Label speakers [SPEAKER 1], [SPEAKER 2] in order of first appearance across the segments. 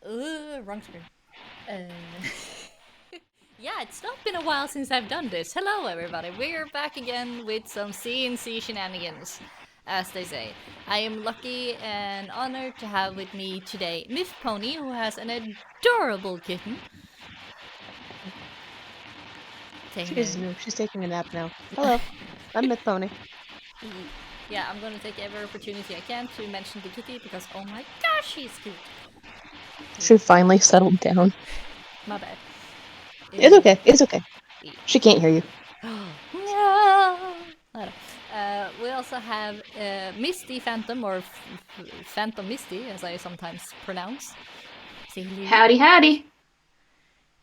[SPEAKER 1] Wrong screen. Yeah, it's not been a while since I've done this. Hello, everybody. We're back again with some CNC shenanigans, as they say. I am lucky and honored to have with me today MythPony, who has an adorable kitten. Say hello.
[SPEAKER 2] She's taking a nap now. Hello, I'm MythPony.
[SPEAKER 1] Yeah, I'm gonna take every opportunity I can to mention the kitty because oh my gosh, she's cute.
[SPEAKER 2] She finally settled down.
[SPEAKER 1] My bad.
[SPEAKER 2] It's okay. It's okay. She can't hear you.
[SPEAKER 1] No. We also have Misty Phantom, or Phantom Misty, as I sometimes pronounce. Say hello.
[SPEAKER 3] Howdy, howdy.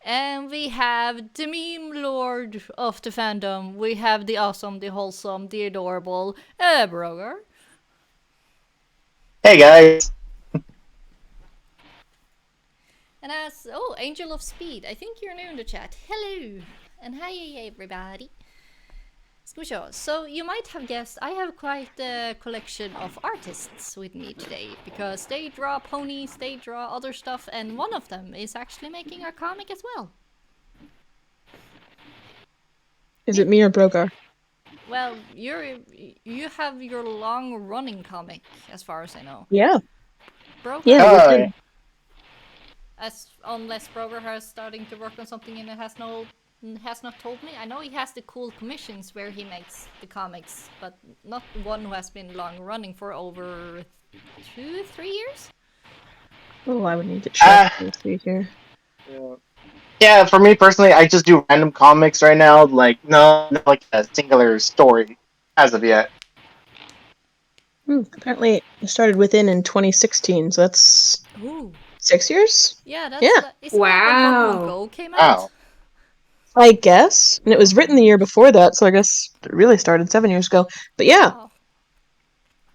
[SPEAKER 1] And we have the meme lord of the fandom. We have the awesome, the wholesome, the adorable Brogar.
[SPEAKER 4] Hey guys.
[SPEAKER 1] And as Angel of Speed, I think you're new in the chat. Hello, and hi everybody. So you might have guessed I have quite a collection of artists with me today because they draw ponies, they draw other stuff, and one of them is actually making a comic as well.
[SPEAKER 2] Is it me or Brogar?
[SPEAKER 1] Well, you have your long-running comic, as far as I know.
[SPEAKER 2] Yeah.
[SPEAKER 1] Brogar.
[SPEAKER 2] Yeah.
[SPEAKER 1] Unless Brogar has starting to work on something and it has not told me. I know he has the cool commissions where he makes the comics, but not one who has been long running for over 2-3 years.
[SPEAKER 2] Oh, I would need to check and see here.
[SPEAKER 4] Yeah, for me personally, I just do random comics right now. Like not like a singular story as of yet.
[SPEAKER 2] Apparently, it started within in 2016, so that's 6 years.
[SPEAKER 1] Yeah, that's
[SPEAKER 3] wow.
[SPEAKER 1] when Pokemon Go came out.
[SPEAKER 4] Wow.
[SPEAKER 2] I guess, and it was written the year before that, so I guess it really started 7 years ago. But yeah. Wow.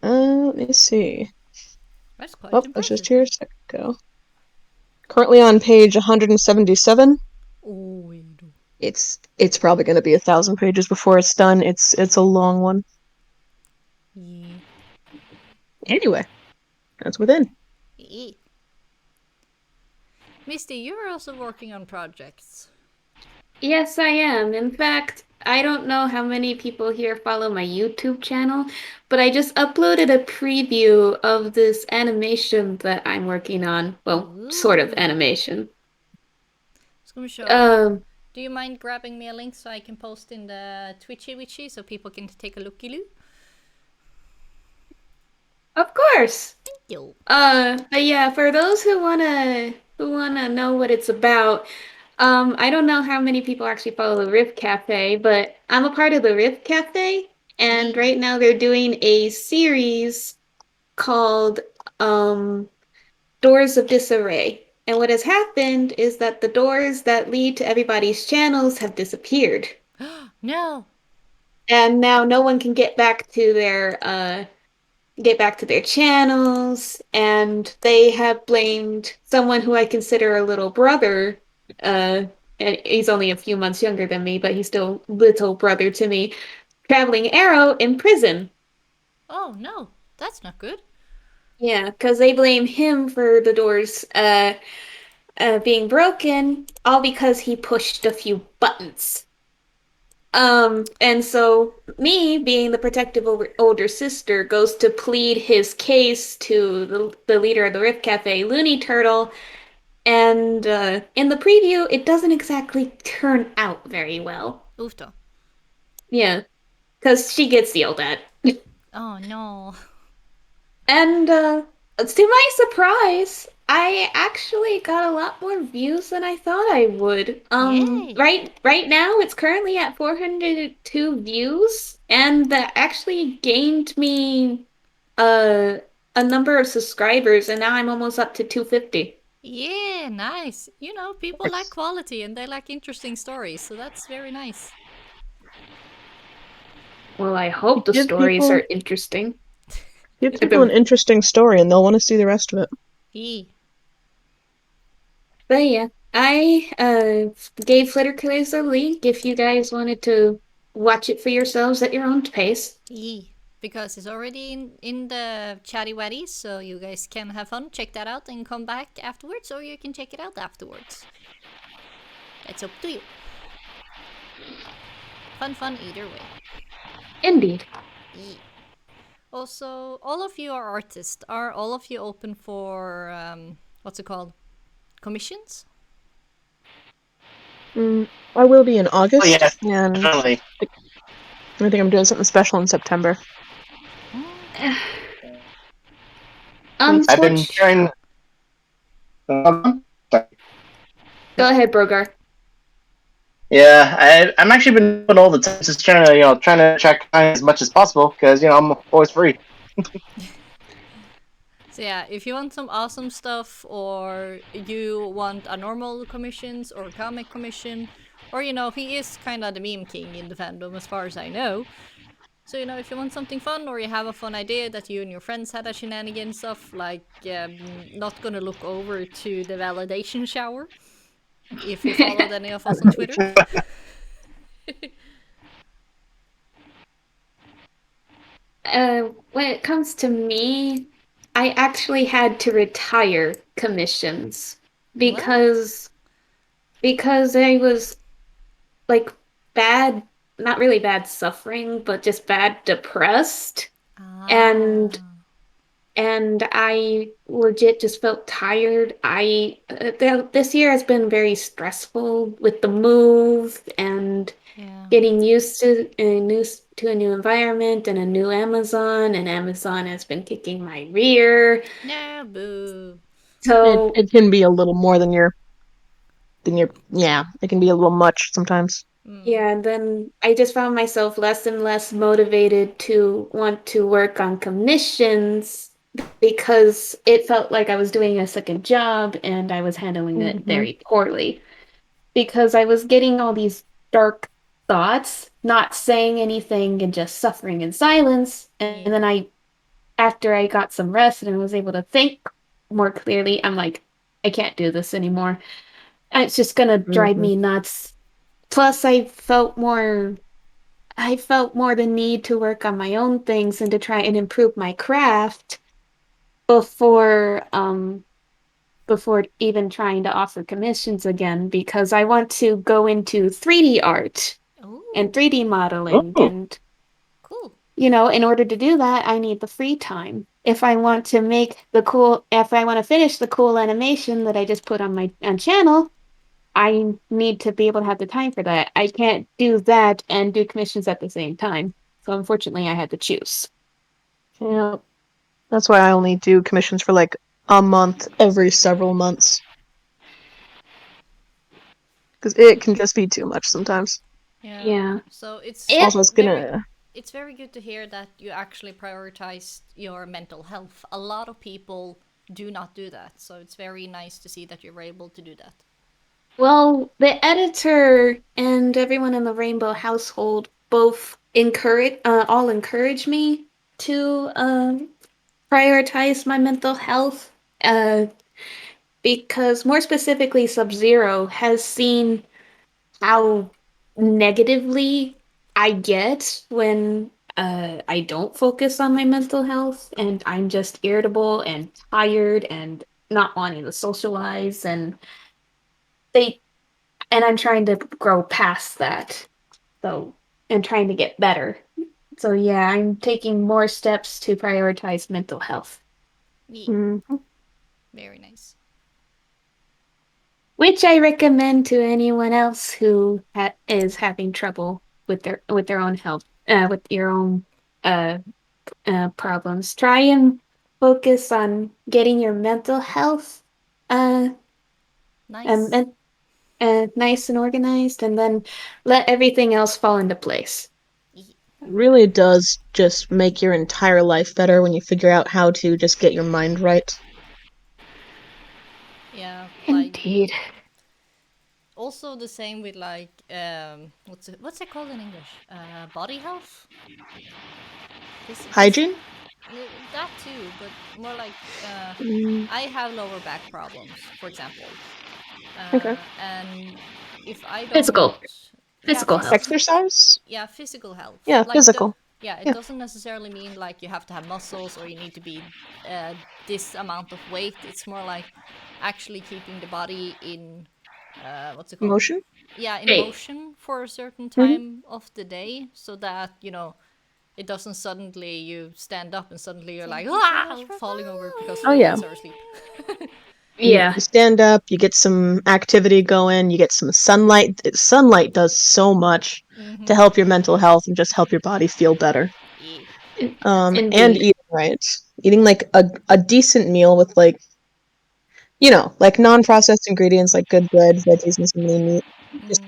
[SPEAKER 2] Let me see.
[SPEAKER 1] That's quite
[SPEAKER 2] impressive. I was just here a second ago. Currently on page 177.
[SPEAKER 1] Oh,
[SPEAKER 2] it's probably going to be 1,000 pages before it's done. It's a long one.
[SPEAKER 1] Yeah.
[SPEAKER 2] Anyway, that's within.
[SPEAKER 1] Yeah. Misty, you're also working on projects.
[SPEAKER 3] Yes, I am. In fact, I don't know how many people here follow my YouTube channel, but I just uploaded a preview of this animation that I'm working on. Well, sort of animation.
[SPEAKER 1] Do you mind grabbing me a link so I can post in the Twitchy Witchy so people can take a looky-loo?
[SPEAKER 3] Of course.
[SPEAKER 1] Thank you.
[SPEAKER 3] But yeah, for those who wanna know what it's about, I don't know how many people actually follow the Rift Cafe, but I'm a part of the Rift Cafe, and right now they're doing a series called Doors of Disarray. And what has happened is that the doors that lead to everybody's channels have disappeared.
[SPEAKER 1] No.
[SPEAKER 3] And now no one can get back to their channels, and they have blamed someone who I consider a little brother. And he's only a few months younger than me, but he's still little brother to me. Traveling Arrow in prison.
[SPEAKER 1] Oh no, that's not good.
[SPEAKER 3] Yeah, because they blame him for the doors being broken, all because he pushed a few buttons. And so me, being the protective older sister, goes to plead his case to the leader of the Rift Cafe, Looney Turtle, and in the preview, it doesn't exactly turn out very well.
[SPEAKER 1] Oofta.
[SPEAKER 3] Yeah, because she gets yelled at.
[SPEAKER 1] Oh no.
[SPEAKER 3] And to my surprise, I actually got a lot more views than I thought I would.
[SPEAKER 1] Yay.
[SPEAKER 3] Right now it's currently at 402 views, and that actually gained me a number of subscribers, and now I'm almost up to 250.
[SPEAKER 1] Yeah, nice. You know, people like quality and they like interesting stories, so that's very nice.
[SPEAKER 3] Well, I hope the stories are interesting.
[SPEAKER 2] Give people an interesting story and they'll want to see the rest of it.
[SPEAKER 1] Yeah.
[SPEAKER 3] But yeah, I gave Flitter Killers a link if you guys wanted to watch it for yourselves at your own pace.
[SPEAKER 1] Yeah. because it's already in the chatty watty, so you guys can have fun, check that out, and come back afterwards, or you can check it out afterwards. It's up to you. Fun either way.
[SPEAKER 3] Indeed.
[SPEAKER 1] Yeah. Also, all of you are artists. Are all of you open for what's it called? Commissions?
[SPEAKER 2] I will be in August,
[SPEAKER 4] Oh yes,
[SPEAKER 2] and
[SPEAKER 4] definitely.
[SPEAKER 2] I think I'm doing something special in September.
[SPEAKER 4] I've been trying. Sorry.
[SPEAKER 3] Go ahead, Brogar.
[SPEAKER 4] Yeah, I'm actually been doing all the time, just trying to check as much as possible because I'm always free.
[SPEAKER 1] So yeah, if you want some awesome stuff, or you want a normal commissions or comic commission, or he is kind of the meme king in the fandom as far as I know. So if you want something fun, or you have a fun idea that you and your friends had a shenanigan stuff, like not gonna look over to the validation shower, if you followed any of us on Twitter.
[SPEAKER 3] When it comes to me, I actually had to retire commissions because I was like bad, not really bad suffering, but just bad depressed. And I legit just felt tired. This year has been very stressful with the move and getting used to a new environment and a new Amazon, and Amazon has been kicking my rear.
[SPEAKER 1] No, boo.
[SPEAKER 3] So
[SPEAKER 2] It can be a little more than your yeah, it can be a little much sometimes.
[SPEAKER 3] yeah, and then I just found myself less and less motivated to want to work on commissions because it felt like I was doing a second job and I was handling it very poorly. Because I was getting all these dark thoughts, not saying anything and just suffering in silence. And then after I got some rest and was able to think more clearly, I'm like, I can't do this anymore. And it's just gonna drive me nuts. Plus, I felt more the need to work on my own things and to try and improve my craft before before even trying to offer commissions again, because I want to go into 3D art and 3D modeling. And
[SPEAKER 1] cool.
[SPEAKER 3] in order to do that, I need the free time. If I want to finish the cool animation that I just put on my channel, I need to be able to have the time for that. I can't do that and do commissions at the same time. So unfortunately, I had to choose.
[SPEAKER 2] Yeah. That's why I only do commissions for like a month every several months. Because it can just be too much sometimes.
[SPEAKER 3] Yeah.
[SPEAKER 1] So it's it's very good to hear that you actually prioritized your mental health. A lot of people do not do that, so it's very nice to see that you were able to do that.
[SPEAKER 3] Well, the editor and everyone in the Rainbow household both all encourage me to prioritize my mental health. Because more specifically, Sub-Zero has seen how negatively I get when I don't focus on my mental health, and I'm just irritable and tired and not wanting to socialize, and I'm trying to grow past that. So, and trying to get better. So yeah, I'm taking more steps to prioritize mental health.
[SPEAKER 1] Yeah. Very nice.
[SPEAKER 3] Which I recommend to anyone else who is having trouble with their own health, with your own problems. Try and focus on getting your mental health
[SPEAKER 1] nice.
[SPEAKER 3] Nice and organized, and then let everything else fall into place.
[SPEAKER 2] It really does just make your entire life better when you figure out how to just get your mind right.
[SPEAKER 1] Yeah,
[SPEAKER 3] indeed.
[SPEAKER 1] Also the same with what's it called in English? Body health?
[SPEAKER 2] Hygiene?
[SPEAKER 1] That too, but more like I have lower back problems, for example.
[SPEAKER 2] Okay.
[SPEAKER 1] And if I don't
[SPEAKER 3] Physical health.
[SPEAKER 2] Exercise?
[SPEAKER 1] Yeah, physical health.
[SPEAKER 2] Yeah,
[SPEAKER 1] Like
[SPEAKER 2] physical.
[SPEAKER 1] Yeah, it doesn't necessarily mean like you have to have muscles or you need to be this amount of weight. It's more like actually keeping the body in what's it called?
[SPEAKER 2] Motion?
[SPEAKER 1] Yeah, in
[SPEAKER 3] Hey.
[SPEAKER 1] motion for a certain
[SPEAKER 2] Mhm.
[SPEAKER 1] time of the day, so that it doesn't suddenly you stand up and suddenly you're like falling over because
[SPEAKER 2] Oh,
[SPEAKER 1] the
[SPEAKER 2] yeah.
[SPEAKER 1] kids are asleep.
[SPEAKER 3] Yeah.
[SPEAKER 2] You stand up, you get some activity going, you get some sunlight. Sunlight does so much to help your mental health and just help your body feel better.
[SPEAKER 1] Yeah.
[SPEAKER 2] And
[SPEAKER 3] Indeed.
[SPEAKER 2] eating right. Eating like a decent meal with like like non-processed ingredients like good bread, veggies, and some lean meat. Just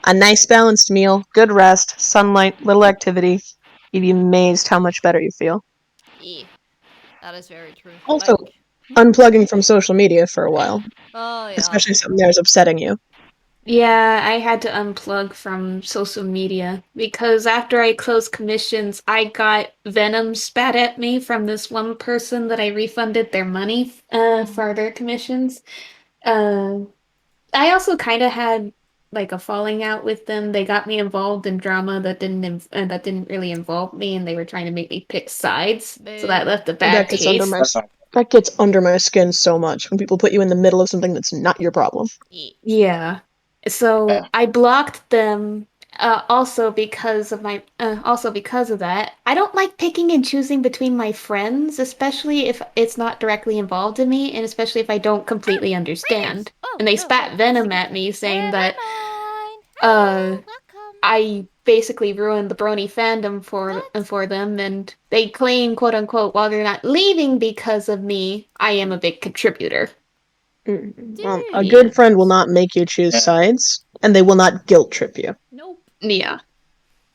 [SPEAKER 2] a nice balanced meal, good rest, sunlight, little activity. You'd be amazed how much better you feel.
[SPEAKER 1] Yeah, that is very true.
[SPEAKER 2] Also,
[SPEAKER 1] Like,
[SPEAKER 2] unplugging from social media for a while,
[SPEAKER 1] oh yeah.
[SPEAKER 2] especially if something there is upsetting you.
[SPEAKER 3] Yeah, I had to unplug from social media because after I closed commissions, I got venom spat at me from this one person that I refunded their money for their commissions. Uh, I also kind of had like a falling out with them. They got me involved in drama that didn't really involve me, and they were trying to make me pick sides. So that
[SPEAKER 1] Boo.
[SPEAKER 3] left a
[SPEAKER 2] Oh, that
[SPEAKER 3] bad
[SPEAKER 2] gets under
[SPEAKER 3] taste.
[SPEAKER 2] my that gets under my skin so much when people put you in the middle of something that's not your problem.
[SPEAKER 1] Yeah.
[SPEAKER 3] Yeah. So
[SPEAKER 4] Yeah.
[SPEAKER 3] I blocked them also because of that. I don't like picking and choosing between my friends, especially if it's not directly involved in me, and especially if I don't completely understand. And they spat venom at me saying that uh
[SPEAKER 1] Welcome.
[SPEAKER 3] I basically ruined the Brony fandom
[SPEAKER 1] What?
[SPEAKER 3] for them, and they claim, quote unquote, while they're not leaving because of me, I am a big contributor.
[SPEAKER 2] A
[SPEAKER 1] Dude.
[SPEAKER 2] good friend will not make you choose
[SPEAKER 4] Yeah.
[SPEAKER 2] sides, and they will not guilt trip you.
[SPEAKER 1] Nope.
[SPEAKER 3] Yeah.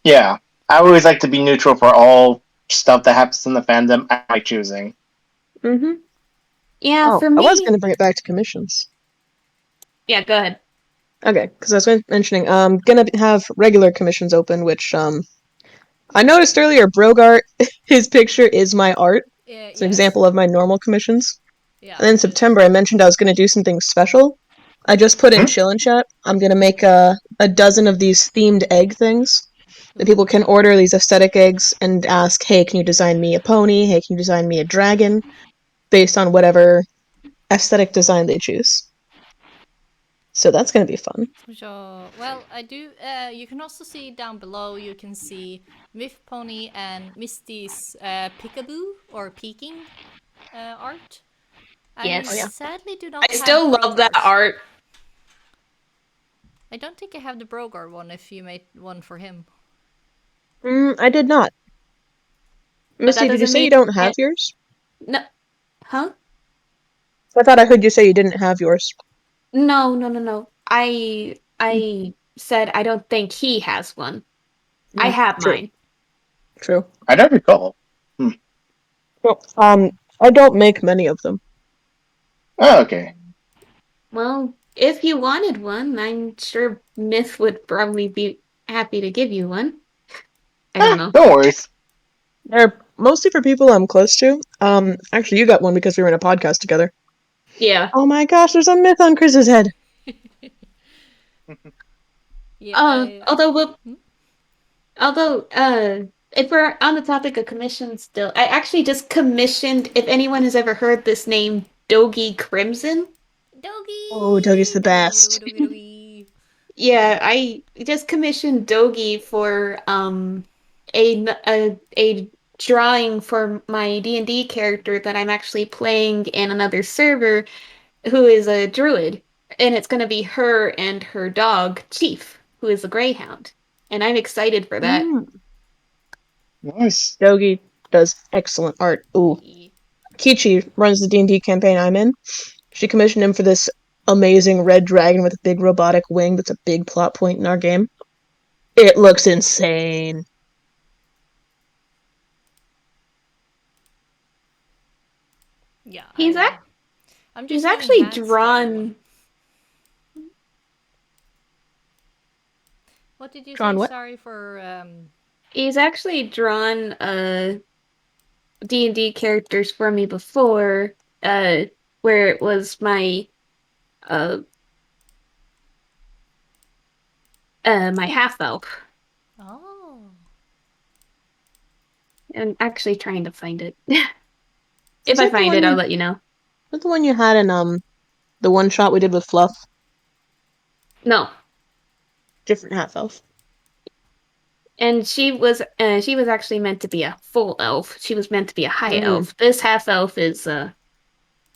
[SPEAKER 4] Yeah. I always like to be neutral for all stuff that happens in the fandom at my choosing.
[SPEAKER 2] Mm-hmm.
[SPEAKER 3] Yeah,
[SPEAKER 2] Oh,
[SPEAKER 3] for
[SPEAKER 2] I was
[SPEAKER 3] me.
[SPEAKER 2] going to bring it back to commissions.
[SPEAKER 3] Yeah, go ahead.
[SPEAKER 2] Okay, because I was mentioning, gonna have regular commissions open, which I noticed earlier. Brogar, his picture is my art. It's an
[SPEAKER 1] Yes.
[SPEAKER 2] example of my normal commissions.
[SPEAKER 1] Yeah.
[SPEAKER 2] And then in September, I mentioned I was gonna do something special. I just put in chill and chat. I'm gonna make a dozen of these themed egg things that people can order these aesthetic eggs and ask, hey, can you design me a pony? Hey, can you design me a dragon? Based on whatever aesthetic design they choose. So that's gonna be fun.
[SPEAKER 1] So, well, I do. You can also see down below. You can see MythPony and Misty's peekaboo or peeking art. I
[SPEAKER 3] Yes.
[SPEAKER 2] Oh yeah.
[SPEAKER 1] sadly do not
[SPEAKER 3] I
[SPEAKER 1] have
[SPEAKER 3] still love that
[SPEAKER 1] Brogar's.
[SPEAKER 3] art.
[SPEAKER 1] I don't think I have the Brogar one. If you made one for him.
[SPEAKER 2] I did not.
[SPEAKER 3] But that
[SPEAKER 2] Misty, did you
[SPEAKER 3] doesn't
[SPEAKER 2] say
[SPEAKER 3] mean
[SPEAKER 2] you don't have
[SPEAKER 3] it,
[SPEAKER 2] yours?
[SPEAKER 3] no. Huh?
[SPEAKER 2] I thought I heard you say you didn't have yours.
[SPEAKER 3] No, no, no, no. I said I don't think he has one. I have
[SPEAKER 2] True.
[SPEAKER 3] mine.
[SPEAKER 2] True.
[SPEAKER 4] I don't recall.
[SPEAKER 2] Well, I don't make many of them.
[SPEAKER 4] Oh, okay.
[SPEAKER 3] Well, if you wanted one, I'm sure Myth would probably be happy to give you one. I don't know.
[SPEAKER 4] No worries.
[SPEAKER 2] They're mostly for people I'm close to. Actually, you got one because we were in a podcast together.
[SPEAKER 3] Yeah.
[SPEAKER 2] Oh my gosh, there's a myth on Chris's head.
[SPEAKER 1] Yeah.
[SPEAKER 3] Although
[SPEAKER 1] Hmm?
[SPEAKER 3] if we're on the topic of commissions still, I actually just commissioned, if anyone has ever heard this name, Dogi Crimson.
[SPEAKER 2] Oh, Dougie's the
[SPEAKER 1] Doggy, doggy, doggy,
[SPEAKER 2] best.
[SPEAKER 1] doggy, doggy.
[SPEAKER 3] Yeah, I just commissioned Dogi for a drawing for my D&D character that I'm actually playing in another server who is a druid, and it's going to be her and her dog Chief, who is a greyhound. And I'm excited for that.
[SPEAKER 4] Nice.
[SPEAKER 2] Dogie does excellent art. Ooh.
[SPEAKER 1] Yeah.
[SPEAKER 2] Kichi runs the D&D campaign I'm in. She commissioned him for this amazing red dragon with a big robotic wing that's a big plot point in our game. It looks insane.
[SPEAKER 1] Yeah.
[SPEAKER 3] He's ac
[SPEAKER 1] I'm
[SPEAKER 3] he's
[SPEAKER 1] just getting
[SPEAKER 3] actually
[SPEAKER 1] hats though.
[SPEAKER 3] drawn
[SPEAKER 1] What did you say?
[SPEAKER 2] Drawn what?
[SPEAKER 1] Sorry for
[SPEAKER 3] he's actually drawn D&D characters for me before, uh, where it was uh my half elf.
[SPEAKER 1] Oh.
[SPEAKER 3] I'm actually trying to find it.
[SPEAKER 2] Is
[SPEAKER 3] If I
[SPEAKER 2] that the
[SPEAKER 3] find
[SPEAKER 2] one
[SPEAKER 3] it, I'll
[SPEAKER 2] you-
[SPEAKER 3] let you know.
[SPEAKER 2] Is that the one you had in the one shot we did with Fluff?
[SPEAKER 3] No.
[SPEAKER 2] Different half elf.
[SPEAKER 3] And she was actually meant to be a full elf. She was meant to be a high
[SPEAKER 2] Mm.
[SPEAKER 3] elf. This half elf is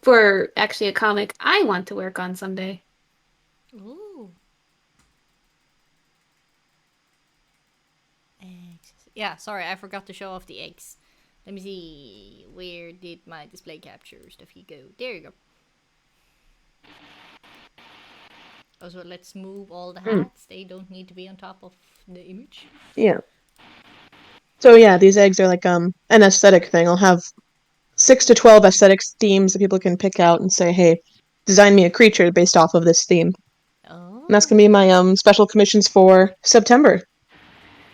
[SPEAKER 3] for actually a comic I want to work on someday.
[SPEAKER 1] Ooh. Eggs. Yeah, sorry, I forgot to show off the eggs. Let me see. Where did my display capture stuff go? There you go. Also, let's move all the hats. They don't need to be on top of the image.
[SPEAKER 2] Yeah. So yeah, these eggs are like an aesthetic thing. I'll have 6 to 12 aesthetic themes that people can pick out and say, hey, design me a creature based off of this theme.
[SPEAKER 1] Oh.
[SPEAKER 2] And that's gonna be my special commissions for September.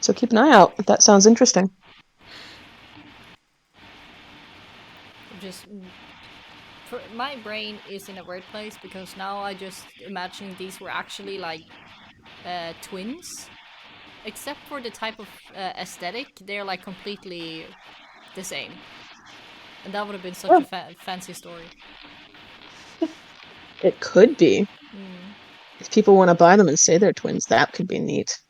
[SPEAKER 2] So keep an eye out if that sounds interesting.
[SPEAKER 1] Just my brain is in a weird place because now I just imagine these were actually like twins, except for the type of aesthetic. They're like completely the same, and that would have been such a fancy story.
[SPEAKER 2] It could be. If people want to buy them and say they're twins, that could be neat.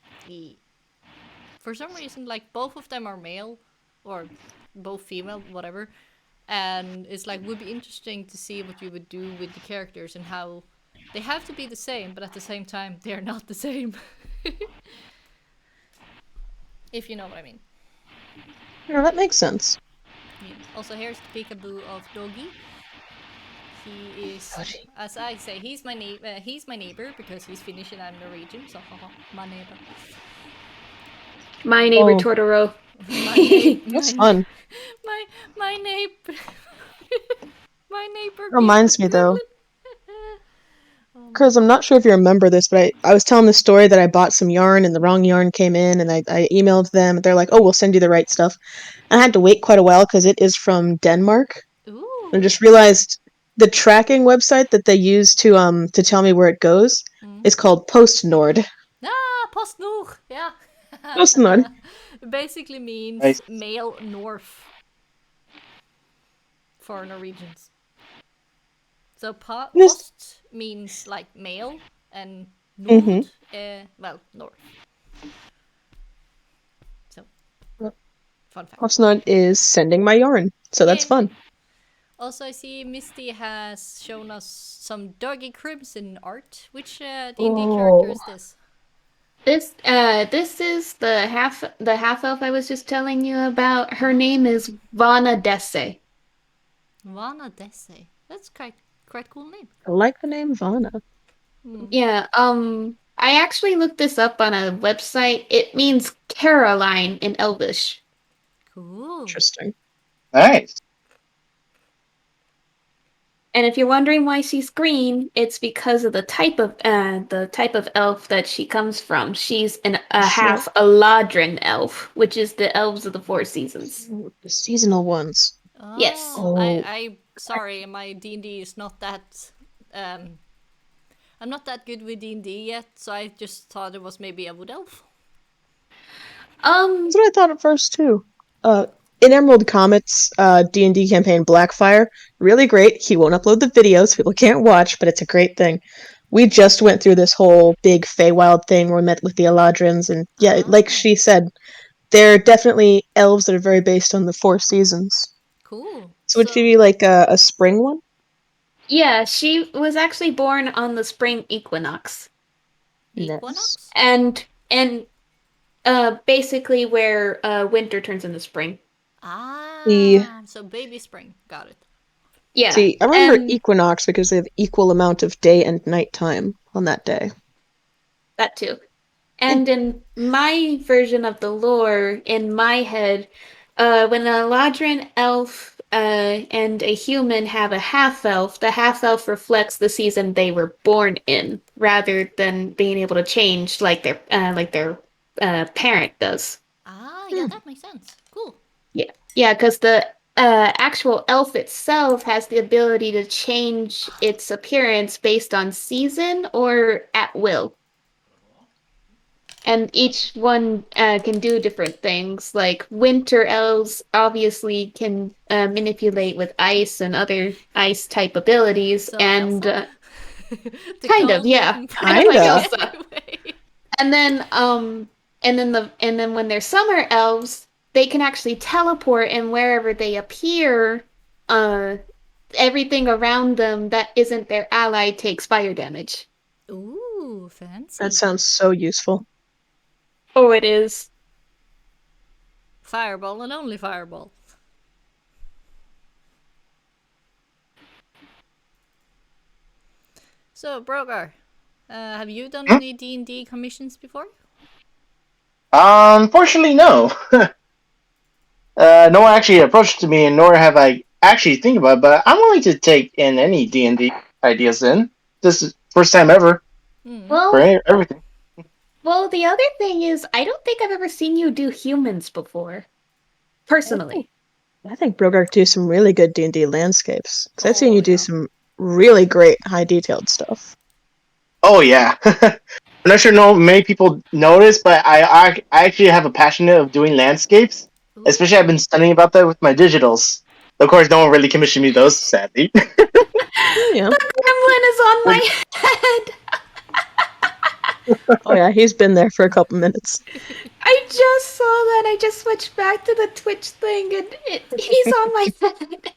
[SPEAKER 1] For some reason, like both of them are male, or both female, whatever. And it's like would be interesting to see what you would do with the characters and how they have to be the same, but at the same time they're not the same. If you know what I mean.
[SPEAKER 2] Yeah, that makes sense.
[SPEAKER 1] Yeah. Also, here's the peekaboo of Doggy. He is, as I say, he's my neighbor because he's Finnish and I'm Norwegian. So, my neighbor.
[SPEAKER 3] My neighbor Totoro.
[SPEAKER 2] That's fun.
[SPEAKER 1] My neighbor. My neighbor.
[SPEAKER 2] Reminds me though. Because I'm not sure if you remember this, but I was telling the story that I bought some yarn and the wrong yarn came in, and I emailed them. They're like, "Oh, we'll send you the right stuff." And I had to wait quite a while because it is from Denmark.
[SPEAKER 1] Ooh.
[SPEAKER 2] And just realized the tracking website that they use to tell me where it goes is called PostNord.
[SPEAKER 1] PostNord. Yeah.
[SPEAKER 2] PostNord.
[SPEAKER 1] It basically means
[SPEAKER 4] Nice.
[SPEAKER 1] male north for Norwegians. So post means like male and nord, well, north. So, fun fact.
[SPEAKER 2] PostNord is sending my yarn, so that's fun.
[SPEAKER 1] Also, I see Misty has shown us some Doggy Crimson art. Which D&D character is this?
[SPEAKER 3] This is the half elf I was just telling you about. Her name is Vana Desse.
[SPEAKER 1] Vana Desse. That's quite cool name.
[SPEAKER 2] I like the name Vana.
[SPEAKER 3] Yeah, I actually looked this up on a website. It means Caroline in Elvish.
[SPEAKER 1] Cool.
[SPEAKER 2] Interesting.
[SPEAKER 4] Nice.
[SPEAKER 3] And if you're wondering why she's green, it's because of the type of elf that she comes from. She's half Eladrin elf, which is the elves of the Four Seasons.
[SPEAKER 2] The seasonal ones.
[SPEAKER 3] Yes.
[SPEAKER 1] I sorry, my D&D is not that I'm not that good with D&D yet, so I just thought it was maybe a wood elf.
[SPEAKER 2] That's what I thought at first too. In Emerald Comet's D&D campaign Blackfire, really great. He won't upload the videos, people can't watch, but it's a great thing. We just went through this whole big Feywild thing where we met with the Eladrins, and yeah, like she said, they're definitely elves that are very based on the Four Seasons.
[SPEAKER 1] Cool.
[SPEAKER 2] So would she be like a spring one?
[SPEAKER 3] Yeah, she was actually born on the spring equinox.
[SPEAKER 1] Equinox?
[SPEAKER 3] And basically where winter turns into spring.
[SPEAKER 1] So baby spring. Got it.
[SPEAKER 3] Yeah.
[SPEAKER 2] See, I remember equinox because they have equal amount of day and night time on that day.
[SPEAKER 3] That too. And in my version of the lore, in my head, when a Eladrin elf and a human have a half-elf, the half-elf reflects the season they were born in, rather than being able to change like their parent does.
[SPEAKER 1] Yeah, that makes sense. Cool.
[SPEAKER 3] Yeah, because the actual elf itself has the ability to change its appearance based on season or at will. and each one can do different things. Like winter elves obviously can manipulate with ice and other ice type abilities,
[SPEAKER 1] So
[SPEAKER 3] and
[SPEAKER 1] Elsa? The
[SPEAKER 3] kind of,
[SPEAKER 1] cold
[SPEAKER 3] yeah,
[SPEAKER 1] and
[SPEAKER 3] kind of like
[SPEAKER 2] Kinda.
[SPEAKER 3] Elsa.
[SPEAKER 1] Anyway.
[SPEAKER 3] And then when they're summer elves, they can actually teleport, and wherever they appear, uh everything around them that isn't their ally takes fire damage.
[SPEAKER 1] Ooh, fancy.
[SPEAKER 2] That sounds so useful.
[SPEAKER 3] Oh, it is.
[SPEAKER 1] Fireball and only fireball. So, Brogar, have you done any D&D commissions before?
[SPEAKER 4] Unfortunately, no. No one actually approached me, and nor have I actually think about it, but I'm willing to take in any D&D ideas in. This is first time ever for
[SPEAKER 3] Well,
[SPEAKER 4] everything.
[SPEAKER 3] well, the other thing is, I don't think I've ever seen you do humans before, personally.
[SPEAKER 2] I think Brogar could do some really good D&D landscapes. Because I've seen
[SPEAKER 1] Oh,
[SPEAKER 2] you do
[SPEAKER 1] yeah.
[SPEAKER 2] some really great high detailed stuff.
[SPEAKER 4] Oh yeah. I'm not sure many people notice, but I actually have a passion of doing landscapes.
[SPEAKER 1] Ooh.
[SPEAKER 4] Especially I've been studying about that with my digitals. Of course, no one really commissioned me those, sadly.
[SPEAKER 2] Yeah.
[SPEAKER 3] The gremlin is on my head.
[SPEAKER 2] Oh yeah, he's been there for a couple minutes.
[SPEAKER 3] I just saw that. I just switched back to the Twitch thing, and he's on my head.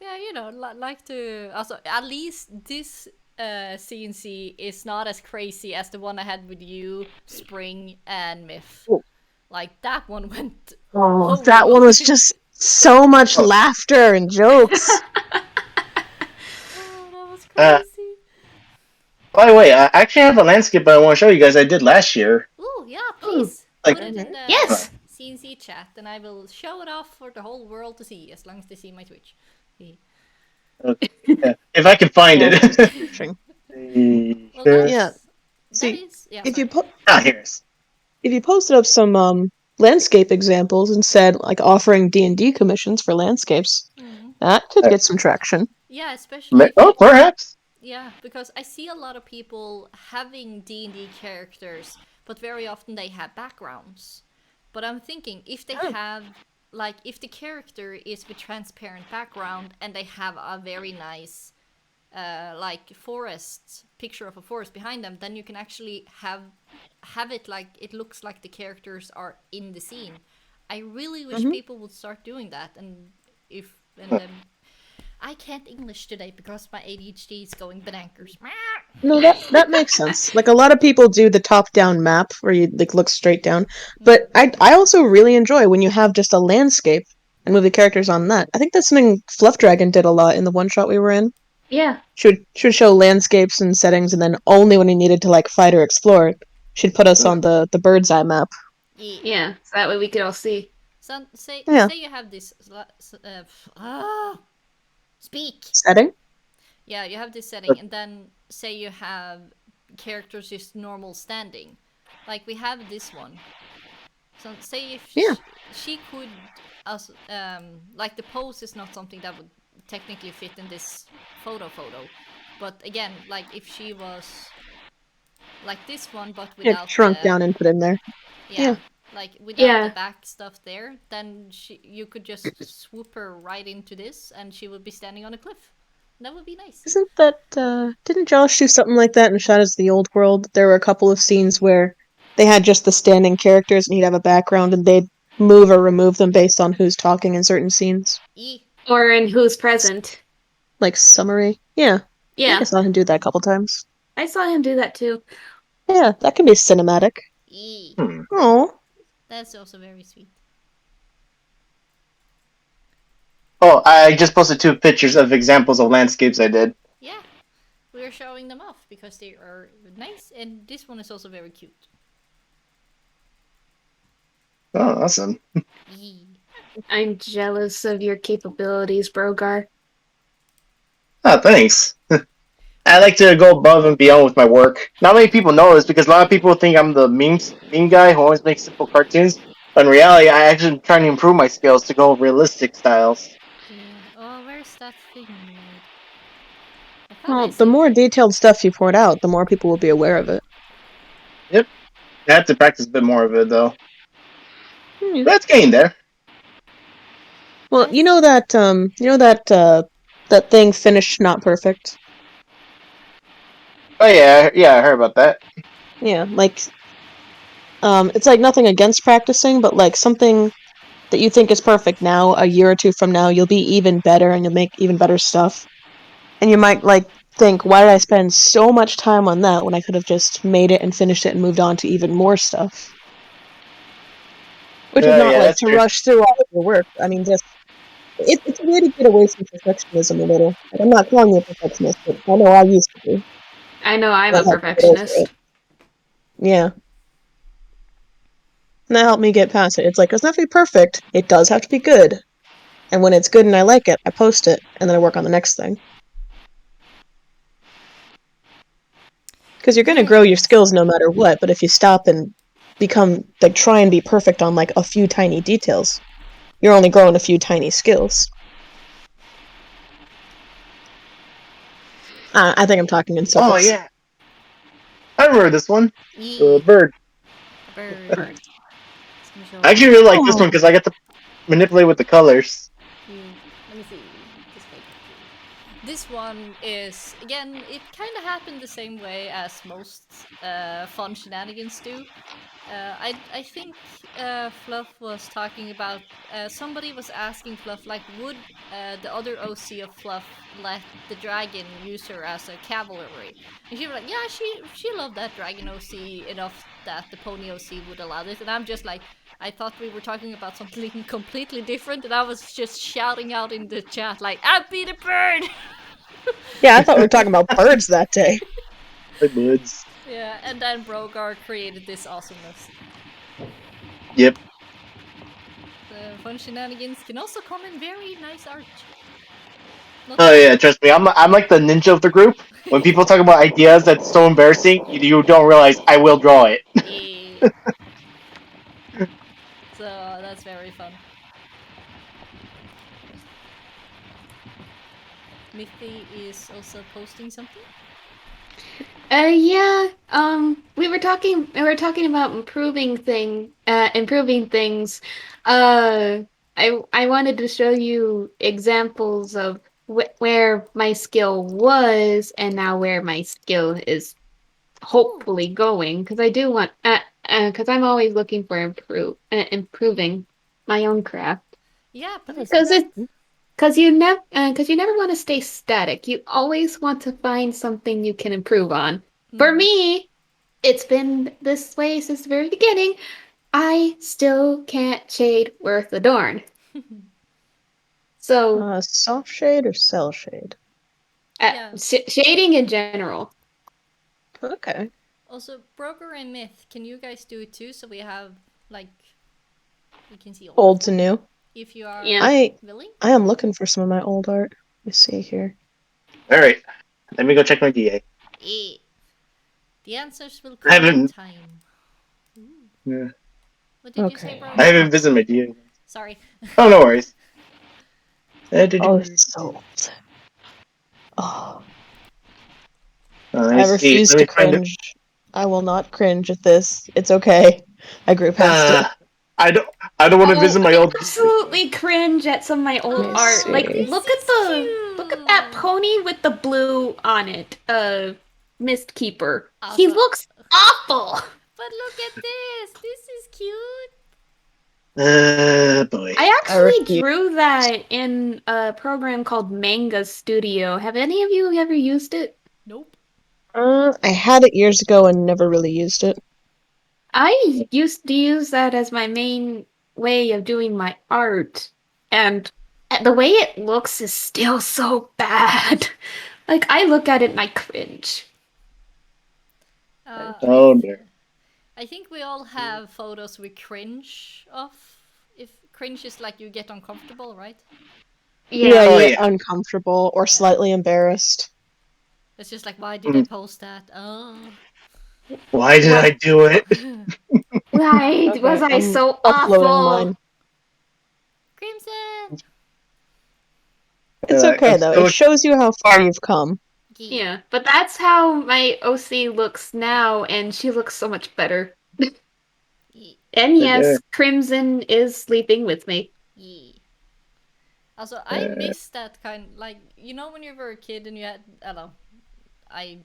[SPEAKER 1] Yeah, you know, like to... Also, at least this CNC is not as crazy as the one I had with you, Spring, and Myth.
[SPEAKER 2] Oh.
[SPEAKER 1] Like, that one went...
[SPEAKER 2] Oh,
[SPEAKER 1] holy
[SPEAKER 2] that one
[SPEAKER 1] moly.
[SPEAKER 2] was just so much laughter and jokes.
[SPEAKER 1] Oh, that was
[SPEAKER 4] Uh,
[SPEAKER 1] crazy.
[SPEAKER 4] By the way, I actually have a landscape I want to show you guys I did last year.
[SPEAKER 1] Ooh, yeah, please.
[SPEAKER 4] Like-
[SPEAKER 1] Put it in the
[SPEAKER 3] Yes.
[SPEAKER 1] CNC chat, and I will show it off for the whole world to see, as long as they see my Twitch.
[SPEAKER 4] Yeah, if I can find
[SPEAKER 2] Oh, just
[SPEAKER 4] it.
[SPEAKER 2] searching.
[SPEAKER 1] Well, that's...
[SPEAKER 2] Yeah.
[SPEAKER 1] That
[SPEAKER 2] See,
[SPEAKER 1] is... Yeah,
[SPEAKER 2] If
[SPEAKER 1] sorry.
[SPEAKER 2] you if you posted up some landscape examples and said like offering D&D commissions for landscapes, that could get some traction.
[SPEAKER 1] Yeah, especially if
[SPEAKER 4] Oh, perhaps.
[SPEAKER 1] yeah, because I see a lot of people having D&D characters, but very often they have backgrounds. But I'm thinking, if they have, like, if the character is with transparent background and they have a very nice, like, forest, picture of a forest behind them, then you can actually have it like, it looks like the characters are in the scene. I really wish people would start doing that, and then I can't English today because my ADHD is going banankers.
[SPEAKER 2] No, that makes sense. Like a lot of people do the top-down map where you like look straight down, but I also really enjoy when you have just a landscape and move the characters on that. I think that's something Fluff Dragon did a lot in the one shot we were in.
[SPEAKER 3] Yeah.
[SPEAKER 2] She would show landscapes and settings, and then only when we needed to like fight or explore, she'd put us on the bird's eye map.
[SPEAKER 3] Yeah, so that way we could all see.
[SPEAKER 1] So say you have this speak.
[SPEAKER 2] Setting?
[SPEAKER 1] Yeah, you have this setting, and then say you have characters just normal standing. Like we have this one. So say if she could, like the pose is not something that would technically fit in this photo. But again, like if she was like this one, but without
[SPEAKER 2] shrunk down and put in there. Yeah.
[SPEAKER 1] Like without the back stuff there, then you could just swoop her right into this, and she would be standing on a cliff. That would be nice.
[SPEAKER 2] Isn't that didn't Josh do something like that in Shadows of the Old World? There were a couple of scenes where they had just the standing characters and he'd have a background and they'd move or remove them based on who's talking in certain scenes.
[SPEAKER 3] Or in who's present.
[SPEAKER 2] Like summary. Yeah. I saw him do that a couple times.
[SPEAKER 3] I saw him do that too.
[SPEAKER 2] Yeah, that can be cinematic. Oh.
[SPEAKER 1] That's also very sweet.
[SPEAKER 4] Oh, I just posted 2 pictures of examples of landscapes I did.
[SPEAKER 1] Yeah, we're showing them off because they are nice, and this one is also very cute.
[SPEAKER 4] Oh, awesome.
[SPEAKER 3] I'm jealous of your capabilities, Brogar.
[SPEAKER 4] Oh, thanks. I like to go above and beyond with my work. Not many people know this because a lot of people think I'm the meme guy who always makes simple cartoons. But in reality, I actually am trying to improve my skills to go realistic styles.
[SPEAKER 1] Oh, where's that thing?
[SPEAKER 2] Well, the more detailed stuff you point out, the more people will be aware of it.
[SPEAKER 4] I have to practice a bit more of it though.
[SPEAKER 2] Hmm.
[SPEAKER 4] But it's getting there.
[SPEAKER 2] Well, you know that that thing finished not perfect.
[SPEAKER 4] Oh yeah, I heard about that.
[SPEAKER 2] Yeah, like it's like nothing against practicing, but like something that you think is perfect now, a year or two from now, you'll be even better and you'll make even better stuff. And you might like think, why did I spend so much time on that when I could have just made it and finished it and moved on to even more stuff? Which is not
[SPEAKER 4] Yeah,
[SPEAKER 2] like
[SPEAKER 4] that's
[SPEAKER 2] to
[SPEAKER 4] true.
[SPEAKER 2] rush through all of your work. I mean, just it's a way to get away from perfectionism a little. Like, I'm not calling you a perfectionist, but I know I used to be.
[SPEAKER 3] I know I'm
[SPEAKER 2] That
[SPEAKER 3] a
[SPEAKER 2] helped me get over it.
[SPEAKER 3] perfectionist.
[SPEAKER 2] Yeah. And that helped me get past it. It's like, it doesn't have to be perfect. It does have to be good. And when it's good and I like it, I post it, and then I work on the next thing. Because you're going to grow your
[SPEAKER 1] Yes.
[SPEAKER 2] skills no matter what, but if you stop and try and be perfect on, like, a few tiny details, you're only growing a few tiny skills. I think I'm talking in
[SPEAKER 4] Oh
[SPEAKER 2] circles.
[SPEAKER 4] yeah, I remember this one.
[SPEAKER 1] Yeah.
[SPEAKER 4] Bird.
[SPEAKER 1] Bird.
[SPEAKER 4] I actually really like this
[SPEAKER 2] Oh.
[SPEAKER 4] one because I get to manipulate with the colors.
[SPEAKER 1] Let me see. This way. This one is, again, it kind of happened the same way as most fun shenanigans do. I think Fluff was talking about, somebody was asking Fluff, like, would the other OC of Fluff let the dragon use her as a cavalry? And she was like, yeah, she loved that dragon OC enough that the pony OC would allow this. And I'm just like, I thought we were talking about something completely different, and I was just shouting out in the chat, like, I'll be the bird!
[SPEAKER 2] Yeah, I thought we were talking about birds that day.
[SPEAKER 4] Like buds.
[SPEAKER 1] Yeah, and then Brogar created this awesomeness.
[SPEAKER 4] Yep.
[SPEAKER 1] The fun shenanigans can also come in very nice art.
[SPEAKER 4] Oh yeah, trust me. I'm like the ninja of the group. When people talk about ideas that's so embarrassing, you don't realize I will draw it.
[SPEAKER 1] Yeah. So that's very fun. Mithy is also posting something.
[SPEAKER 3] Yeah. We were talking about improving things. I wanted to show you examples of where my skill was and now where my skill is hopefully going, because I do want because I'm always looking for improving my own craft,
[SPEAKER 1] Yeah, please
[SPEAKER 3] because
[SPEAKER 1] do.
[SPEAKER 3] you never want to stay static. You always want to find something you can improve on. For
[SPEAKER 1] Mm.
[SPEAKER 3] me, it's been this way since the very beginning. I still can't shade worth a darn. So,
[SPEAKER 2] Soft shade or cell shade?
[SPEAKER 1] Yeah.
[SPEAKER 3] shading in general.
[SPEAKER 2] Okay.
[SPEAKER 1] Also, Broker and Myth, can you guys do it too? So we have, like, we can see all
[SPEAKER 2] Old
[SPEAKER 1] of
[SPEAKER 2] to
[SPEAKER 1] them.
[SPEAKER 2] new.
[SPEAKER 1] If you are
[SPEAKER 3] Yeah.
[SPEAKER 1] willing.
[SPEAKER 2] I am looking for some of my old art. Let me see here.
[SPEAKER 4] All right, let me go check my DA.
[SPEAKER 1] Eh. The answers will
[SPEAKER 4] I
[SPEAKER 1] come in
[SPEAKER 4] haven't.
[SPEAKER 1] time. Ooh.
[SPEAKER 4] Yeah,
[SPEAKER 1] What did you
[SPEAKER 2] Okay.
[SPEAKER 1] say, bro?
[SPEAKER 4] I haven't visited my DA.
[SPEAKER 1] Sorry.
[SPEAKER 4] Oh, no worries.
[SPEAKER 2] Oh, sold. Oh,
[SPEAKER 4] Let me
[SPEAKER 2] I
[SPEAKER 4] see.
[SPEAKER 2] refuse
[SPEAKER 4] Let
[SPEAKER 2] to
[SPEAKER 4] me find it.
[SPEAKER 2] cringe. I will not cringe at this. It's okay. I grew past it.
[SPEAKER 4] I don't. I don't want to
[SPEAKER 3] Oh,
[SPEAKER 4] visit my
[SPEAKER 3] I
[SPEAKER 4] old.
[SPEAKER 3] absolutely cringe at some of my old
[SPEAKER 2] Let me
[SPEAKER 3] art. Like,
[SPEAKER 2] see.
[SPEAKER 1] This is
[SPEAKER 3] look at that
[SPEAKER 1] cute.
[SPEAKER 3] pony with the blue on it. Mist Keeper. He
[SPEAKER 1] Also,
[SPEAKER 3] looks awful.
[SPEAKER 1] but look at this. This is cute.
[SPEAKER 4] Boy.
[SPEAKER 3] I
[SPEAKER 2] I
[SPEAKER 3] actually
[SPEAKER 2] refuse.
[SPEAKER 3] drew that in a program called Manga Studio. Have any of you ever used it?
[SPEAKER 1] Nope.
[SPEAKER 2] I had it years ago and never really used it.
[SPEAKER 3] I used to use that as my main way of doing my art, and the way it looks is still so bad. Like, I look at it and I cringe.
[SPEAKER 4] Oh dear.
[SPEAKER 1] I think we all have photos we cringe of. If cringe is like you get uncomfortable, right?
[SPEAKER 2] Yeah,
[SPEAKER 4] Oh
[SPEAKER 2] you get
[SPEAKER 4] yeah.
[SPEAKER 2] uncomfortable or
[SPEAKER 1] Yeah.
[SPEAKER 2] slightly embarrassed.
[SPEAKER 1] It's just like, why did I post that? Oh.
[SPEAKER 4] Why did I do it?
[SPEAKER 3] Right? Was
[SPEAKER 2] Okay,
[SPEAKER 3] I
[SPEAKER 2] I'm
[SPEAKER 3] so
[SPEAKER 2] uploading
[SPEAKER 3] awful?
[SPEAKER 2] mine.
[SPEAKER 1] Crimson!
[SPEAKER 2] It's okay
[SPEAKER 4] I'm
[SPEAKER 2] though. It
[SPEAKER 4] still.
[SPEAKER 2] shows you how far you've come.
[SPEAKER 3] Yeah, but that's how my OC looks now, and she looks so much better.
[SPEAKER 1] Yeah.
[SPEAKER 3] And yes,
[SPEAKER 4] Yeah.
[SPEAKER 3] Crimson is sleeping with me.
[SPEAKER 1] Yeah. Also, I miss that kind, like, you know, when you were a kid and you had, I don't know, I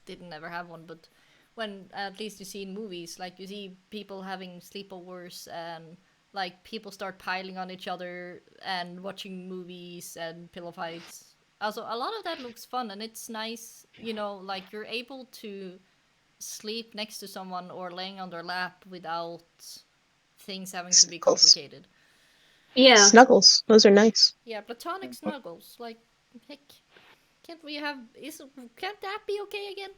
[SPEAKER 1] didn't ever have one, but when at least you see in movies, like you see people having sleepovers and like people start piling on each other and watching movies and pillow fights. Also, a lot of that looks fun and it's nice, you know, like you're able to sleep next to someone or laying on their lap without things having to be
[SPEAKER 2] Snuggles.
[SPEAKER 1] complicated.
[SPEAKER 3] Yeah.
[SPEAKER 2] Snuggles. Those are nice.
[SPEAKER 1] Yeah, platonic snuggles. Like, heck, can't we have? Can't that be okay again?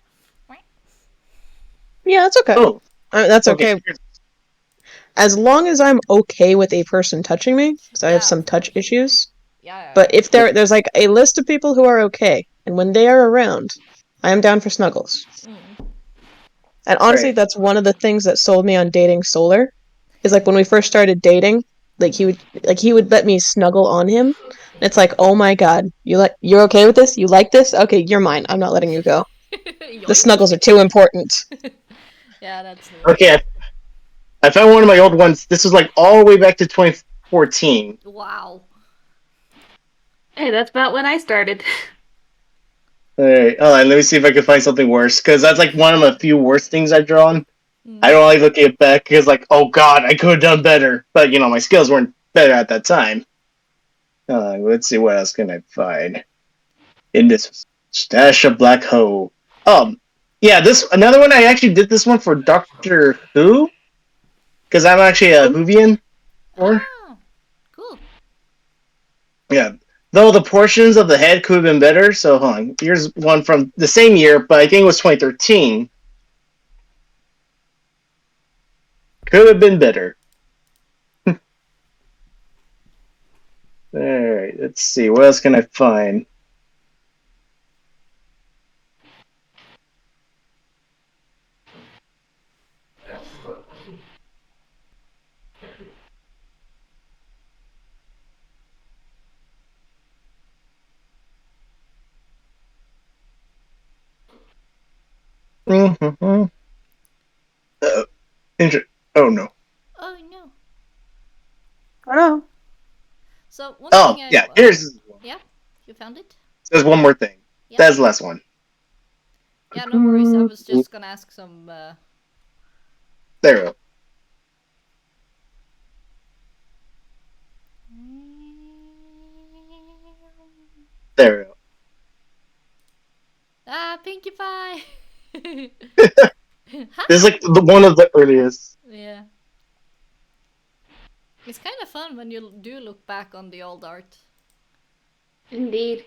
[SPEAKER 2] Yeah, that's okay.
[SPEAKER 4] Oh,
[SPEAKER 2] That's
[SPEAKER 4] okay.
[SPEAKER 2] okay. As long as I'm okay with a person touching me, because I have
[SPEAKER 1] Yeah,
[SPEAKER 2] some
[SPEAKER 1] of
[SPEAKER 2] touch
[SPEAKER 1] course.
[SPEAKER 2] issues.
[SPEAKER 1] Yeah.
[SPEAKER 2] But if there's like a list of people who are okay, and when they are around, I am down for snuggles. And honestly,
[SPEAKER 4] Right.
[SPEAKER 2] that's one of the things that sold me on dating Solar. Is like when we first started dating, he would let me snuggle on him. And it's like, oh my god, you're okay with this? You like this? Okay, you're mine. I'm not letting you go. The snuggles are too important.
[SPEAKER 1] Yeah, that's new.
[SPEAKER 4] Okay, I found one of my old ones. This was like all the way back to 2014.
[SPEAKER 1] Wow.
[SPEAKER 3] Hey, that's about when I started.
[SPEAKER 4] Alright, hold on, let me see if I can find something worse. Because that's like one of the few worst things I've drawn.
[SPEAKER 1] Mm.
[SPEAKER 4] I don't like looking it back because, like, oh god, I could have done better. But, you know, my skills weren't better at that time. Let's see what else can I find in this stash of black hole. Yeah, another one. I actually did this one for Doctor Who because I'm actually a Whovian.
[SPEAKER 1] Ah, cool.
[SPEAKER 4] Yeah, though the portions of the head could have been better. So, hold on. Here's one from the same year, but I think it was 2013. Could have been better. Alright, let's see. What else can I find? Mm-hmm. Oh no.
[SPEAKER 1] Oh no.
[SPEAKER 2] Oh.
[SPEAKER 1] So one
[SPEAKER 4] Oh,
[SPEAKER 1] thing
[SPEAKER 4] yeah, here's
[SPEAKER 1] yeah, you found it.
[SPEAKER 4] there's one more thing.
[SPEAKER 1] Yeah.
[SPEAKER 4] That's the last one.
[SPEAKER 1] Yeah, no worries. I was just gonna ask some.
[SPEAKER 4] There we go. There we go.
[SPEAKER 1] Ah, Pinkie Pie.
[SPEAKER 4] This is like one of the earliest.
[SPEAKER 1] Yeah. It's kind of fun when you do look back on the old art.
[SPEAKER 3] Indeed.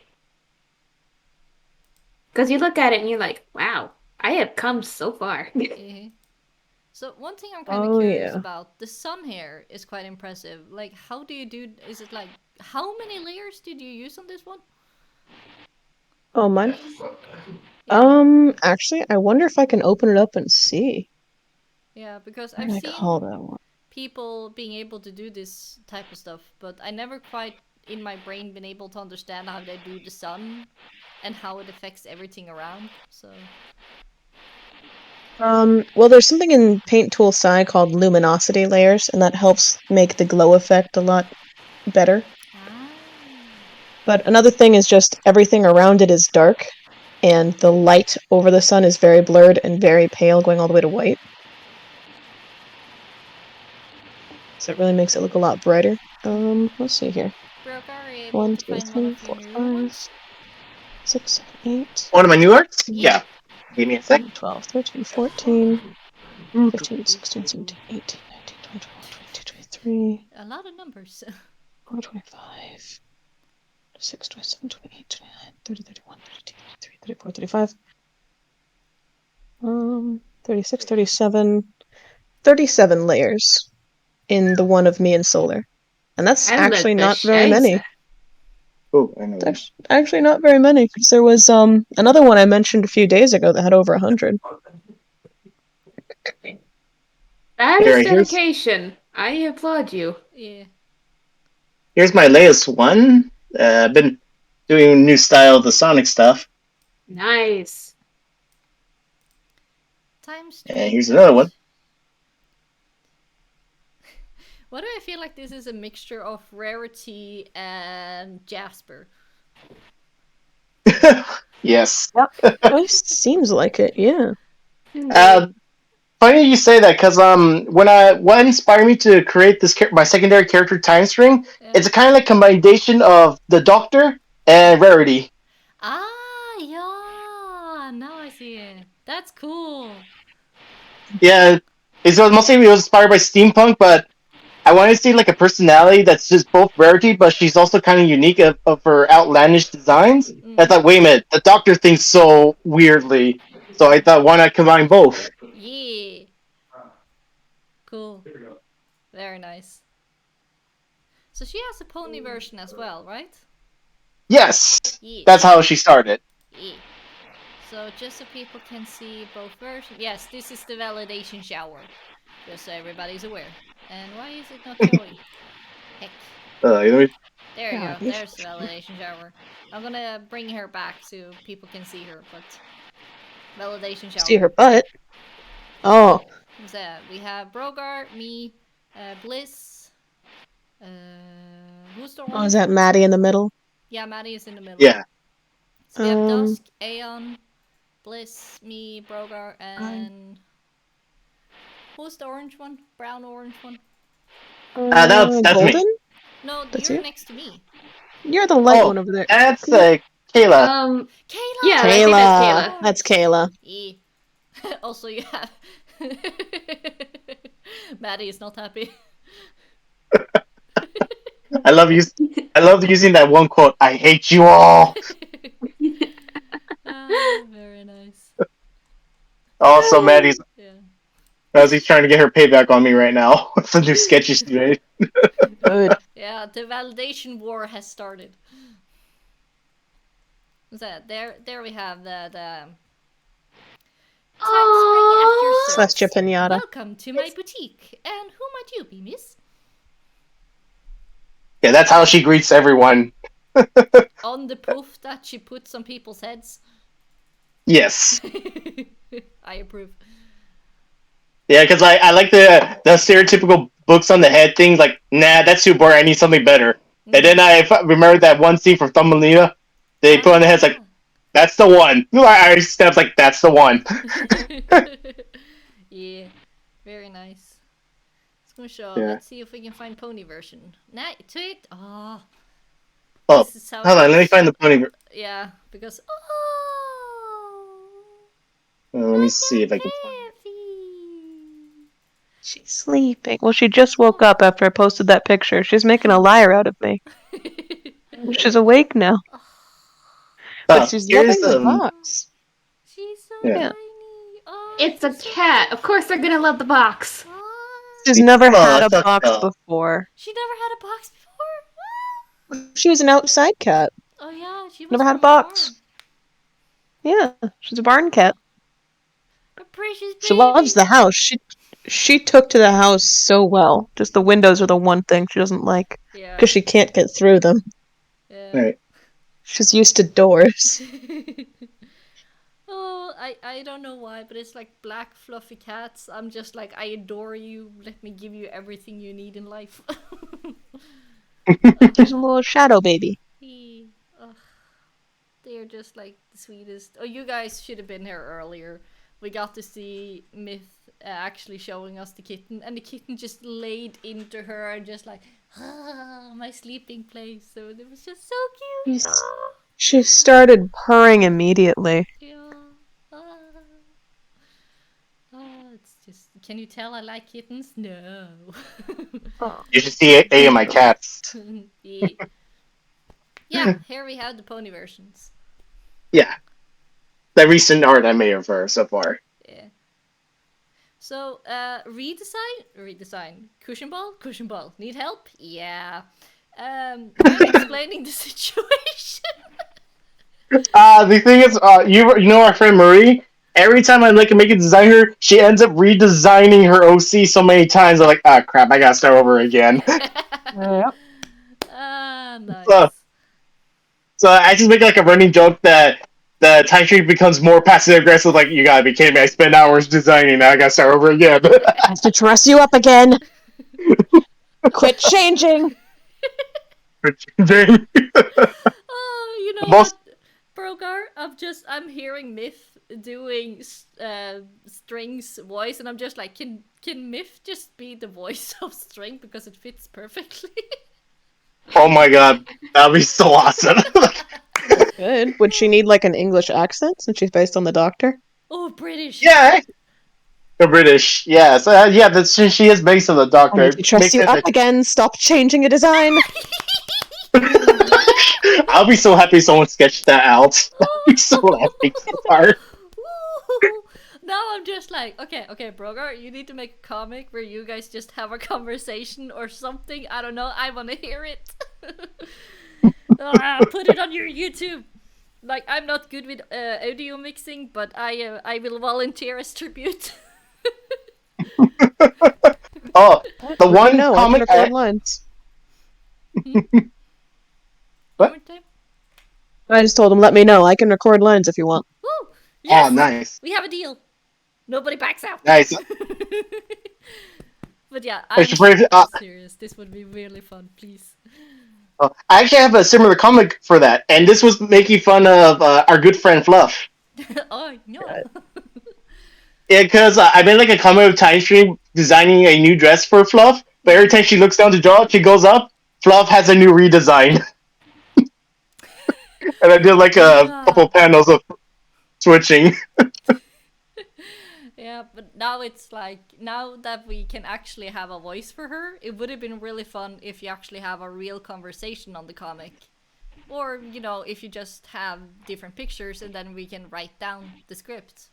[SPEAKER 3] Because you look at it and you're like, wow, I have come so far.
[SPEAKER 1] Yeah. So one thing I'm kind of
[SPEAKER 2] Oh,
[SPEAKER 1] curious
[SPEAKER 2] yeah.
[SPEAKER 1] about, the sun hair is quite impressive. Like, how do you do? Is it like how many layers did you use on this one?
[SPEAKER 2] Oh, mine?
[SPEAKER 1] Yeah.
[SPEAKER 2] Actually, I wonder if I can open it up and see.
[SPEAKER 1] Yeah, because
[SPEAKER 2] What
[SPEAKER 1] I've
[SPEAKER 2] do I
[SPEAKER 1] seen
[SPEAKER 2] call that one?
[SPEAKER 1] people being able to do this type of stuff, but I never quite in my brain been able to understand how they do the sun and how it affects everything around. So
[SPEAKER 2] Well, there's something in Paint Tool Sci called luminosity layers, and that helps make the glow effect a lot better.
[SPEAKER 1] ah,
[SPEAKER 2] But another thing is just everything around it is dark, and the light over the sun is very blurred and very pale, going all the way to white. So it really makes it look a lot brighter. Let's see here.
[SPEAKER 1] Brogar, are you able
[SPEAKER 2] 1,
[SPEAKER 1] to
[SPEAKER 2] 2,
[SPEAKER 1] find one
[SPEAKER 2] 3,
[SPEAKER 1] of your
[SPEAKER 2] 4,
[SPEAKER 1] newer
[SPEAKER 2] 5,
[SPEAKER 1] ones?
[SPEAKER 2] 6, 7, 8,
[SPEAKER 4] One of my new arts?
[SPEAKER 1] Yeah.
[SPEAKER 4] Yeah. Give me a sec.
[SPEAKER 2] 12, 13, 14, 15, 16, 17, 18, 19, 20, 21, 22, 23,
[SPEAKER 1] A lot of numbers.
[SPEAKER 2] 24, 25, 26, 27, 28, 29, 30, 31, 32, 33, 34, 35. 36, 37, 37 layers in the one of me and Solar. And that's
[SPEAKER 3] I
[SPEAKER 2] actually
[SPEAKER 3] look the
[SPEAKER 2] not very many.
[SPEAKER 3] shiza.
[SPEAKER 4] Oh, I know.
[SPEAKER 2] It's actually not very many, because there was another one I mentioned a few days ago that had over 100.
[SPEAKER 3] That
[SPEAKER 4] Here,
[SPEAKER 3] is
[SPEAKER 4] here's
[SPEAKER 3] dedication. I applaud you.
[SPEAKER 1] Yeah.
[SPEAKER 4] here's my latest one. I've been doing a new style of the Sonic stuff.
[SPEAKER 3] Nice.
[SPEAKER 1] Times
[SPEAKER 4] And here's another one.
[SPEAKER 1] Why do I feel like this is a mixture of Rarity and Jasper?
[SPEAKER 4] Yes.
[SPEAKER 2] It seems like it, yeah.
[SPEAKER 4] Funny you say that because what inspired me to create this my secondary character time string,
[SPEAKER 1] Yeah.
[SPEAKER 4] it's a kind of like combination of the Doctor and Rarity.
[SPEAKER 1] Ah, yeah. Now I see it. That's cool.
[SPEAKER 4] Yeah, it was inspired by steampunk, but I wanted to see like a personality that's just both Rarity, but she's also kind of unique of her outlandish designs. I thought, wait a minute, the Doctor thinks so weirdly, so I thought, why not combine both?
[SPEAKER 1] Yeah. Cool. Very nice. So she has a pony version as well, right?
[SPEAKER 4] Yes,
[SPEAKER 1] Yeah.
[SPEAKER 4] that's how she started.
[SPEAKER 1] Yeah. So just so people can see both versions. Yes, this is the validation shower. Just so everybody's aware. And why is it not showing? Heck.
[SPEAKER 4] Let me-
[SPEAKER 1] There you go.
[SPEAKER 2] God,
[SPEAKER 1] There's the validation shower. I'm gonna bring her back so people can see her, but validation shower.
[SPEAKER 2] See her butt. Oh,
[SPEAKER 1] Who's that? We have Brogar, me, Bliss. Who's the
[SPEAKER 2] oh,
[SPEAKER 1] orange
[SPEAKER 2] is that
[SPEAKER 1] one?
[SPEAKER 2] Maddie in the middle?
[SPEAKER 1] Yeah, Maddie is in the middle.
[SPEAKER 4] Yeah.
[SPEAKER 1] So we have Dusk, Aeon, Bliss, me, Brogar, and who's the orange one? Brown orange one?
[SPEAKER 4] That's
[SPEAKER 2] Golden?
[SPEAKER 4] me.
[SPEAKER 1] No,
[SPEAKER 2] That's
[SPEAKER 1] you're
[SPEAKER 2] you?
[SPEAKER 1] next to me.
[SPEAKER 2] You're the light
[SPEAKER 4] Oh,
[SPEAKER 2] one over there.
[SPEAKER 4] that's
[SPEAKER 2] Kayla.
[SPEAKER 4] Kayla.
[SPEAKER 1] Kayla.
[SPEAKER 3] Yeah, I think that's
[SPEAKER 2] Kayla.
[SPEAKER 3] Kayla.
[SPEAKER 2] That's Kayla.
[SPEAKER 1] Yeah. Also, you have Maddie is not happy.
[SPEAKER 4] I love using that one quote. I hate you all.
[SPEAKER 1] Very nice.
[SPEAKER 4] Also, Maddie's
[SPEAKER 1] Yeah.
[SPEAKER 4] as he's trying to get her payback on me right now. It's a new sketch she made.
[SPEAKER 2] Good.
[SPEAKER 1] Yeah, the validation war has started. So there we have the time spring at your service.
[SPEAKER 2] Celestia Pinata.
[SPEAKER 1] Welcome to my boutique. And who might you be, miss?
[SPEAKER 4] Yeah, that's how she greets everyone.
[SPEAKER 1] On the poof that she puts on people's heads.
[SPEAKER 4] Yes.
[SPEAKER 1] I approve.
[SPEAKER 4] Yeah, because I like the stereotypical books on the head things. Like, nah, that's too boring. I need something better. And then I remember that one scene from Thumbelina. They put on the heads like, that's the one. I steps like, that's the one.
[SPEAKER 1] Yeah, very nice.
[SPEAKER 4] Yeah.
[SPEAKER 1] Let's see if we can find pony version. Nah, to it.
[SPEAKER 4] Oh,
[SPEAKER 1] This is how
[SPEAKER 4] hold on. Let me find the pony.
[SPEAKER 1] Yeah, because
[SPEAKER 4] Let me see if I can find it.
[SPEAKER 2] She's sleeping. Well, she just woke up after I posted that picture. She's making a liar out of me. She's awake now. But she's
[SPEAKER 4] here's
[SPEAKER 2] loving the box.
[SPEAKER 1] She's so
[SPEAKER 4] Yeah.
[SPEAKER 1] tiny. Oh,
[SPEAKER 3] It's a cat. Of course they're gonna love the box.
[SPEAKER 2] She's never had a
[SPEAKER 4] it's a
[SPEAKER 2] box
[SPEAKER 4] cat.
[SPEAKER 2] before.
[SPEAKER 1] She never had a box before.
[SPEAKER 2] She was an outside cat.
[SPEAKER 1] Oh yeah, she was
[SPEAKER 2] Never had
[SPEAKER 1] from
[SPEAKER 2] a box. Yeah, she's a barn cat.
[SPEAKER 1] A precious baby.
[SPEAKER 2] She loves the house. She took to the house so well. Just the windows are the one thing she doesn't like
[SPEAKER 1] Yeah.
[SPEAKER 2] because she can't get through them.
[SPEAKER 1] Yeah.
[SPEAKER 4] Right.
[SPEAKER 2] She's used to doors.
[SPEAKER 1] Oh, I don't know why, but it's like black fluffy cats. I'm just like, I adore you. Let me give you everything you need in life.
[SPEAKER 2] She's a little shadow baby.
[SPEAKER 1] Ugh. They're just like the sweetest. Oh, you guys should have been here earlier. We got to see Myth actually showing us the kitten, and the kitten just laid into her and just like, my sleeping place. So it was just so cute.
[SPEAKER 2] She started purring immediately.
[SPEAKER 1] Yeah. It's just. Can you tell I like kittens? No.
[SPEAKER 4] You should see A of my cats.
[SPEAKER 1] Yeah. Yeah, here we have the pony versions.
[SPEAKER 4] Yeah. The recent art I made of her so far.
[SPEAKER 1] Yeah. So, redesign. Cushion ball. Need help? Yeah. I'm explaining the situation.
[SPEAKER 4] The thing is, you know our friend Marie? Every time I make a design her, she ends up redesigning her OC so many times. I'm like, ah, crap, I gotta start over again.
[SPEAKER 2] Yep.
[SPEAKER 1] Nice.
[SPEAKER 4] So I just make like a running joke that the time stream becomes more passive aggressive. Like, you gotta be kidding me! I spent hours designing. Now I gotta start over again.
[SPEAKER 2] I have to dress you up again. Quit changing.
[SPEAKER 1] Oh, you know
[SPEAKER 4] Most-
[SPEAKER 1] what, Brogar? I'm hearing Myth doing String's voice, and I'm just like, can Myth just be the voice of String because it fits perfectly?
[SPEAKER 4] Oh my god, that'd be so awesome.
[SPEAKER 2] Good. Would she need like an English accent since she's based on the Doctor?
[SPEAKER 1] Oh, British.
[SPEAKER 4] Yeah, the British. Yeah, so yeah, she is based on the
[SPEAKER 2] I'll
[SPEAKER 4] Doctor.
[SPEAKER 2] make you dress you up again. Stop changing a design.
[SPEAKER 4] I'll be so happy someone sketched that out. I'll be so happy so hard.
[SPEAKER 1] Woo! Now I'm just like, okay, Brogar, you need to make a comic where you guys just have a conversation or something. I don't know. I want to hear it. Put it on your YouTube. Like, I'm not good with audio mixing, but I will volunteer as tribute.
[SPEAKER 4] Oh, the one
[SPEAKER 2] No,
[SPEAKER 4] comic.
[SPEAKER 2] I can record lines.
[SPEAKER 4] What?
[SPEAKER 2] I just told him, let me know. I can record lines if you want.
[SPEAKER 1] Woo! Yes!
[SPEAKER 4] Oh, nice.
[SPEAKER 1] We have a deal. Nobody backs out.
[SPEAKER 4] Nice.
[SPEAKER 1] But yeah, I'm serious. This would be really fun, please.
[SPEAKER 4] I actually have a similar comic for that, and this was making fun of our good friend Fluff.
[SPEAKER 1] Oh, no.
[SPEAKER 4] Yeah, because I made like a comic of Time Stream designing a new dress for Fluff, but every time she looks down to draw, she goes up, Fluff has a new redesign. And I did like a couple panels of switching.
[SPEAKER 1] Yeah, but now it's like, now that we can actually have a voice for her, it would have been really fun if you actually have a real conversation on the comic. Or, you know, if you just have different pictures and then we can write down the script.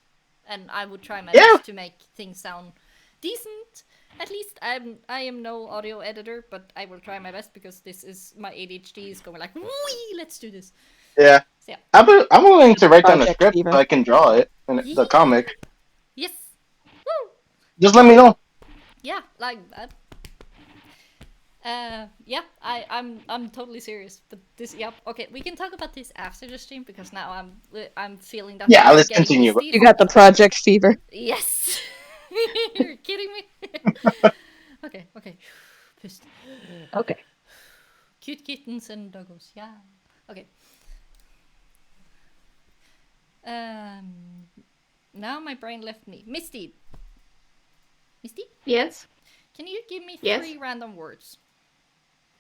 [SPEAKER 1] And I would try my best to make things sound decent. At least I am no audio editor, but I will try my best because this is, my ADHD is going like, wee, let's do this.
[SPEAKER 4] Yeah.
[SPEAKER 1] So, yeah.
[SPEAKER 4] I'm willing to write down the
[SPEAKER 2] Project
[SPEAKER 4] script
[SPEAKER 2] Fever.
[SPEAKER 4] so I can draw it in the comic.
[SPEAKER 1] Yes. Woo!
[SPEAKER 4] Just let me know.
[SPEAKER 1] Yeah, like that. Yeah, I'm totally serious. But this, yep. Okay, we can talk about this after the stream because now I'm feeling that.
[SPEAKER 4] Yeah,
[SPEAKER 1] I'm
[SPEAKER 4] let's
[SPEAKER 1] getting
[SPEAKER 4] continue.
[SPEAKER 1] misty.
[SPEAKER 2] You got the project fever.
[SPEAKER 1] Yes. You're kidding me. Okay. Pissed.
[SPEAKER 2] Okay.
[SPEAKER 1] Cute kittens and doggos. Yeah. Okay. Now my brain left me. Misty.
[SPEAKER 3] Yes.
[SPEAKER 1] Can you give me
[SPEAKER 3] Yes.
[SPEAKER 1] 3 random words?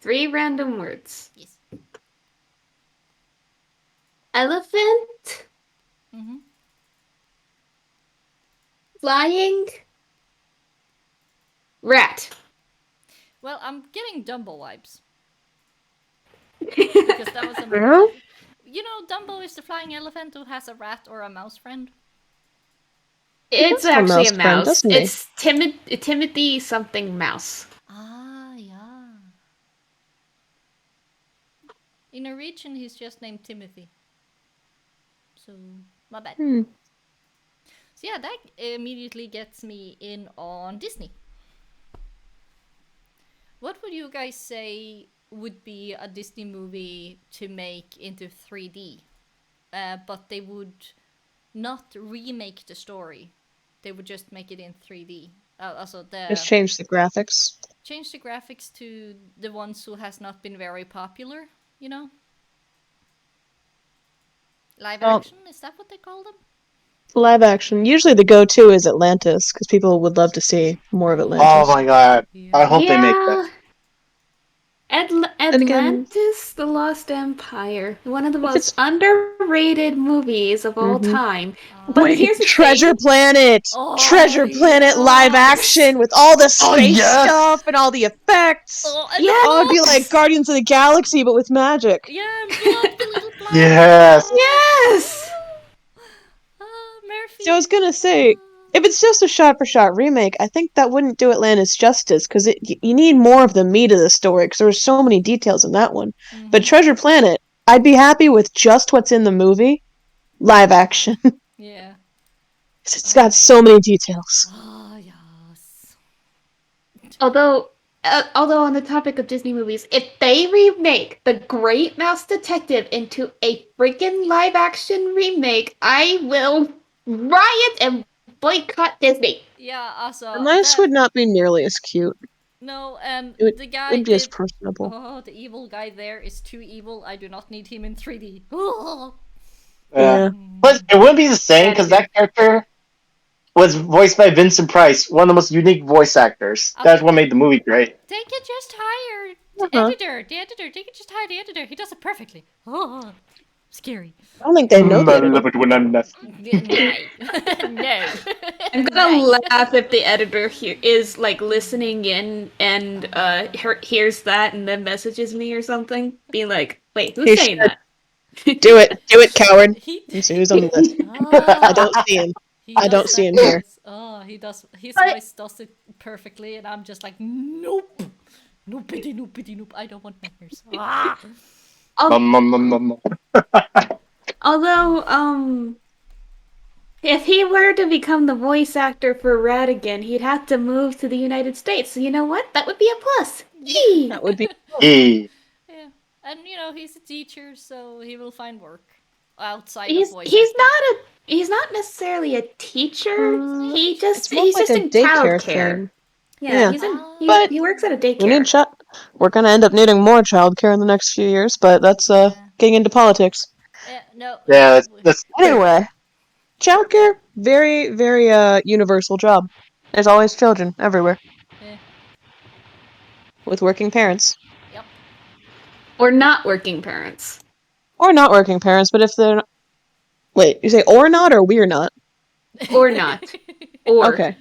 [SPEAKER 3] 3 random words.
[SPEAKER 1] Yes.
[SPEAKER 3] Elephant.
[SPEAKER 1] Mm-hmm.
[SPEAKER 3] Flying. Rat.
[SPEAKER 1] Well, I'm getting Dumbo vibes. Because that was a...
[SPEAKER 2] Huh?
[SPEAKER 1] You know, Dumbo is the flying elephant who has a rat or a mouse friend.
[SPEAKER 3] It's
[SPEAKER 2] does have a
[SPEAKER 3] actually
[SPEAKER 2] mouse
[SPEAKER 3] a
[SPEAKER 2] friend,
[SPEAKER 3] mouse.
[SPEAKER 2] doesn't he?
[SPEAKER 3] It's Timothy something mouse.
[SPEAKER 1] Ah, yeah. In Norwegian, he's just named Timothy. So, my bad.
[SPEAKER 2] Hmm.
[SPEAKER 1] So yeah, that immediately gets me in on Disney. What would you guys say would be a Disney movie to make into 3D? But they would not remake the story. They would just make it in 3D. Also,
[SPEAKER 2] Just change the graphics.
[SPEAKER 1] change the graphics to the ones who has not been very popular, you know? Live action, is that what they call them?
[SPEAKER 2] Live action. Usually the go-to is Atlantis, because people would love to see more of Atlantis.
[SPEAKER 4] Oh my god. I hope they make that.
[SPEAKER 3] Atlantis, The Lost Empire. One of the most
[SPEAKER 2] it's-
[SPEAKER 3] underrated movies of all
[SPEAKER 2] Mhm.
[SPEAKER 3] time. But
[SPEAKER 2] Wait,
[SPEAKER 3] here's the
[SPEAKER 2] Treasure
[SPEAKER 3] thing.
[SPEAKER 2] Planet!
[SPEAKER 1] Oh,
[SPEAKER 2] Treasure Planet live
[SPEAKER 1] yes.
[SPEAKER 2] action with all the space
[SPEAKER 4] yes.
[SPEAKER 2] stuff and all the effects!
[SPEAKER 1] Oh, and
[SPEAKER 3] Yes.
[SPEAKER 2] Oh, it'd be like Guardians of the Galaxy, but with magic.
[SPEAKER 1] yeah, Blob the little blob.
[SPEAKER 4] Yes.
[SPEAKER 3] Yes!
[SPEAKER 1] Murphy.
[SPEAKER 2] So I was gonna say, if it's just a shot-for-shot remake, I think that wouldn't do Atlantis justice, because you need more of the meat of the story, because there were so many details in that one. But Treasure Planet, I'd be happy with just what's in the movie, live action.
[SPEAKER 1] Yeah.
[SPEAKER 2] It's got so many details.
[SPEAKER 1] Oh, yes.
[SPEAKER 3] Although although on the topic of Disney movies, if they remake The Great Mouse Detective into a freaking live action remake, I will riot and boycott Disney.
[SPEAKER 1] Yeah, also
[SPEAKER 2] The mice
[SPEAKER 1] that
[SPEAKER 2] would not be nearly as cute.
[SPEAKER 1] no, and
[SPEAKER 2] It would,
[SPEAKER 1] the
[SPEAKER 2] it
[SPEAKER 1] guy
[SPEAKER 2] wouldn't be as
[SPEAKER 1] did.
[SPEAKER 2] personable.
[SPEAKER 1] Oh, the evil guy there is too evil. I do not need him in 3D.
[SPEAKER 2] Yeah.
[SPEAKER 4] But it wouldn't be the same
[SPEAKER 3] Bad
[SPEAKER 4] because
[SPEAKER 3] idea.
[SPEAKER 4] that character was voiced by Vincent Price, one of the most unique voice actors.
[SPEAKER 1] Also,
[SPEAKER 4] That's what made the movie great.
[SPEAKER 1] they could just hire the
[SPEAKER 2] Uh-huh.
[SPEAKER 1] editor. The editor. They could just hire the editor. He does it perfectly. Oh, scary.
[SPEAKER 2] I don't think they know the
[SPEAKER 4] I
[SPEAKER 2] editor.
[SPEAKER 4] love it when I'm nuts.
[SPEAKER 1] No, no.
[SPEAKER 3] I'm gonna laugh if the editor is like listening in and hears that and then messages me or something, being like, "Wait, who's
[SPEAKER 2] He
[SPEAKER 3] saying
[SPEAKER 2] should.
[SPEAKER 3] that?"
[SPEAKER 2] Do it, coward.
[SPEAKER 1] He.
[SPEAKER 2] You see who's on the list.
[SPEAKER 1] Ah,
[SPEAKER 2] I don't see him.
[SPEAKER 1] he
[SPEAKER 2] I
[SPEAKER 1] does
[SPEAKER 2] don't see
[SPEAKER 1] that
[SPEAKER 2] him here.
[SPEAKER 1] voice. Oh, he does. His
[SPEAKER 3] But-
[SPEAKER 1] voice does it perfectly, and I'm just like, nope, no pity, no pity, nope. I don't want nightmares. Ah.
[SPEAKER 3] Although, if he were to become the voice actor for Radigan, he'd have to move to the United States. So you know what? That would be a plus. Yee!
[SPEAKER 2] That would be.
[SPEAKER 4] Yeah.
[SPEAKER 1] Yeah, and he's a teacher, so he will find work outside
[SPEAKER 3] He's
[SPEAKER 1] of voice.
[SPEAKER 3] he's not necessarily a teacher.
[SPEAKER 2] Mm,
[SPEAKER 3] He's
[SPEAKER 2] more
[SPEAKER 3] just
[SPEAKER 2] like a
[SPEAKER 3] in
[SPEAKER 2] daycare
[SPEAKER 3] childcare.
[SPEAKER 2] thing.
[SPEAKER 3] Yeah,
[SPEAKER 2] Yeah.
[SPEAKER 3] he's in
[SPEAKER 2] But
[SPEAKER 3] he works at a
[SPEAKER 2] we need
[SPEAKER 3] daycare.
[SPEAKER 2] We're gonna end up needing more childcare in the next few years, but that's getting into politics.
[SPEAKER 1] No.
[SPEAKER 4] Yeah, that's
[SPEAKER 2] Anyway, childcare, very, very universal job. There's always children everywhere
[SPEAKER 1] Yeah.
[SPEAKER 2] with working parents.
[SPEAKER 1] Yep.
[SPEAKER 3] Or not working parents.
[SPEAKER 2] Or not working parents, but if they're wait, you say or not or we're not?
[SPEAKER 3] Or not. Or
[SPEAKER 2] Okay.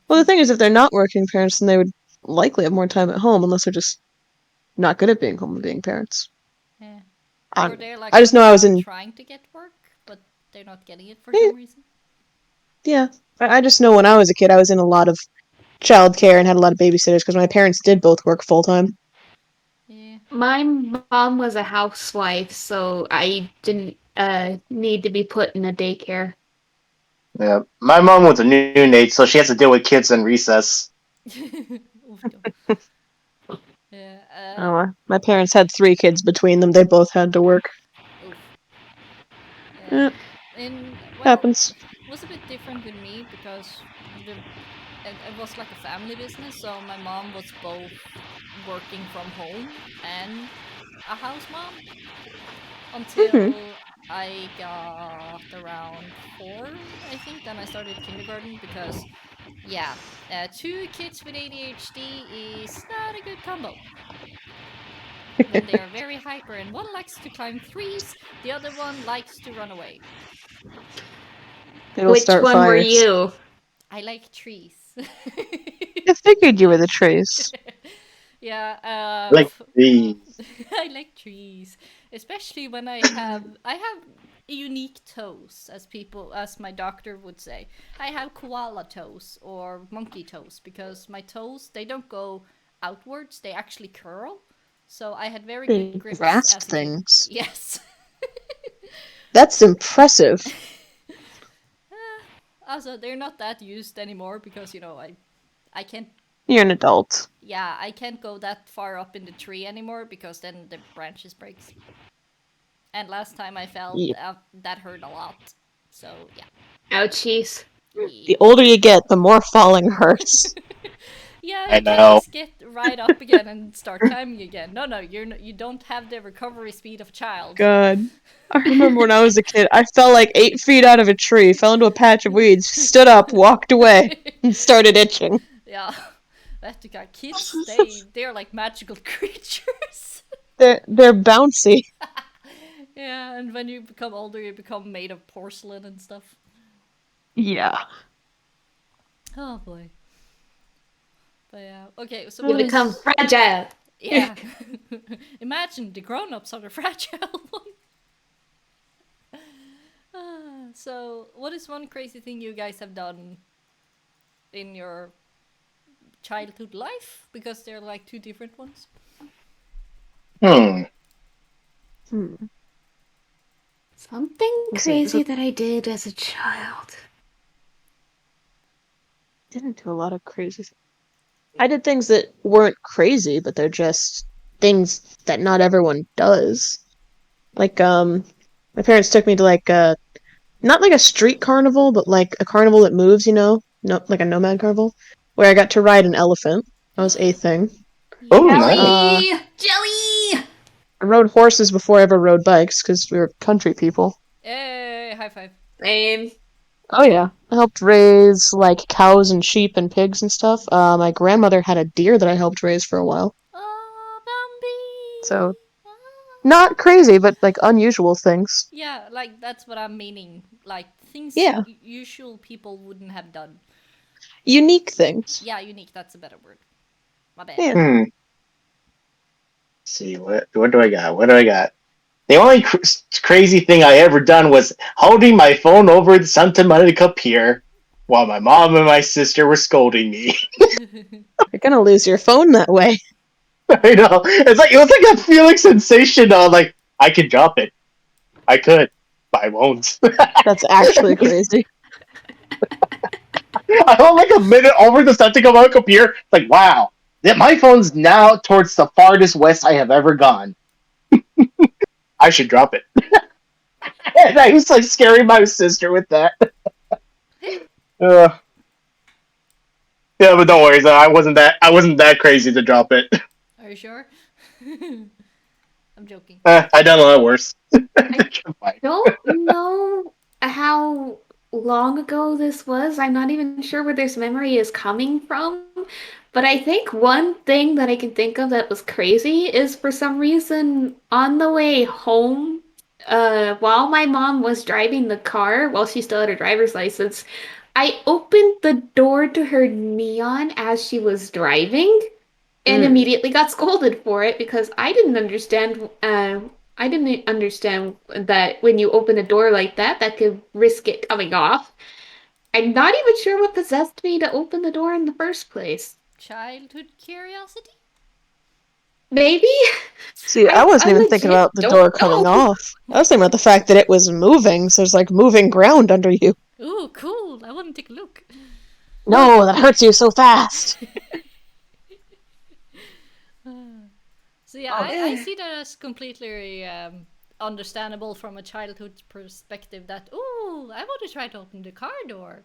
[SPEAKER 2] Well, the thing is, if they're not working parents, then they would likely have more time at home, unless they're just not good at being home and being parents.
[SPEAKER 1] Yeah.
[SPEAKER 2] I
[SPEAKER 1] Or
[SPEAKER 2] don't know.
[SPEAKER 1] they're like
[SPEAKER 2] I just know I was in.
[SPEAKER 1] trying to get work, but they're not getting it for
[SPEAKER 2] Yeah.
[SPEAKER 1] some reason.
[SPEAKER 2] Yeah, I just know when I was a kid, I was in a lot of childcare and had a lot of babysitters because my parents did both work full time.
[SPEAKER 1] Yeah.
[SPEAKER 3] my mom was a housewife, so I didn't need to be put in a daycare.
[SPEAKER 4] yeah. My mom was a neonate, so she has to deal with kids in recess.
[SPEAKER 1] Oof, yeah.
[SPEAKER 2] My parents had 3 kids between them. They both had to work.
[SPEAKER 1] Oof.
[SPEAKER 2] Yeah,
[SPEAKER 1] And
[SPEAKER 2] happens.
[SPEAKER 1] it was a bit different with me because it was like a family business, so my mom was both working from home and a house mom until I got around 4, I think. Then I started kindergarten because, yeah, 2 kids with ADHD is not a good combo. When they are very hyper, and one likes to climb trees, the other one likes to run away.
[SPEAKER 2] It'll
[SPEAKER 3] Which
[SPEAKER 2] start
[SPEAKER 3] one were
[SPEAKER 2] fires.
[SPEAKER 3] you?
[SPEAKER 1] I like trees.
[SPEAKER 2] I figured you were the trees.
[SPEAKER 1] Yeah,
[SPEAKER 4] Like these.
[SPEAKER 1] I like trees, especially when I have unique toes, as my doctor would say. I have koala toes or monkey toes because my toes, they don't go outwards; they actually curl. So I had very
[SPEAKER 2] They
[SPEAKER 1] good grips
[SPEAKER 2] grasp
[SPEAKER 1] as a kid.
[SPEAKER 2] things.
[SPEAKER 1] Yes.
[SPEAKER 2] That's impressive.
[SPEAKER 1] Also, they're not that used anymore because I can't.
[SPEAKER 2] You're an adult.
[SPEAKER 1] Yeah, I can't go that far up in the tree anymore because then the branches breaks. And last time I fell,
[SPEAKER 2] Yeah.
[SPEAKER 1] that hurt a lot. So yeah.
[SPEAKER 3] Ouchies.
[SPEAKER 2] The older you get, the more falling hurts.
[SPEAKER 1] Yeah,
[SPEAKER 4] I
[SPEAKER 1] you can't
[SPEAKER 4] know.
[SPEAKER 1] just get right up again and start climbing again. No, you don't have the recovery speed of a child.
[SPEAKER 2] God. I remember when I was a kid, I fell like 8 feet out of a tree, fell into a patch of weeds, stood up, walked away, and started itching.
[SPEAKER 1] Yeah, that guy. Kids, they're like magical creatures.
[SPEAKER 2] They're bouncy.
[SPEAKER 1] Yeah, and when you become older, you become made of porcelain and stuff.
[SPEAKER 2] Yeah.
[SPEAKER 1] Oh boy. But yeah, okay. So
[SPEAKER 3] You
[SPEAKER 1] what
[SPEAKER 3] become
[SPEAKER 1] is?
[SPEAKER 3] fragile.
[SPEAKER 1] Yeah. Imagine the grown-ups are the fragile one. So, what is one crazy thing you guys have done in your childhood life? Because they're like 2 different ones.
[SPEAKER 2] Hmm.
[SPEAKER 3] Something
[SPEAKER 2] Let's see,
[SPEAKER 3] crazy that I did as a child.
[SPEAKER 2] Didn't do a lot of crazy things. I did things that weren't crazy, but they're just things that not everyone does. Like, my parents took me to like not like a street carnival, but like a carnival that moves, no, like a nomad carnival, where I got to ride an elephant. That was a thing.
[SPEAKER 4] Oh, nice.
[SPEAKER 3] Jelly! Jelly!
[SPEAKER 2] I rode horses before I ever rode bikes because we were country people.
[SPEAKER 1] Hey, high five.
[SPEAKER 3] Same.
[SPEAKER 2] Oh yeah, I helped raise like cows and sheep and pigs and stuff. My grandmother had a deer that I helped raise for a while.
[SPEAKER 1] Oh, Bambi.
[SPEAKER 2] So
[SPEAKER 1] Ah.
[SPEAKER 2] not crazy, but like unusual things.
[SPEAKER 1] Yeah, like that's what I'm meaning. Like things
[SPEAKER 2] Yeah.
[SPEAKER 1] usual people wouldn't have done.
[SPEAKER 2] Unique things.
[SPEAKER 1] Yeah, unique. That's a better word. My bad.
[SPEAKER 2] Yeah.
[SPEAKER 4] Let's see, what do I got? What do I got? The only crazy thing I ever done was holding my phone over the Santa Monica Pier while my mom and my sister were scolding me.
[SPEAKER 2] You're gonna lose your phone that way.
[SPEAKER 4] I know. It was like a feeling sensation. Like I could drop it. I could, but I won't.
[SPEAKER 2] That's actually crazy.
[SPEAKER 4] I went like a minute over the Santa Monica Pier. Like, wow, my phone's now towards the farthest west I have ever gone. I should drop it. And I was like scaring my sister with that. Yeah, but don't worry, I wasn't that crazy to drop it.
[SPEAKER 1] Are you sure? I'm joking.
[SPEAKER 4] I done a lot worse.
[SPEAKER 3] Don't know how long ago this was. I'm not even sure where this memory is coming from. But I think one thing that I can think of that was crazy is for some reason on the way home, while my mom was driving the car, while she still had her driver's license, I opened the door to her neon as she was driving and immediately got scolded for it because I didn't understand. I didn't understand that when you open a door like that, that could risk it coming off. I'm not even sure what possessed me to open the door in the first place.
[SPEAKER 1] Childhood curiosity?
[SPEAKER 3] Maybe?
[SPEAKER 2] See, I wasn't even thinking
[SPEAKER 3] legit
[SPEAKER 2] about the
[SPEAKER 3] don't
[SPEAKER 2] door coming
[SPEAKER 3] know.
[SPEAKER 2] off. I was thinking about the fact that it was moving, so there's like moving ground under you.
[SPEAKER 1] Ooh, cool. I want to take a look.
[SPEAKER 2] No, that hurts you so fast.
[SPEAKER 1] So yeah, I see that as completely understandable from a childhood perspective that, ooh, I want to try to open the car door.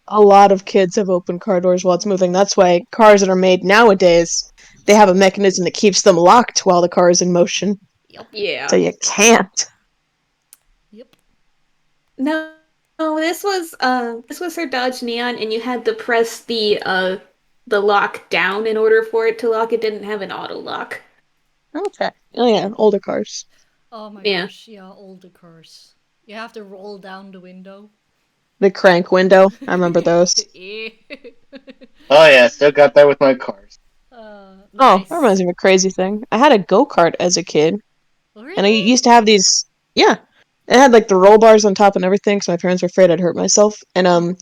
[SPEAKER 2] A lot of kids have opened car doors while it's moving. That's why cars that are made nowadays, they have a mechanism that keeps them locked while the car is in motion.
[SPEAKER 1] Yep.
[SPEAKER 3] Yeah.
[SPEAKER 2] So you can't.
[SPEAKER 1] Yep.
[SPEAKER 3] No, this was her Dodge Neon, and you had to press the lock down in order for it to lock. It didn't have an auto lock.
[SPEAKER 2] Okay. Oh yeah, older cars.
[SPEAKER 1] Oh my
[SPEAKER 3] Yeah.
[SPEAKER 1] gosh, yeah, older cars. You have to roll down the window.
[SPEAKER 2] The crank window. I remember those.
[SPEAKER 1] Eh.
[SPEAKER 4] Oh yeah, still got that with my cars.
[SPEAKER 2] Oh,
[SPEAKER 1] Nice.
[SPEAKER 2] that reminds me of a crazy thing. I had a go-kart as a kid.
[SPEAKER 1] Really?
[SPEAKER 2] And I used to have these, yeah. It had like the roll bars on top and everything, so my parents were afraid I'd hurt myself. And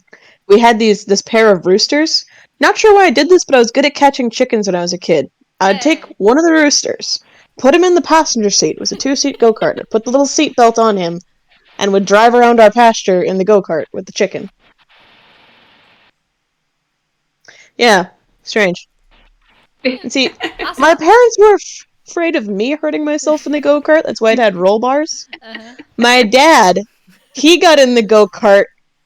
[SPEAKER 2] we had this pair of roosters. Not sure why I did this, but I was good at catching chickens when I was a kid. I'd take
[SPEAKER 1] Hey.
[SPEAKER 2] one of the roosters, put him in the passenger seat. It was a 2-seat go-kart. I'd put the little seat belt on him, and would drive around our pasture in the go-kart with the chicken. Yeah, strange. And see,
[SPEAKER 1] Awesome.
[SPEAKER 2] my parents were afraid of me hurting myself in the go-kart. That's why it had roll bars.
[SPEAKER 1] Uh-huh.
[SPEAKER 2] My dad, he got in the go-kart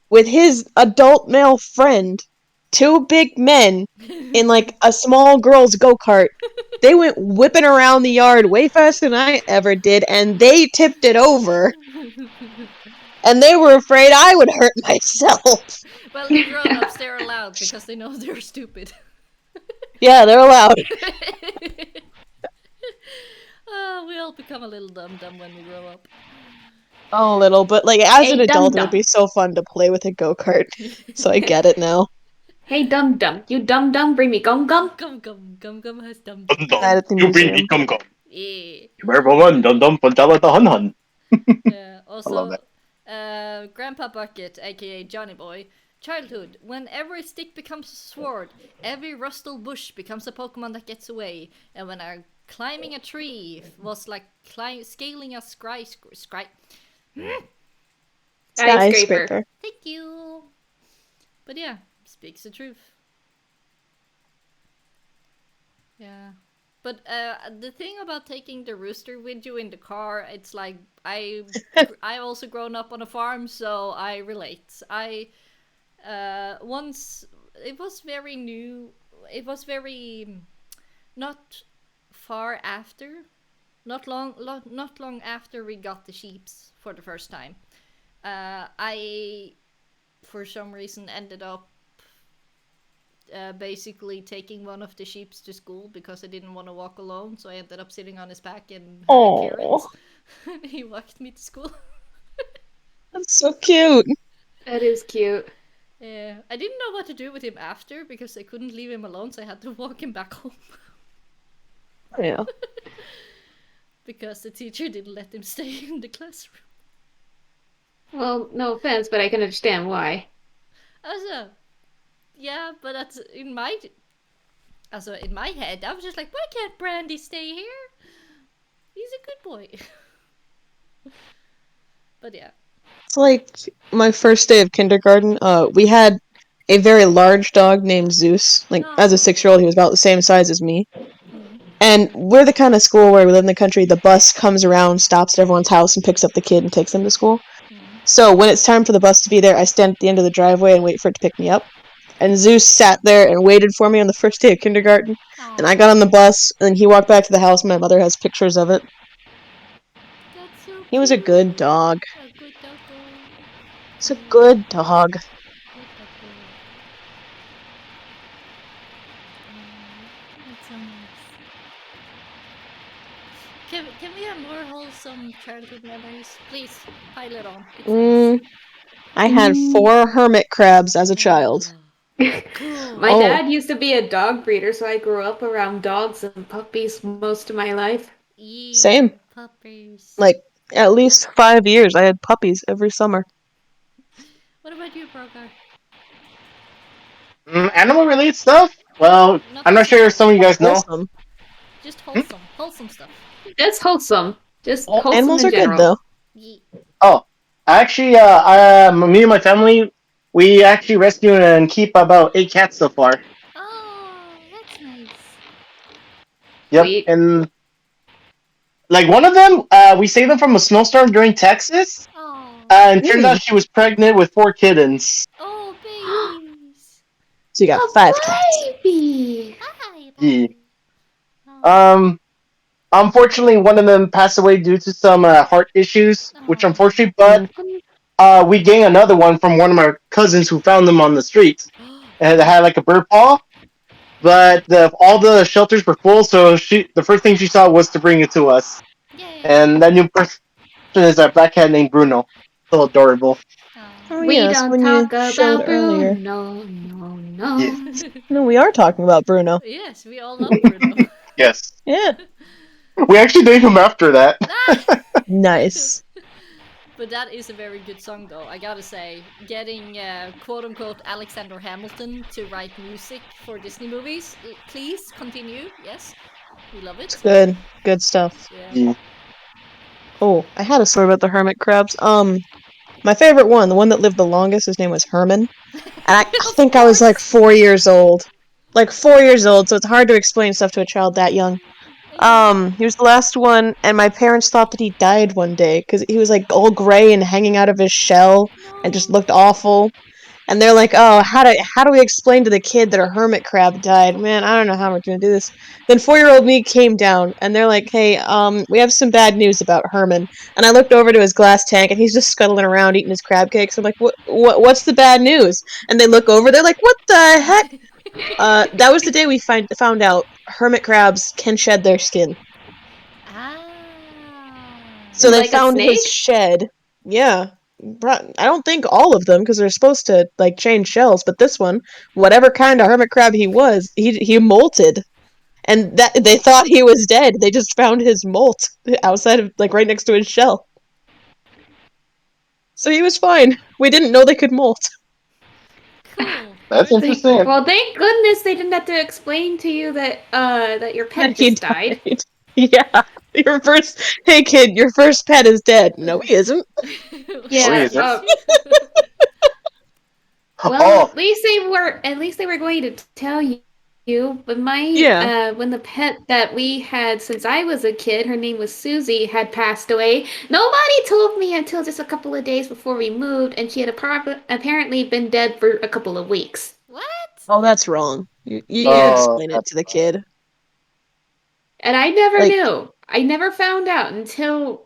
[SPEAKER 2] with his adult male friend, 2 big men, in like a small girl's go-kart. They went whipping around the yard way faster than I ever did, and they tipped it over. And they were afraid I would hurt myself.
[SPEAKER 1] Well, the grown-ups, they're allowed because they know they're stupid.
[SPEAKER 2] Yeah, they're allowed.
[SPEAKER 1] We all become a little dum-dum when we grow up.
[SPEAKER 2] A little, but like as
[SPEAKER 3] Hey,
[SPEAKER 2] an adult, it
[SPEAKER 3] dum-dum.
[SPEAKER 2] would be so fun to play with a go-kart. So I get it now.
[SPEAKER 3] Hey, Dum Dum. You Dum Dum, bring me Gum Gum.
[SPEAKER 1] Gum Gum. Gum Gum has dum
[SPEAKER 4] Dum
[SPEAKER 1] dum.
[SPEAKER 2] That
[SPEAKER 4] dum,
[SPEAKER 2] at the
[SPEAKER 4] you bring me
[SPEAKER 2] museum.
[SPEAKER 4] cum cum.
[SPEAKER 1] Yeah.
[SPEAKER 4] Everyone, dum dum, pantala hun hun.
[SPEAKER 1] Yeah.
[SPEAKER 4] I love
[SPEAKER 1] Also, Grandpa Bucket, aka Johnny Boy. Childhood. When every stick becomes a sword, every rustle bush becomes a Pokemon that gets away. And when climbing a tree was like scaling a skyscraper.
[SPEAKER 2] Skyscraper.
[SPEAKER 1] Thank you. But yeah, speaks the truth. Yeah. But the thing about taking the rooster with you in the car, it's like I also grown up on a farm, so I relate. I once it was very new. It was very not far after, not long after we got the sheeps for the first time. I for some reason ended up basically taking one of the sheeps to school because I didn't want to walk alone. So I ended up sitting on his back and having
[SPEAKER 2] Oh,
[SPEAKER 1] carrots. He walked me to school.
[SPEAKER 2] that's so cute.
[SPEAKER 3] That is cute.
[SPEAKER 1] Yeah, I didn't know what to do with him after because I couldn't leave him alone, so I had to walk him back home
[SPEAKER 2] Yeah.
[SPEAKER 1] because the teacher didn't let him stay in the classroom.
[SPEAKER 3] Well, no offense, but I can understand why.
[SPEAKER 1] Also, yeah, but that's in my head, I was just like, why can't Brandy stay here? He's a good boy. But yeah.
[SPEAKER 2] It's like my first day of kindergarten. We had a very large dog named Zeus. Like, as a
[SPEAKER 1] Oh.
[SPEAKER 2] 6-year-old, he was about the same size as me.
[SPEAKER 1] Mm.
[SPEAKER 2] And we're the kind of school where we live in the country, the bus comes around, stops at everyone's house, and picks up the kid and takes them to school.
[SPEAKER 1] Mm.
[SPEAKER 2] So when it's time for the bus to be there, I stand at the end of the driveway and wait for it to pick me up. And Zeus sat there and waited for me on the first day of kindergarten. And I got on the bus, and he walked back to the house. And my mother has pictures of it.
[SPEAKER 1] That's so
[SPEAKER 2] He was a
[SPEAKER 1] cute.
[SPEAKER 2] good dog.
[SPEAKER 1] A good doggo.
[SPEAKER 2] He's a good dog.
[SPEAKER 1] Good doggo. That's so nice. Can we have more wholesome childhood memories? Please, pile it on. It's nice.
[SPEAKER 2] I had 4 hermit crabs as a child.
[SPEAKER 1] Cool.
[SPEAKER 3] My
[SPEAKER 2] Oh.
[SPEAKER 3] dad used to be a dog breeder, so I grew up around dogs and puppies most of my life.
[SPEAKER 2] Same.
[SPEAKER 1] Puppies.
[SPEAKER 2] Like, at least 5 years, I had puppies every summer.
[SPEAKER 1] What about you, Brogar?
[SPEAKER 4] Animal related stuff? Well,
[SPEAKER 1] Not
[SPEAKER 4] I'm not sure if some of you guys know.
[SPEAKER 2] Wholesome.
[SPEAKER 1] just wholesome stuff.
[SPEAKER 3] That's wholesome. Just
[SPEAKER 4] Oh,
[SPEAKER 3] wholesome
[SPEAKER 2] Animals
[SPEAKER 3] in
[SPEAKER 2] are
[SPEAKER 3] general.
[SPEAKER 2] good, though.
[SPEAKER 1] Yeah.
[SPEAKER 4] Oh, actually, me and my family, we actually rescue and keep about 8 cats so far.
[SPEAKER 1] Oh, that's nice.
[SPEAKER 4] Yep,
[SPEAKER 3] Sweet.
[SPEAKER 4] and like one of them, we saved them from a snowstorm during Texas,
[SPEAKER 1] Oh.
[SPEAKER 4] and turns out she was pregnant with 4 kittens.
[SPEAKER 1] Oh, babies.
[SPEAKER 2] So you got
[SPEAKER 3] A
[SPEAKER 2] 5 cats.
[SPEAKER 3] baby!
[SPEAKER 1] Hi,
[SPEAKER 4] Yeah.
[SPEAKER 1] baby. Oh.
[SPEAKER 4] Unfortunately, one of them passed away due to some heart issues, which
[SPEAKER 1] Oh.
[SPEAKER 4] unfortunately, but we gained another one from one of my cousins who found them on the street. And it had like a bird paw, but all the shelters were full, so the first thing she saw was to bring it to us.
[SPEAKER 1] Yay.
[SPEAKER 4] And that new person is a black cat named Bruno. So adorable.
[SPEAKER 2] Oh,
[SPEAKER 3] We
[SPEAKER 2] yes,
[SPEAKER 3] don't
[SPEAKER 2] when you
[SPEAKER 3] talk
[SPEAKER 2] showed
[SPEAKER 3] about
[SPEAKER 2] earlier.
[SPEAKER 3] Bruno, no.
[SPEAKER 4] Yeah.
[SPEAKER 2] No, we are talking about Bruno.
[SPEAKER 1] Yes, we all love Bruno.
[SPEAKER 4] Yes.
[SPEAKER 2] Yeah.
[SPEAKER 4] We actually named him after that.
[SPEAKER 2] Nice.
[SPEAKER 1] But that is a very good song, though. I gotta say, getting quote unquote Alexander Hamilton to write music for Disney movies. Please continue. Yes, we love it.
[SPEAKER 2] Good. Good stuff.
[SPEAKER 1] Yeah.
[SPEAKER 2] Oh, I had a story about the hermit crabs. My favorite one, the one that lived the longest, his name was Herman. And I think I was like 4 years old. Like 4 years old, so it's hard to explain stuff to a child that young. He was the last one, and my parents thought that he died one day because he was like all gray and hanging out of his shell and just looked awful. And they're like, "Oh, how do we explain to the kid that a hermit crab died?" Man, I don't know how we're gonna do this. Then 4-year-old me came down, and they're like, "Hey, we have some bad news about Herman." And I looked over to his glass tank, and he's just scuttling around eating his crab cakes. I'm like, What's the bad news?" And they look over, they're like, "What the heck?" That was the day we found out hermit crabs can shed their skin. So they
[SPEAKER 3] Like a
[SPEAKER 2] found his
[SPEAKER 3] snake?
[SPEAKER 2] shed. Yeah. I don't think all of them, because they're supposed to like change shells, but this one, whatever kind of hermit crab he was, he molted. And that they thought he was dead. They just found his molt outside of like right next to his shell. So he was fine. We didn't know they could molt.
[SPEAKER 1] Cool.
[SPEAKER 4] That's interesting.
[SPEAKER 3] Well, thank goodness they didn't have to explain to you that that your pet
[SPEAKER 2] He
[SPEAKER 3] just died.
[SPEAKER 2] Yeah. Hey kid, your first pet is dead. No, he isn't.
[SPEAKER 3] Yeah.
[SPEAKER 4] is it?
[SPEAKER 3] Well,
[SPEAKER 4] Oh,
[SPEAKER 3] at least they were going to tell you you, but
[SPEAKER 2] Yeah.
[SPEAKER 3] when the pet that we had since I was a kid, her name was Susie, had passed away. Nobody told me until just a couple of days before we moved, and she had apparently been dead for a couple of weeks.
[SPEAKER 1] What?
[SPEAKER 2] Oh, that's wrong. You
[SPEAKER 3] Yeah.
[SPEAKER 4] Oh,
[SPEAKER 2] explain it
[SPEAKER 4] that's
[SPEAKER 2] to the kid.
[SPEAKER 3] And I never
[SPEAKER 2] Like,
[SPEAKER 3] knew. I never found out until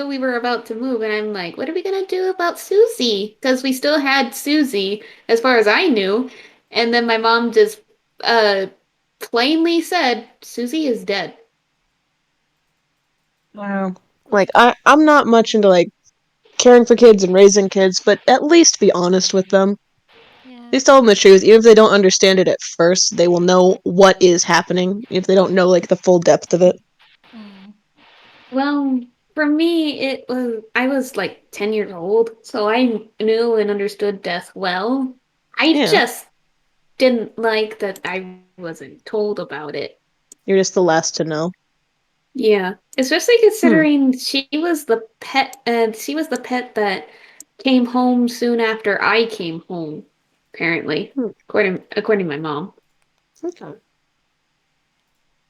[SPEAKER 3] we were about to move, and I'm like, what are we gonna do about Susie? Because we still had Susie, as far as I knew. And then my mom just uh plainly said, Susie is dead.
[SPEAKER 2] wow. Like, I'm not much into, like, caring for kids and raising kids, but at least be honest with them.
[SPEAKER 1] Yeah.
[SPEAKER 2] At least tell them the truth. Even if they don't understand it at first, they will know what is happening if they don't know, like, the full depth of it.
[SPEAKER 1] Mm.
[SPEAKER 3] Well, for me, I was like 10 years old, so I knew and understood death well. I
[SPEAKER 2] Yeah.
[SPEAKER 3] just didn't like that I wasn't told about it.
[SPEAKER 2] You're just the last to know.
[SPEAKER 3] Yeah, especially
[SPEAKER 2] Hmm.
[SPEAKER 3] considering she was the pet that came home soon after I came home, apparently,
[SPEAKER 2] Hmm.
[SPEAKER 3] according to my mom.
[SPEAKER 2] Okay. So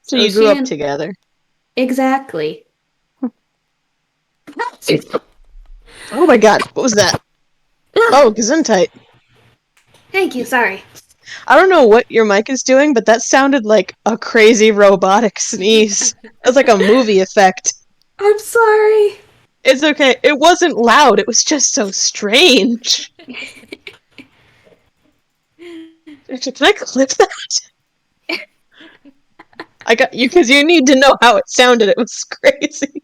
[SPEAKER 3] So
[SPEAKER 2] you grew
[SPEAKER 3] she
[SPEAKER 2] up
[SPEAKER 3] and
[SPEAKER 2] together.
[SPEAKER 3] exactly.
[SPEAKER 2] Oh my god, what was that? Oh, Gesundheit.
[SPEAKER 3] Thank you, sorry.
[SPEAKER 2] I don't know what your mic is doing, but that sounded like a crazy robotic sneeze. It was like a movie effect.
[SPEAKER 3] I'm sorry.
[SPEAKER 2] It's okay. It wasn't loud. It was just so strange. Actually, can I clip that? I got you because you need to know how it sounded. It was crazy.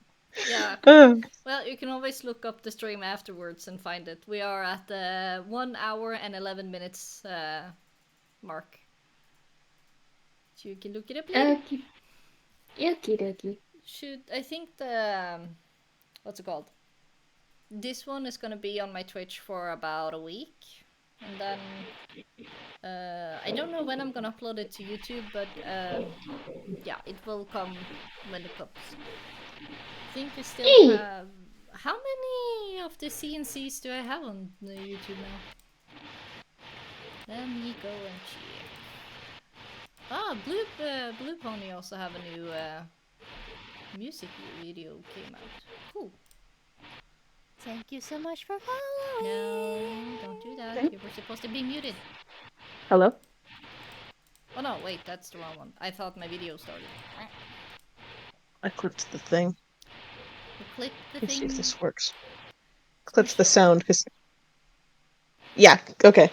[SPEAKER 1] Yeah.
[SPEAKER 2] Oh.
[SPEAKER 1] Well, you can always look up the stream afterwards and find it. We are at the 1 hour and 11 minutes mark. So you can look it up later.
[SPEAKER 3] Okay. Okie dokie.
[SPEAKER 1] I think the what's it called? This one is gonna be on my Twitch for about a week, and then I don't know when I'm gonna upload it to YouTube, but yeah, it will come when it comes. I think we still
[SPEAKER 3] Hey.
[SPEAKER 1] have. How many of the CNCs do I have on the YouTube now? Let me go and check. Ah, Blue Pony also have a new music video came out. Cool.
[SPEAKER 5] Thank you so much for following.
[SPEAKER 1] No, don't do that. You were supposed to be muted.
[SPEAKER 2] Hello?
[SPEAKER 1] Oh no, wait, that's the wrong one. I thought my video started.
[SPEAKER 2] I clipped the thing.
[SPEAKER 1] You click the
[SPEAKER 2] Let's see if
[SPEAKER 1] thing.
[SPEAKER 2] this works. Clipped the sound because. Yeah. Okay.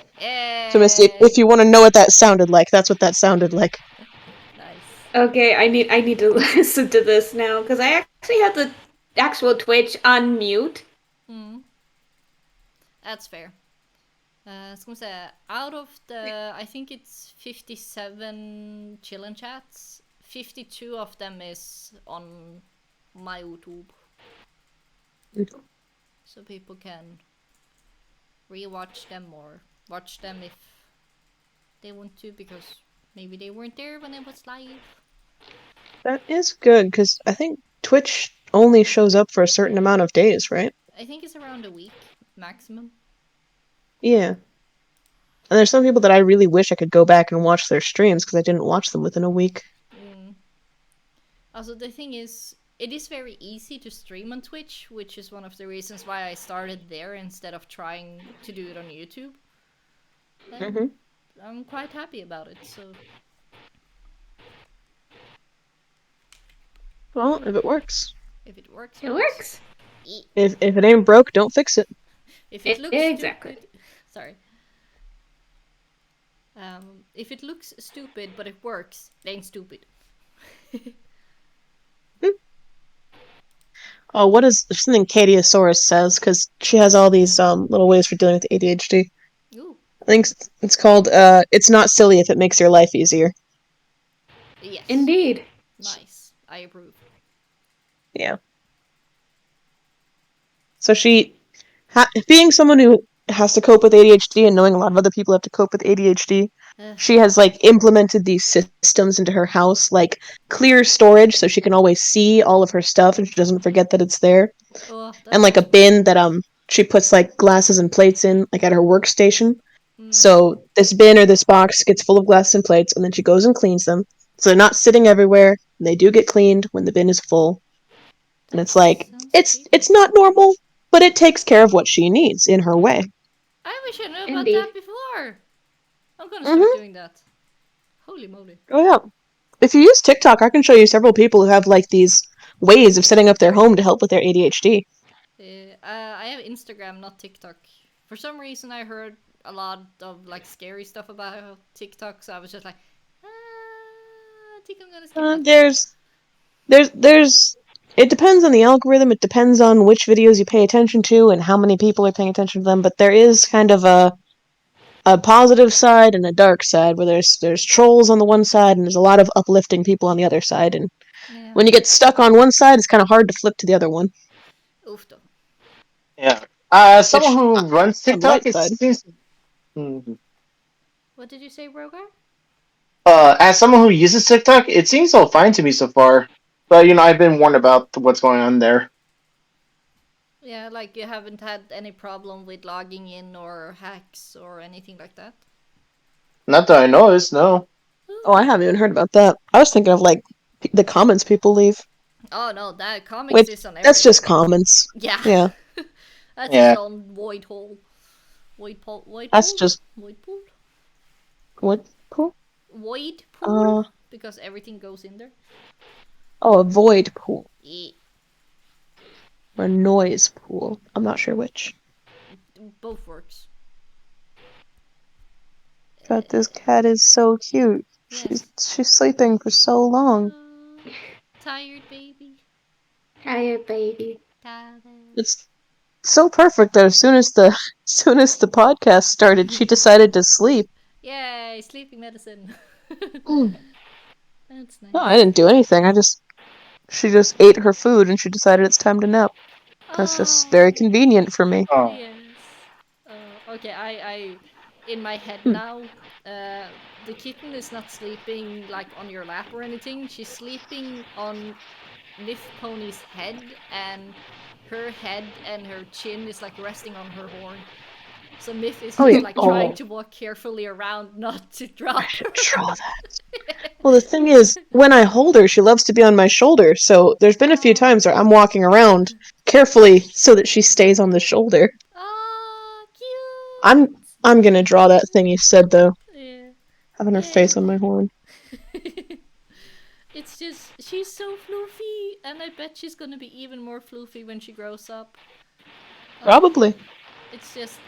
[SPEAKER 2] So Misty, if you want to know what that sounded like, that's what that sounded like.
[SPEAKER 1] Nice.
[SPEAKER 3] Okay, I need to listen to this now because I actually had the actual Twitch on mute.
[SPEAKER 1] Mm. That's fair. Ska man säga, out of the, I think it's 57 chillin' chats, 52 of them is on my YouTube. So people can rewatch them or watch them if they want to, because maybe they weren't there when it was live.
[SPEAKER 2] That is good because I think Twitch only shows up for a certain amount of days, right?
[SPEAKER 1] I think it's around a week maximum.
[SPEAKER 2] Yeah. And there's some people that I really wish I could go back and watch their streams because I didn't watch them within a week.
[SPEAKER 1] Also, the thing is, it is very easy to stream on Twitch, which is one of the reasons why I started there instead of trying to do it on YouTube. And I'm quite happy about it, so...
[SPEAKER 2] Well, if it works.
[SPEAKER 1] If it works,
[SPEAKER 3] It works.
[SPEAKER 2] If it ain't broke, don't fix it.
[SPEAKER 1] If it looks
[SPEAKER 3] exactly.
[SPEAKER 1] stupid... Sorry. If it looks stupid, but it works, it ain't stupid.
[SPEAKER 2] Oh, what is something Katiosaurus says? Because she has all these little ways for dealing with ADHD.
[SPEAKER 1] Ooh.
[SPEAKER 2] I think it's called "It's not silly if it makes your life easier."
[SPEAKER 1] Yes.
[SPEAKER 3] Indeed.
[SPEAKER 1] Nice. I approve.
[SPEAKER 2] Yeah. So being someone who has to cope with ADHD and knowing a lot of other people have to cope with ADHD, she has like implemented these systems into her house, like clear storage so she can always see all of her stuff and she doesn't forget that it's there.
[SPEAKER 1] Oh,
[SPEAKER 2] And like a bin that she puts like glasses and plates in, like at her workstation. So this bin or this box gets full of glass and plates, and then she goes and cleans them. So they're not sitting everywhere. And they do get cleaned when the bin is full. And it's like
[SPEAKER 1] sounds
[SPEAKER 2] it's
[SPEAKER 1] sweet.
[SPEAKER 2] not normal, but it takes care of what she needs in her way.
[SPEAKER 1] I wish I knew about
[SPEAKER 3] Indeed.
[SPEAKER 1] that before. I'm gonna start doing that. Holy moly.
[SPEAKER 2] Oh yeah. If you use TikTok, I can show you several people who have like these ways of setting up their home to help with their ADHD.
[SPEAKER 1] I have Instagram, not TikTok. For some reason, I heard a lot of like scary stuff about TikTok, so I was just like, I think I'm gonna skip that.
[SPEAKER 2] There's it depends on the algorithm. It depends on which videos you pay attention to and how many people are paying attention to them. But there is kind of a positive side and a dark side where there's trolls on the one side and there's a lot of uplifting people on the other side. And
[SPEAKER 1] Yeah.
[SPEAKER 2] when you get stuck on one side, it's kind of hard to flip to the other one.
[SPEAKER 1] Oof, though.
[SPEAKER 4] Yeah. Someone
[SPEAKER 2] Which,
[SPEAKER 4] who runs
[SPEAKER 2] on the
[SPEAKER 4] TikTok,
[SPEAKER 2] light
[SPEAKER 4] it
[SPEAKER 2] side,
[SPEAKER 4] seems. Mhm.
[SPEAKER 1] What did you say, Brogar?
[SPEAKER 4] As someone who uses TikTok, it seems so fine to me so far. But I've been warned about what's going on there.
[SPEAKER 1] Yeah, like you haven't had any problem with logging in or hacks or anything like that?
[SPEAKER 4] Not that I noticed, no.
[SPEAKER 2] oh, I haven't even heard about that. I was thinking of like the comments people leave,
[SPEAKER 1] Oh no, that comics
[SPEAKER 2] which
[SPEAKER 1] is on
[SPEAKER 2] that's just
[SPEAKER 1] everything.
[SPEAKER 2] comments.
[SPEAKER 1] Yeah.
[SPEAKER 2] Yeah,
[SPEAKER 1] That's
[SPEAKER 4] Yeah.
[SPEAKER 1] its own void hole. Void pool? Void
[SPEAKER 2] that's
[SPEAKER 1] pool?
[SPEAKER 2] just
[SPEAKER 1] Void pool?
[SPEAKER 2] what pool?
[SPEAKER 1] Void pool?
[SPEAKER 2] Uh,
[SPEAKER 1] Because everything goes in there.
[SPEAKER 2] oh, a void pool
[SPEAKER 1] Yeah.
[SPEAKER 2] or noise pool. I'm not sure which.
[SPEAKER 1] Both works.
[SPEAKER 2] But this cat is so cute.
[SPEAKER 1] Yes.
[SPEAKER 2] She's sleeping for so long.
[SPEAKER 1] Tired baby.
[SPEAKER 3] Tired baby.
[SPEAKER 1] Tired.
[SPEAKER 2] It's so perfect that as soon as the podcast started, she decided to sleep.
[SPEAKER 1] Yay, sleeping medicine.
[SPEAKER 2] Mm.
[SPEAKER 1] That's nice.
[SPEAKER 2] No, I didn't do anything. She just ate her food and she decided it's time to nap. That's just very convenient for me.
[SPEAKER 4] Oh.
[SPEAKER 1] Yes. Okay, I in my head
[SPEAKER 2] Hmm.
[SPEAKER 1] now, the kitten is not sleeping like on your lap or anything. She's sleeping on MythPony's head, and her head and her chin is like resting on her horn. So Myth is
[SPEAKER 2] Oh
[SPEAKER 1] just
[SPEAKER 2] yeah.
[SPEAKER 1] like trying
[SPEAKER 2] Oh,
[SPEAKER 1] to walk carefully around, not to drop
[SPEAKER 2] I should
[SPEAKER 1] her.
[SPEAKER 2] draw that. Well, the thing is, when I hold her, she loves to be on my shoulder. So there's been a few times where I'm walking around carefully so that she stays on the shoulder.
[SPEAKER 1] Oh,
[SPEAKER 2] I'm
[SPEAKER 1] cute.
[SPEAKER 2] I'm gonna draw that thing you said though,
[SPEAKER 1] Yeah.
[SPEAKER 2] having her face on my horn.
[SPEAKER 1] It's just, she's so floofy, and I bet she's gonna be even more floofy when she grows up.
[SPEAKER 2] Probably.
[SPEAKER 1] It's just,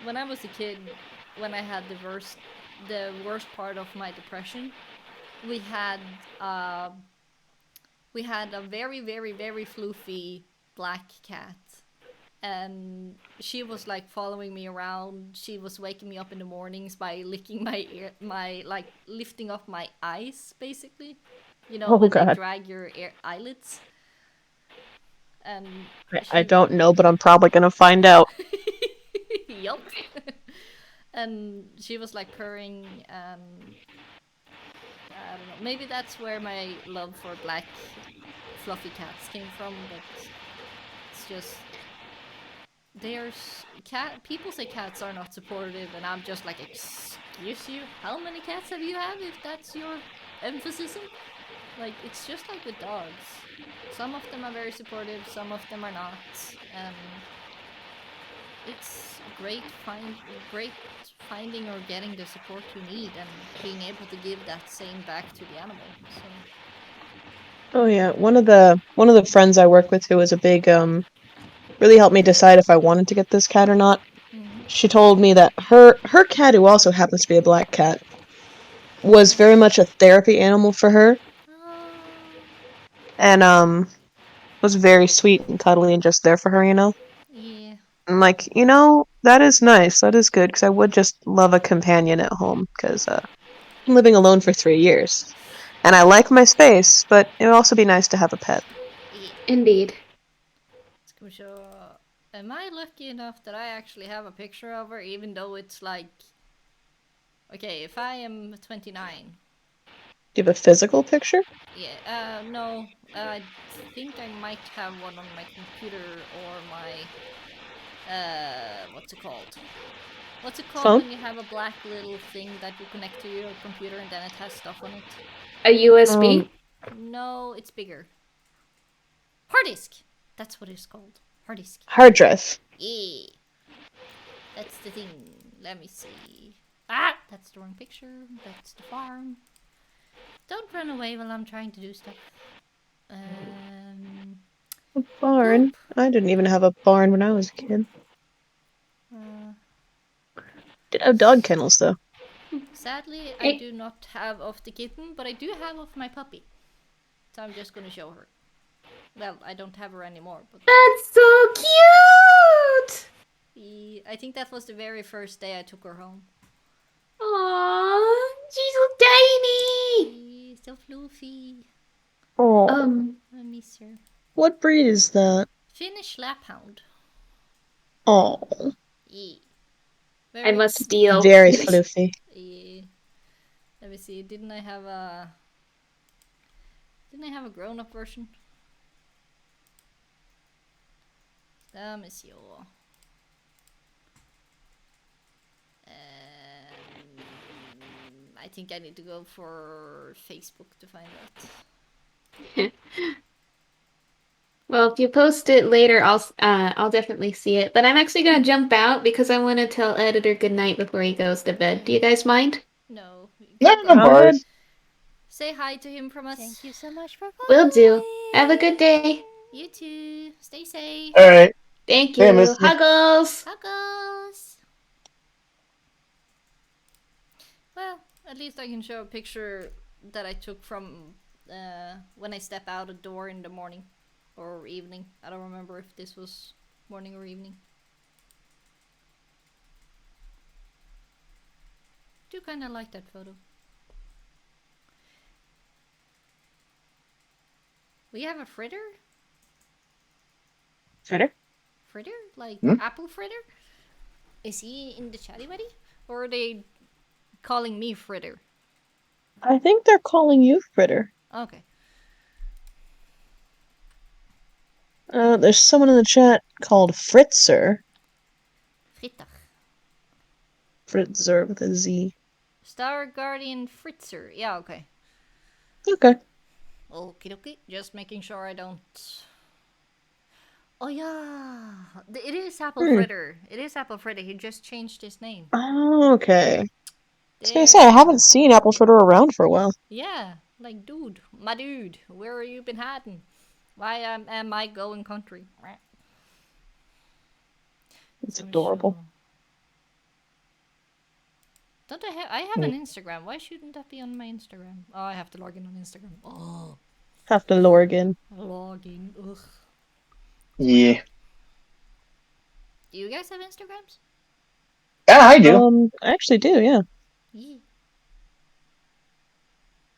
[SPEAKER 1] when I was a kid, when I had the worst part of my depression, we had, we had a very, very, very floofy black cat. And she was like following me around. She was waking me up in the mornings by licking my ear, like lifting up my eyes, basically. You know,
[SPEAKER 2] Oh
[SPEAKER 1] when they
[SPEAKER 2] god.
[SPEAKER 1] drag your eyelids. And
[SPEAKER 2] I don't know, but I'm probably gonna find out.
[SPEAKER 1] yup. And she was like purring, and I don't know. Maybe that's where my love for black fluffy cats came from, but it's just there's cat people say cats are not supportive, and I'm just like, excuse you, how many cats have you had if that's your emphasis? Like, it's just like with dogs. Some of them are very supportive, some of them are not, and it's great finding or getting the support you need and being able to give that same back to the animal. So
[SPEAKER 2] Oh yeah, one of the friends I work with who was a big really helped me decide if I wanted to get this cat or not. She told me that her cat, who also happens to be a black cat, was very much a therapy animal for her, and was very sweet and cuddly and just there for her, you know.
[SPEAKER 1] yeah.
[SPEAKER 2] I'm like, that is nice, that is good, because I would just love a companion at home, because I'm living alone for 3 years, and I like my space, but it would also be nice to have a pet.
[SPEAKER 3] Indeed.
[SPEAKER 1] Am I lucky enough that I actually have a picture of her, even though it's like, okay, if I am 29.
[SPEAKER 2] Do you have a physical picture?
[SPEAKER 1] Yeah, no, I think I might have one on my computer or my, what's it called? What's it called
[SPEAKER 2] Phone?
[SPEAKER 1] when you have a black little thing that you connect to your computer and then it has stuff on it?
[SPEAKER 3] A USB?
[SPEAKER 1] No, it's bigger. Hard disk! That's what it's called. Hard disk.
[SPEAKER 2] Hard drive.
[SPEAKER 1] Yeah. That's the thing. Let me see. Ah! That's the wrong picture. That's the farm. Don't run away while I'm trying to do stuff.
[SPEAKER 2] A barn. I didn't even have a barn when I was a kid. Did have dog kennels though.
[SPEAKER 1] Sadly, I
[SPEAKER 3] Hey.
[SPEAKER 1] do not have of the kitten, but I do have of my puppy. So I'm just gonna show her. Well, I don't have her anymore, but
[SPEAKER 3] That's so cute!
[SPEAKER 1] I think that was the very first day I took her home.
[SPEAKER 3] Aww, she's so tiny!
[SPEAKER 1] She's so fluffy.
[SPEAKER 2] Oh,
[SPEAKER 1] I miss her.
[SPEAKER 2] what breed is that?
[SPEAKER 1] Finnish Laphound.
[SPEAKER 2] Oh,
[SPEAKER 1] Yeah.
[SPEAKER 3] I must steal.
[SPEAKER 2] very fluffy.
[SPEAKER 1] Yeah. Let me see. Didn't I have a grown-up version? Let me see. I think I need to go for Facebook to find out.
[SPEAKER 3] Well, if you post it later, I'll definitely see it. But I'm actually gonna jump out because I want to tell Editor goodnight before he goes to bed. Do you guys mind?
[SPEAKER 1] No.
[SPEAKER 4] No,
[SPEAKER 1] Go.
[SPEAKER 4] no
[SPEAKER 2] Go ahead.
[SPEAKER 4] bars.
[SPEAKER 1] Say hi to him from us.
[SPEAKER 5] Thank you so much for
[SPEAKER 3] Will do.
[SPEAKER 5] following.
[SPEAKER 3] Have a good day.
[SPEAKER 1] You too. Stay safe.
[SPEAKER 4] All right.
[SPEAKER 3] Thank
[SPEAKER 4] Hey,
[SPEAKER 3] you.
[SPEAKER 4] Misty.
[SPEAKER 3] Huggles.
[SPEAKER 1] Huggles. Well, at least I can show a picture that I took from when I step out a door in the morning or evening. I don't remember if this was morning or evening. Do kind of like that photo. We have a fritter?
[SPEAKER 2] Fritter?
[SPEAKER 1] Fritter? Like
[SPEAKER 4] Hmm?
[SPEAKER 1] apple fritter? Is he in the chatty weddy? Or are they calling me fritter?
[SPEAKER 2] I think they're calling you Fritter.
[SPEAKER 1] Okay.
[SPEAKER 2] There's someone in the chat called Fritzer.
[SPEAKER 1] Fritter.
[SPEAKER 2] Fritzer with a Z.
[SPEAKER 1] Star Guardian Fritzer. Yeah, okay.
[SPEAKER 2] Okay.
[SPEAKER 1] Okie dokie. Just making sure I don't. Oh, yeah. It is Apple Fritter. It is Apple Fritter. He just changed his name.
[SPEAKER 2] Oh, okay. I was gonna
[SPEAKER 1] There
[SPEAKER 2] say, I
[SPEAKER 1] you go.
[SPEAKER 2] haven't seen Apple Fritter around for a while.
[SPEAKER 1] Yeah. Like, dude. My dude. Where have you been hiding? Why am I going country?
[SPEAKER 2] It's
[SPEAKER 1] So
[SPEAKER 2] adorable.
[SPEAKER 1] sure. Don't I have an Instagram. Why shouldn't that be on my Instagram? Oh, I have to log in on Instagram. Oh,
[SPEAKER 2] Have to log in.
[SPEAKER 1] log in. Ugh.
[SPEAKER 4] Yeah.
[SPEAKER 1] Do you guys have Instagrams?
[SPEAKER 4] Yeah, I do.
[SPEAKER 2] I actually do, yeah.
[SPEAKER 1] Yeah.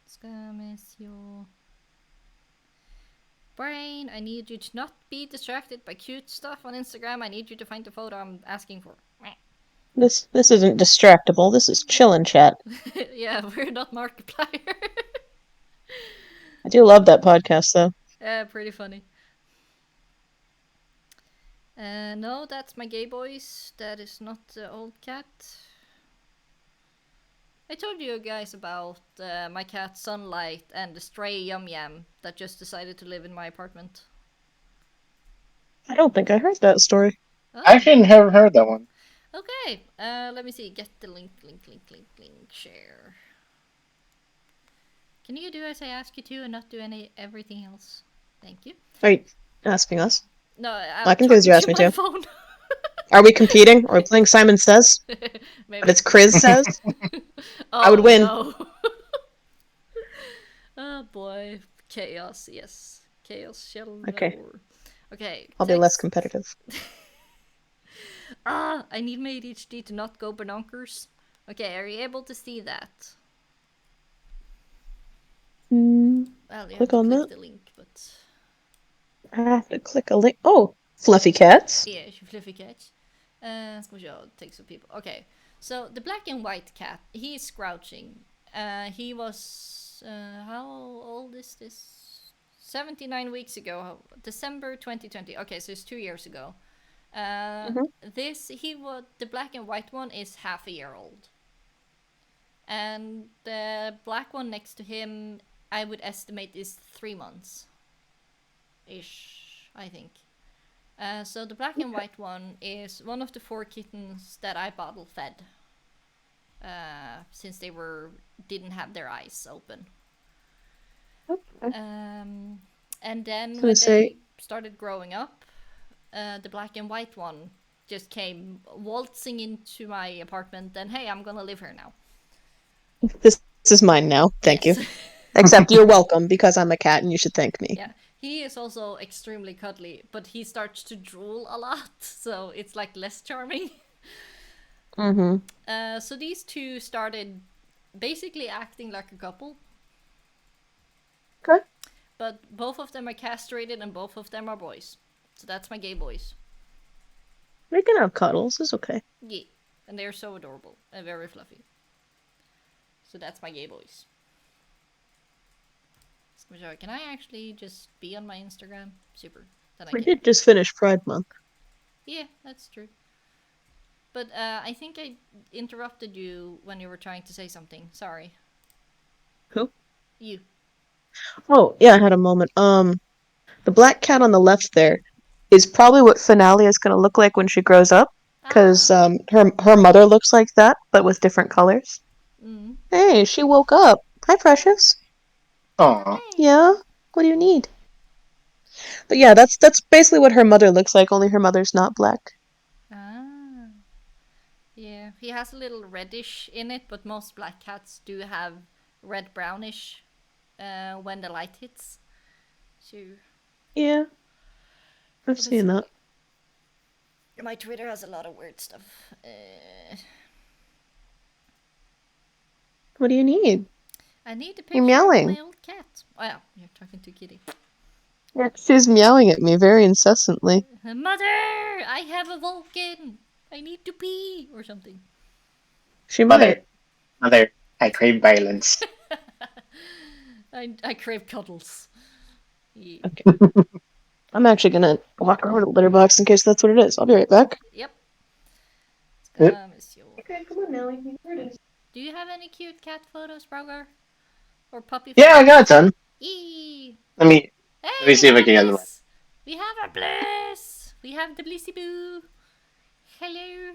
[SPEAKER 1] Ska miss your brain. I need you to not be distracted by cute stuff on Instagram. I need you to find the photo I'm asking for.
[SPEAKER 2] This isn't distractible. This is chillin' chat.
[SPEAKER 1] Yeah, we're not Markiplier.
[SPEAKER 2] I do love that podcast, though.
[SPEAKER 1] Yeah, pretty funny. No, that's my gay boys. That is not the old cat. I told you guys about my cat Sunlight and the stray Yum Yam that just decided to live in my apartment.
[SPEAKER 2] I don't think I heard that story.
[SPEAKER 1] Oh.
[SPEAKER 4] I actually haven't heard that one.
[SPEAKER 1] Okay, let me see. Get the link, share. Can you do as I ask you to and not do everything else? Thank you.
[SPEAKER 2] Are you asking us?
[SPEAKER 1] No,
[SPEAKER 2] I can do as you ask me
[SPEAKER 1] to.
[SPEAKER 2] to. Are we competing? Are we playing Simon Says?
[SPEAKER 1] Maybe.
[SPEAKER 2] But it's Chris Says?
[SPEAKER 1] Oh,
[SPEAKER 2] I would win.
[SPEAKER 1] No. Oh boy, chaos. Yes, chaos shall
[SPEAKER 2] Okay.
[SPEAKER 1] roar. Okay.
[SPEAKER 2] I'll be less
[SPEAKER 1] text.
[SPEAKER 2] competitive.
[SPEAKER 1] I need my ADHD to not go bonkers. Okay, are you able to see that? Well, you
[SPEAKER 2] Click
[SPEAKER 1] have to
[SPEAKER 2] on
[SPEAKER 1] click
[SPEAKER 2] that.
[SPEAKER 1] the link, but
[SPEAKER 2] I have to click a link. Oh, fluffy cats.
[SPEAKER 1] yeah, fluffy cat. Ska vi se, take some people. Okay, so the black and white cat, he is crouching. He was how old is this? 79 weeks ago, December 2020. Okay, so it's 2 years ago.
[SPEAKER 2] Mhm.
[SPEAKER 1] The black and white one is half a year old. And the black one next to him, I would estimate is 3 months. Ish, I think. So the black and white one is one of the 4 kittens that I bottle fed. Since they didn't have their eyes open.
[SPEAKER 2] Okay.
[SPEAKER 1] And then
[SPEAKER 2] gonna
[SPEAKER 1] when
[SPEAKER 2] say-
[SPEAKER 1] they started growing up, the black and white one just came waltzing into my apartment and, hey, I'm gonna live here now.
[SPEAKER 2] This is mine now. Thank you.
[SPEAKER 1] Yes.
[SPEAKER 2] Except you're welcome because I'm a cat and you should thank me.
[SPEAKER 1] Yeah, he is also extremely cuddly, but he starts to drool a lot, so it's like less charming.
[SPEAKER 2] Mm-hmm.
[SPEAKER 1] So these two started basically acting like a couple,
[SPEAKER 2] Okay.
[SPEAKER 1] but both of them are castrated and both of them are boys. So that's my gay boys.
[SPEAKER 2] We can have cuddles. It's okay.
[SPEAKER 1] Yeah, and they're so adorable and very fluffy. So that's my gay boys. So can I actually just be on my Instagram? Super. Then I
[SPEAKER 2] We
[SPEAKER 1] can.
[SPEAKER 2] did just finish Pride Month.
[SPEAKER 1] Yeah, that's true. But I think I interrupted you when you were trying to say something. Sorry.
[SPEAKER 2] Who?
[SPEAKER 1] You.
[SPEAKER 2] Oh, yeah, I had a moment. The black cat on the left there is probably what Finale is going to look like when she grows up. Because her mother looks like that, but with different colors.
[SPEAKER 1] Mm.
[SPEAKER 2] Hey, she woke up. Hi, Precious.
[SPEAKER 4] Aw.
[SPEAKER 2] Yeah? What do you need? But yeah, that's basically what her mother looks like, only her mother's not black.
[SPEAKER 1] Ah. Yeah, he has a little reddish in it, but most black cats do have red brownish when the light hits. So
[SPEAKER 2] Yeah. I've seen that.
[SPEAKER 1] my Twitter has a lot of weird stuff.
[SPEAKER 2] What do you need?
[SPEAKER 1] I need a
[SPEAKER 2] You're
[SPEAKER 1] picture of
[SPEAKER 2] meowing.
[SPEAKER 1] my old cat. Oh yeah, you're talking to Kitty.
[SPEAKER 2] Yeah, she's meowing at me very incessantly.
[SPEAKER 1] Mother, I have a Vulcan. I need to pee or something.
[SPEAKER 2] She might.
[SPEAKER 4] Mother, I crave violence.
[SPEAKER 1] I crave cuddles. Yeah.
[SPEAKER 2] Okay. I'm actually gonna walk over to the litter box in case that's what it is. I'll be right back.
[SPEAKER 1] Yep.
[SPEAKER 4] Yep.
[SPEAKER 2] Okay, come on, Nelly. Here it is.
[SPEAKER 1] Do you have any cute cat photos, Brogar? Or puppy
[SPEAKER 4] Yeah, I
[SPEAKER 1] photos?
[SPEAKER 4] got a ton.
[SPEAKER 1] Yee!
[SPEAKER 4] Let me
[SPEAKER 1] Hey,
[SPEAKER 4] see if I can get them.
[SPEAKER 1] bliss. We have a bliss. We have the blissy boo. Hello.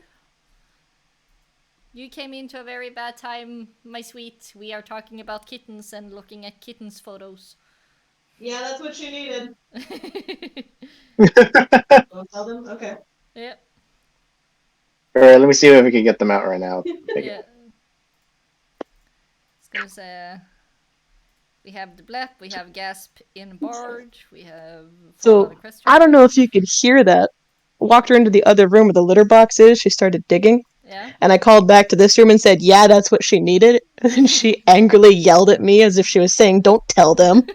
[SPEAKER 1] You came into a very bad time, my sweet. We are talking about kittens and looking at kittens photos.
[SPEAKER 2] Yeah, that's what she needed. Don't tell them? Okay.
[SPEAKER 1] Yep.
[SPEAKER 4] Alright, let me see if we can get them out right now.
[SPEAKER 1] Yeah. Because we have the blep, we have gasp in barge, we have
[SPEAKER 2] So, I don't know if you could hear that. Walked her into the other room where the litter box is. She started digging.
[SPEAKER 1] Yeah.
[SPEAKER 2] And I called back to this room and said, yeah, that's what she needed. And she angrily yelled at me as if she was saying, don't tell them.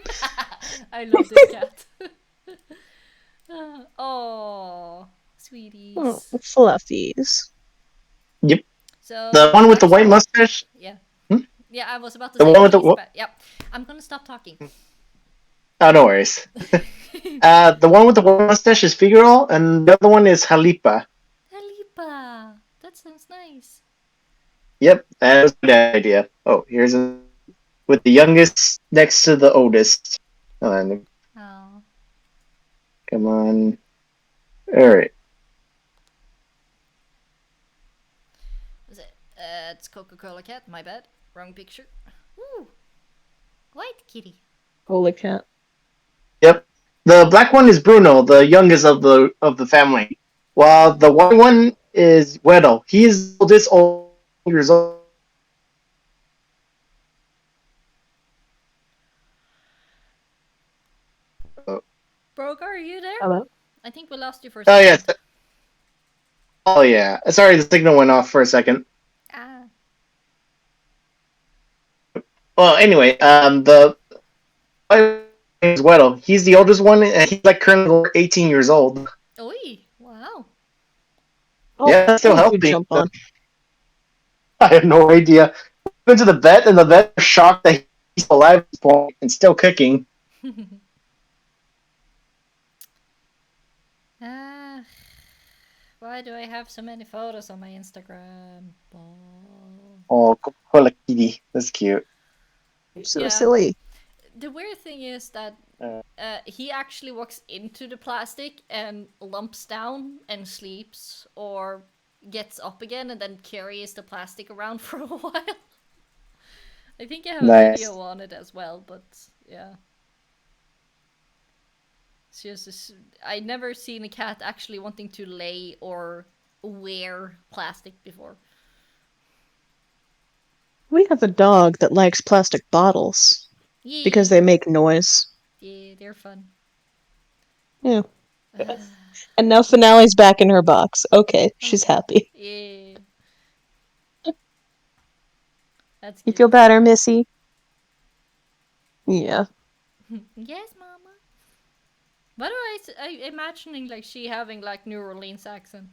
[SPEAKER 1] I love this cat. Oh, sweeties.
[SPEAKER 2] Oh, fluffies.
[SPEAKER 4] Yep.
[SPEAKER 1] So
[SPEAKER 4] The one with the white mustache?
[SPEAKER 1] Yeah.
[SPEAKER 4] Hmm?
[SPEAKER 1] Yeah, I was about to
[SPEAKER 4] The
[SPEAKER 1] say
[SPEAKER 4] one with the
[SPEAKER 1] he's yep. I'm gonna stop talking.
[SPEAKER 4] Oh, no worries. The one with the white mustache is Figueroa, and the other one is Jalipa.
[SPEAKER 1] Halipa. That sounds nice.
[SPEAKER 4] Yep, that was a good idea. Oh, here's a with the youngest next to the oldest.
[SPEAKER 1] Oh.
[SPEAKER 4] Come on. Alright.
[SPEAKER 1] Was it? It's Coca-Cola cat. My bad. Wrong picture. Ooh. White kitty.
[SPEAKER 2] Holy cat.
[SPEAKER 4] Yep. The black one is Bruno, the youngest of the family. While the white one is Weddle. He is this old years old.
[SPEAKER 1] Brogar, are you there?
[SPEAKER 2] Hello?
[SPEAKER 1] I think we lost you for a
[SPEAKER 4] Oh
[SPEAKER 1] second.
[SPEAKER 4] yes. Oh yeah. Sorry, the signal went off for a second.
[SPEAKER 1] Ah.
[SPEAKER 4] Well, anyway, the white one is Weddle. He's the oldest one, and he's like currently 18 years old.
[SPEAKER 1] Oi. Wow.
[SPEAKER 2] Oh,
[SPEAKER 4] Yeah, still
[SPEAKER 2] how did you
[SPEAKER 4] healthy.
[SPEAKER 2] jump on?
[SPEAKER 4] I have no idea. Went to the vet, and the vet was shocked that he's alive at this point and still kicking.
[SPEAKER 1] Ah. Why do I have so many photos on my Instagram?
[SPEAKER 4] Oh, Coca-Cola Kitty. That's cute.
[SPEAKER 2] So
[SPEAKER 1] Yeah.
[SPEAKER 2] silly.
[SPEAKER 1] The weird thing is that
[SPEAKER 4] Uh,
[SPEAKER 1] he actually walks into the plastic and lumps down and sleeps, or gets up again and then carries the plastic around for a while. I think I have a
[SPEAKER 4] Nice.
[SPEAKER 1] video on it as well, but yeah. It's just, I never seen a cat actually wanting to lay or wear plastic before.
[SPEAKER 2] We have a dog that likes plastic bottles
[SPEAKER 1] Yeah,
[SPEAKER 2] because they make noise.
[SPEAKER 1] yeah, they're fun.
[SPEAKER 2] Yeah. And now Finale's back in her box. Okay, she's happy.
[SPEAKER 1] Yeah. That's
[SPEAKER 2] You
[SPEAKER 1] cute.
[SPEAKER 2] feel better, Missy? Yeah.
[SPEAKER 1] Yes, mama. Why do I imagining like she having like New Orleans accent?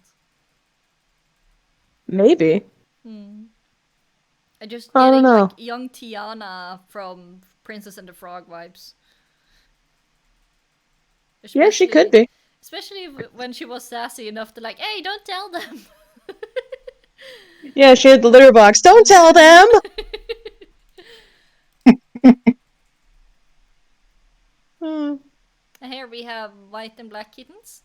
[SPEAKER 2] Maybe.
[SPEAKER 1] I just
[SPEAKER 2] I don't
[SPEAKER 1] getting
[SPEAKER 2] know.
[SPEAKER 1] like young Tiana from Princess and the Frog vibes.
[SPEAKER 2] Yeah, she could be.
[SPEAKER 1] Especially when she was sassy enough to like, hey, don't tell them.
[SPEAKER 2] Yeah, she had the litter box. Don't tell them! Hmm.
[SPEAKER 1] And here we have white and black kittens.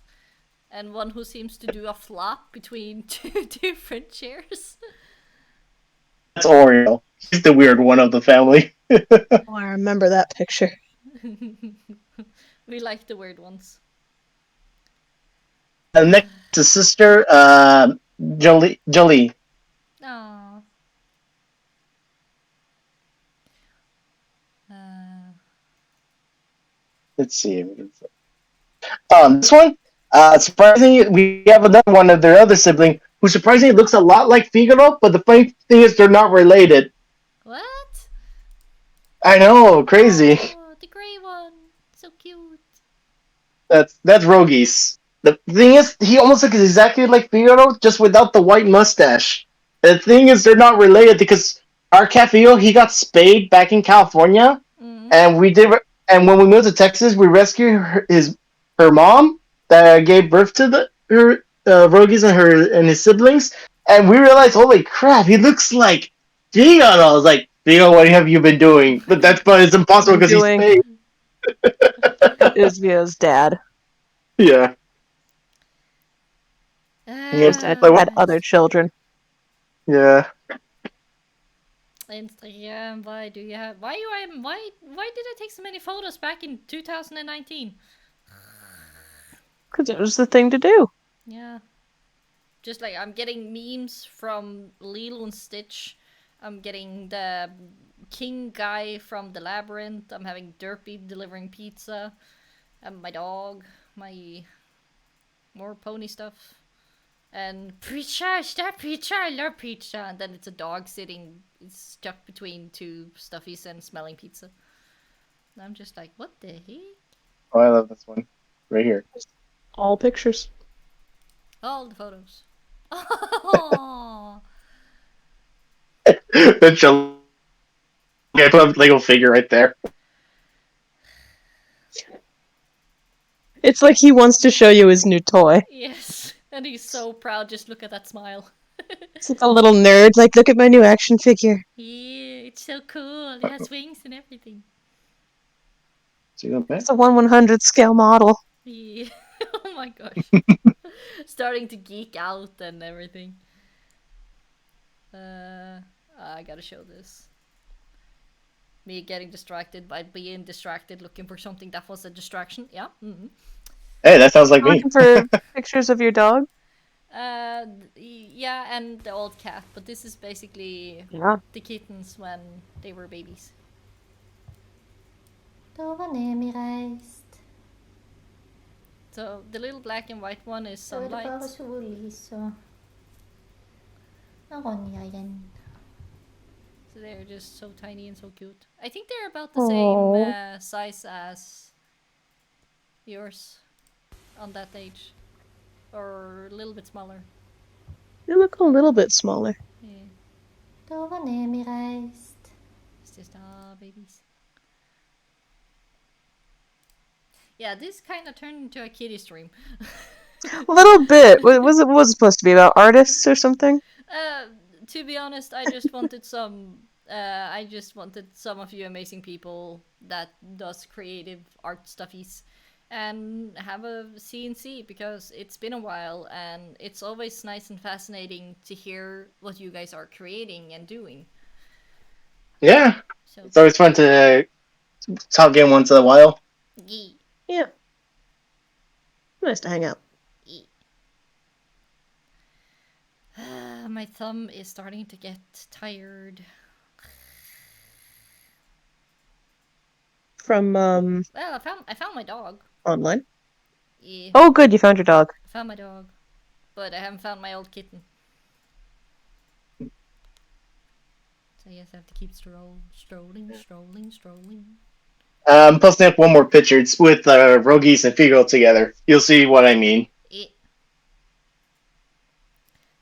[SPEAKER 1] And one who seems to do a flop between two different chairs.
[SPEAKER 4] That's Oreo. He's the weird one of the family.
[SPEAKER 2] Oh, I remember that picture.
[SPEAKER 1] We like the weird ones.
[SPEAKER 4] And next to sister, Jolie.
[SPEAKER 1] Aww.
[SPEAKER 4] Let's see. This one, surprisingly, we have another one of their other sibling who surprisingly looks a lot like Figaro, but the funny thing is they're not related.
[SPEAKER 1] What?
[SPEAKER 4] I know, crazy.
[SPEAKER 1] Oh, the grey one. So cute.
[SPEAKER 4] That's Rogies. The thing is, he almost looks exactly like Figaro, just without the white mustache. The thing is, they're not related because our cat Figaro, he got spayed back in California, and when we moved to Texas, we rescued her mom that gave birth to her Rogies and his siblings, and we realized, holy crap, he looks like Figaro. I was like, Figaro, what have you been doing? But it's impossible because he's spayed.
[SPEAKER 2] It is Vio's dad.
[SPEAKER 4] Yeah.
[SPEAKER 2] Vio's dad had other children.
[SPEAKER 4] Yeah.
[SPEAKER 1] Instagram, why do you have why did I take so many photos back in 2019?
[SPEAKER 2] Because it was the thing to do.
[SPEAKER 1] Yeah. Just like I'm getting memes from Lilo and Stitch. I'm getting the king guy from the labyrinth. I'm having Derpy delivering pizza. My dog, my more pony stuff. And pizza, stop pizza, I love pizza. And then it's a dog sitting stuck between two stuffies and smelling pizza. And I'm just like, what the heck?
[SPEAKER 4] Oh, I love this one. Right here.
[SPEAKER 2] All pictures.
[SPEAKER 1] All the photos. Oh.
[SPEAKER 4] That's a Lego figure right there.
[SPEAKER 2] It's like he wants to show you his new toy.
[SPEAKER 1] Yes. And he's so proud. Just look at that smile.
[SPEAKER 2] It's like a little nerd. Like, look at my new action figure.
[SPEAKER 1] Yeah, it's so cool. It has wings and everything.
[SPEAKER 2] It's a 1/100 scale model.
[SPEAKER 1] Yeah. Oh my gosh. Starting to geek out and everything. I gotta show this. Me getting distracted by being distracted, looking for something that was a distraction. Yeah.
[SPEAKER 4] Hey, that sounds like me.
[SPEAKER 2] Looking for pictures of your dog?
[SPEAKER 1] Yeah, and the old cat. But this is basically the kittens when they were babies. So the little black and white one is Sunlight. So they're just so tiny and so cute. I think they're about the same size as yours on that age. Or a little bit smaller.
[SPEAKER 2] They look a little bit smaller.
[SPEAKER 1] Yeah. It's just babies. Yeah, this kind of turned into a kitty stream.
[SPEAKER 2] A little bit. Was it supposed to be about artists or something?
[SPEAKER 1] To be honest, I just wanted some. I just wanted some of you amazing people that does creative art stuffies, and have a CNC because it's been a while, and it's always nice and fascinating to hear what you guys are creating and doing.
[SPEAKER 4] Yeah,
[SPEAKER 1] So,
[SPEAKER 4] it's always fun to talk game once in a while.
[SPEAKER 1] yee,
[SPEAKER 2] Yeah. Nice to hang out.
[SPEAKER 1] yee. My thumb is starting to get tired.
[SPEAKER 2] From
[SPEAKER 1] Well, I found my dog.
[SPEAKER 2] online.
[SPEAKER 1] Yeah,
[SPEAKER 2] Oh, good, you found your dog.
[SPEAKER 1] I found my dog, but I haven't found my old kitten. So yes, I have to keep strolling.
[SPEAKER 4] I'm posting up one more picture. It's with Rogies and Figo together. You'll see what I mean.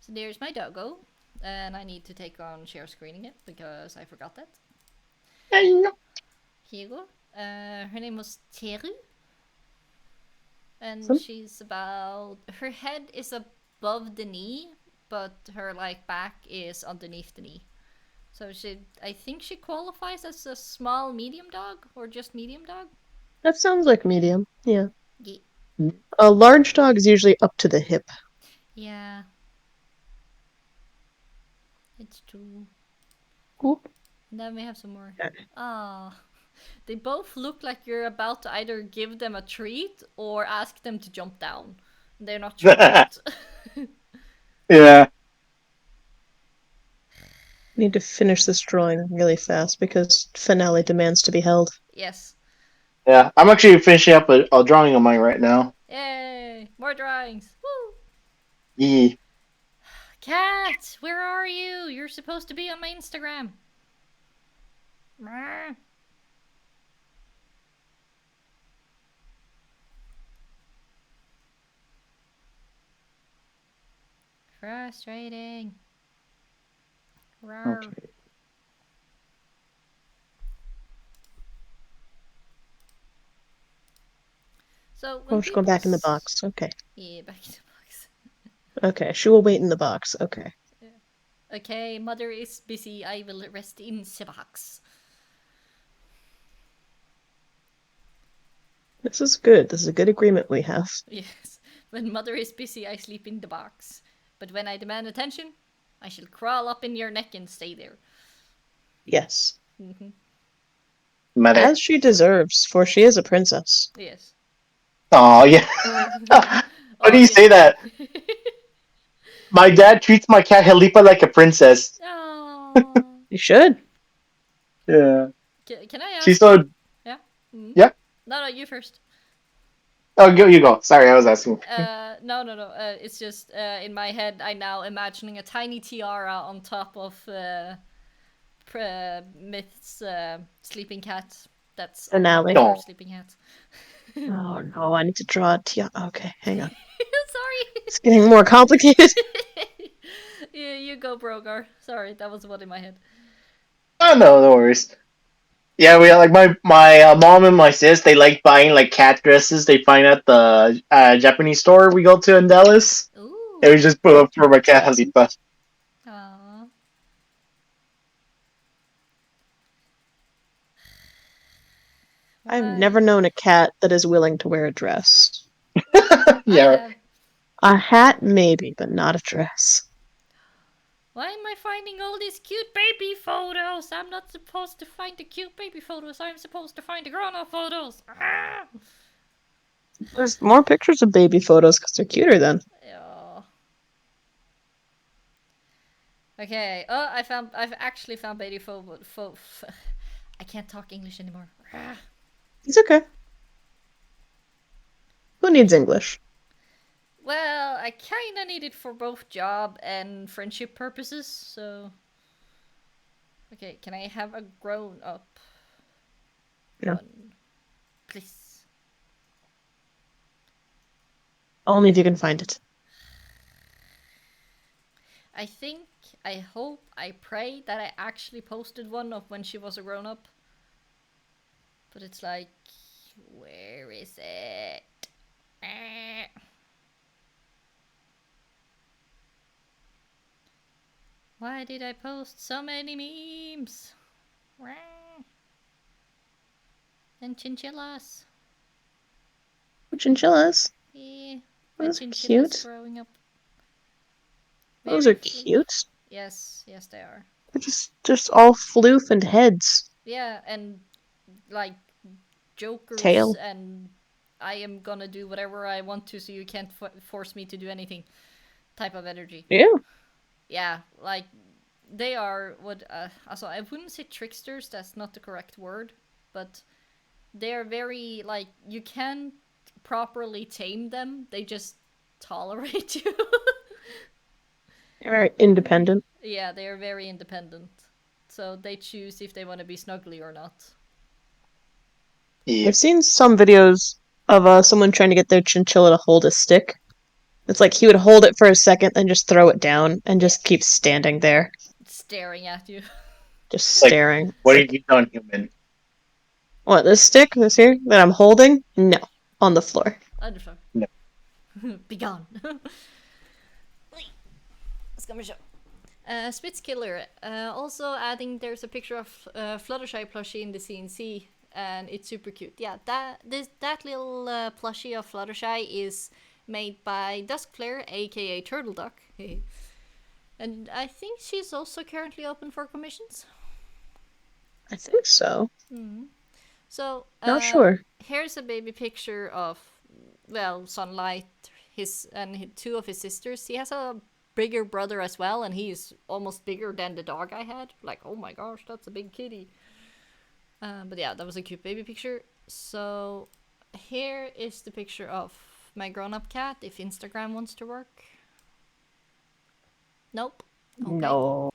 [SPEAKER 1] So there's my doggo, and I need to take on share screening it because I forgot that. Here you go. Her name was Teru, and
[SPEAKER 2] Awesome.
[SPEAKER 1] she's about. Her head is above the knee, but her back is underneath the knee. So I think she qualifies as a small medium dog or just medium dog.
[SPEAKER 2] That sounds like medium. Yeah.
[SPEAKER 1] Yeah.
[SPEAKER 2] A large dog is usually up to the hip.
[SPEAKER 1] Yeah. It's true.
[SPEAKER 2] Cool.
[SPEAKER 1] And then we have some more.
[SPEAKER 2] Okay.
[SPEAKER 1] Ah. They both look like you're about to either give them a treat or ask them to jump down. They're not sure yet.
[SPEAKER 4] Yeah.
[SPEAKER 2] Need to finish this drawing really fast because finale demands to be held.
[SPEAKER 1] Yes.
[SPEAKER 4] Yeah. I'm actually finishing up a drawing of mine right now.
[SPEAKER 1] Yay! More drawings. Woo!
[SPEAKER 4] Yeah.
[SPEAKER 1] Cat, where are you? You're supposed to be on my Instagram. Rah. Frustrating. Rawr.
[SPEAKER 2] Okay.
[SPEAKER 1] So when
[SPEAKER 2] Oh, she's going back in the
[SPEAKER 1] people
[SPEAKER 2] box. Okay.
[SPEAKER 1] Yeah, back in the box.
[SPEAKER 2] Okay, she will wait in the box. Okay.
[SPEAKER 1] Okay, mother is busy. I will rest in the box.
[SPEAKER 2] This is good. This is a good agreement we have.
[SPEAKER 1] Yes. When mother is busy, I sleep in the box. But when I demand attention, I shall crawl up in your neck and stay there.
[SPEAKER 2] Yes.
[SPEAKER 1] Mm-hmm.
[SPEAKER 4] Mother.
[SPEAKER 2] As she deserves, for she is a princess.
[SPEAKER 1] Yes.
[SPEAKER 4] Oh yeah. Why do you say that? My dad treats my cat Helipa like a princess.
[SPEAKER 1] Oh.
[SPEAKER 2] You should.
[SPEAKER 4] Yeah.
[SPEAKER 1] Can I ask?
[SPEAKER 4] She's so.
[SPEAKER 1] Yeah. Mm-hmm.
[SPEAKER 4] Yeah.
[SPEAKER 1] No, you first.
[SPEAKER 4] Oh, you go. Sorry, I was asking.
[SPEAKER 1] No. It's just in my head. I now imagining a tiny tiara on top of Myth's sleeping cat. That's on top
[SPEAKER 2] Finale.
[SPEAKER 1] of her
[SPEAKER 4] Oh.
[SPEAKER 1] sleeping hat.
[SPEAKER 2] Oh no, I need to draw a tiara. Okay, hang on.
[SPEAKER 1] Sorry.
[SPEAKER 2] It's getting more complicated.
[SPEAKER 1] Yeah, you go, Brogar. Sorry, that was what in my head.
[SPEAKER 4] Oh no worries. Yeah, we like my mom and my sis. They like buying cat dresses. They find at the Japanese store we go to in Dallas.
[SPEAKER 1] Ooh.
[SPEAKER 4] And we just put up for my cat Halipa.
[SPEAKER 1] Aww.
[SPEAKER 2] I've never known a cat that is willing to wear a dress.
[SPEAKER 4] Yeah.
[SPEAKER 2] A hat, maybe, but not a dress.
[SPEAKER 1] Why am I finding all these cute baby photos? I'm not supposed to find the cute baby photos. I'm supposed to find the grown-up photos. Ah!
[SPEAKER 2] There's more pictures of baby photos because they're cuter then.
[SPEAKER 1] Yeah. Okay. Oh, I've actually found baby I can't talk English anymore. Ah.
[SPEAKER 2] It's okay. Who needs English?
[SPEAKER 1] Well, I kinda need it for both job and friendship purposes, so... Okay, can I have a grown-up one? Please.
[SPEAKER 2] Only if you can find it.
[SPEAKER 1] I hope, I pray that I actually posted one of when she was a grown-up. But it's like... Where is it? Why did I post so many memes? Wah. And chinchillas.
[SPEAKER 2] Chinchillas.
[SPEAKER 1] Yeah, my
[SPEAKER 2] Those are
[SPEAKER 1] chinchillas
[SPEAKER 2] cute.
[SPEAKER 1] growing up.
[SPEAKER 2] Those
[SPEAKER 1] Very
[SPEAKER 2] are
[SPEAKER 1] floof.
[SPEAKER 2] cute.
[SPEAKER 1] Yes, yes they are.
[SPEAKER 2] They're just all floof and heads.
[SPEAKER 1] Yeah, and like jokers
[SPEAKER 2] Tail.
[SPEAKER 1] and I am gonna do whatever I want to, so you can't force me to do anything. Type of energy.
[SPEAKER 2] Yeah.
[SPEAKER 1] Yeah, like they are what. Also, I wouldn't say tricksters. That's not the correct word, but they are very like you can't properly tame them. They just tolerate you.
[SPEAKER 2] They're very independent.
[SPEAKER 1] Yeah, they are very independent. So they choose if they want to be snuggly or not.
[SPEAKER 4] Yeah.
[SPEAKER 2] I've seen some videos of someone trying to get their chinchilla to hold a stick. It's like he would hold it for a second, then just throw it down and just keep standing there,
[SPEAKER 1] Staring at you.
[SPEAKER 2] just
[SPEAKER 4] Like,
[SPEAKER 2] staring.
[SPEAKER 4] what
[SPEAKER 2] It's
[SPEAKER 4] have you done, human?
[SPEAKER 2] what, this stick? This here? That I'm holding? No. On the floor.
[SPEAKER 1] Understand.
[SPEAKER 4] No.
[SPEAKER 1] Be gone. Ska vi se. Spitzkiller. Also adding there's a picture of Fluttershy plushie in the CNC and it's super cute. Yeah, that little plushie of Fluttershy is made by Duskflare, aka Turtle Duck. And I think she's also currently open for commissions.
[SPEAKER 2] I think so.
[SPEAKER 1] So
[SPEAKER 2] Not sure.
[SPEAKER 1] here's a baby picture of Sunlight, his and two of his sisters. He has a bigger brother as well, and he's almost bigger than the dog I had. Like, oh my gosh, that's a big kitty. But yeah, that was a cute baby picture. So here is the picture of my grown-up cat. If Instagram wants to work. Nope. Okay.
[SPEAKER 2] No.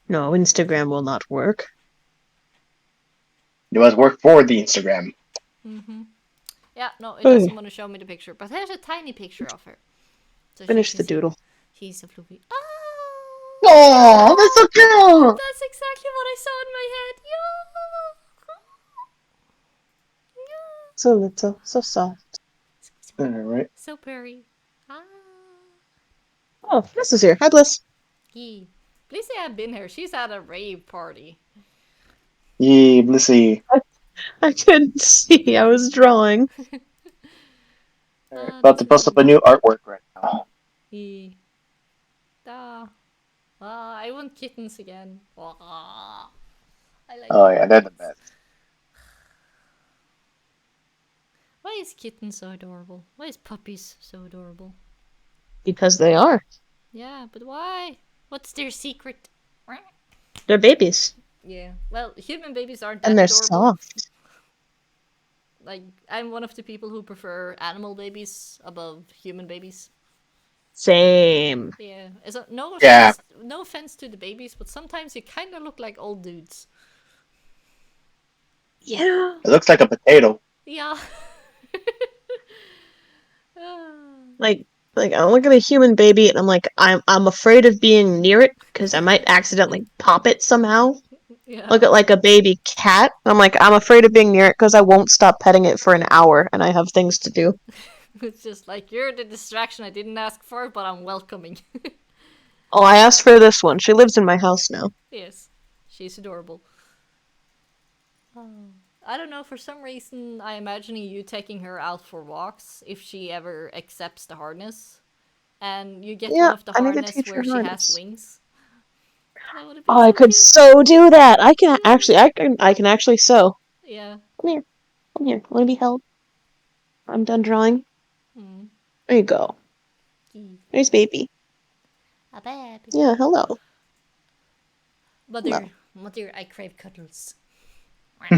[SPEAKER 2] No, Instagram will not work.
[SPEAKER 4] You must work for the Instagram.
[SPEAKER 1] Yeah, no, it doesn't want to show me the picture. But here's a tiny picture of her. So
[SPEAKER 2] Finish the doodle.
[SPEAKER 1] She's a floofy. Oh!
[SPEAKER 2] Oh, that's so cute!
[SPEAKER 1] That's exactly what I saw in my head. Yeah.
[SPEAKER 2] So little, so soft.
[SPEAKER 4] Alright.
[SPEAKER 1] So purry. Ah.
[SPEAKER 2] Oh, Bliss is here. Hi, Bliss.
[SPEAKER 1] Yeah. Please say I've been here. She's at a rave party.
[SPEAKER 4] Yeah, let's see.
[SPEAKER 2] I couldn't see. I was drawing.
[SPEAKER 4] About to post up a new artwork right now.
[SPEAKER 1] Yeah. I want kittens again. I like
[SPEAKER 4] Oh yeah, they're the
[SPEAKER 1] kittens.
[SPEAKER 4] best.
[SPEAKER 1] Why is kittens so adorable? Why is puppies so adorable?
[SPEAKER 2] Because they are.
[SPEAKER 1] Yeah, but why? What's their secret?
[SPEAKER 2] They're babies.
[SPEAKER 1] Yeah. Well, human babies aren't that
[SPEAKER 2] And they're
[SPEAKER 1] adorable.
[SPEAKER 2] soft.
[SPEAKER 1] Like, I'm one of the people who prefer animal babies above human babies.
[SPEAKER 2] Same.
[SPEAKER 1] Yeah. So, no
[SPEAKER 4] Yeah.
[SPEAKER 1] offense, no offense to the babies, but sometimes you kind of look like old dudes.
[SPEAKER 2] Yeah.
[SPEAKER 4] It looks like a potato.
[SPEAKER 1] Yeah.
[SPEAKER 2] Like I look at a human baby and I'm like, I'm afraid of being near it because I might accidentally pop it somehow.
[SPEAKER 1] Yeah.
[SPEAKER 2] Look at like a baby cat. I'm like, I'm afraid of being near it because I won't stop petting it for an hour and I have things to do.
[SPEAKER 1] It's just like, you're the distraction I didn't ask for, but I'm welcoming.
[SPEAKER 2] Oh, I asked for this one. She lives in my house now.
[SPEAKER 1] Yes. She's adorable. I don't know, for some reason, I'm imagining you taking her out for walks if she ever accepts the harness. And you get
[SPEAKER 2] Yeah,
[SPEAKER 1] one of the
[SPEAKER 2] I need to
[SPEAKER 1] harness
[SPEAKER 2] teach her
[SPEAKER 1] where she
[SPEAKER 2] harness.
[SPEAKER 1] has wings. That would have
[SPEAKER 2] Oh,
[SPEAKER 1] been
[SPEAKER 2] I
[SPEAKER 1] so
[SPEAKER 2] could
[SPEAKER 1] cute.
[SPEAKER 2] so do that. I can actually sew.
[SPEAKER 1] Yeah.
[SPEAKER 2] Come here. Come here. Want to be held? I'm done drawing.
[SPEAKER 1] Mm.
[SPEAKER 2] There you go. There's baby.
[SPEAKER 1] A baby.
[SPEAKER 2] Yeah, hello.
[SPEAKER 1] Mother, I crave cuddles.
[SPEAKER 2] Hi,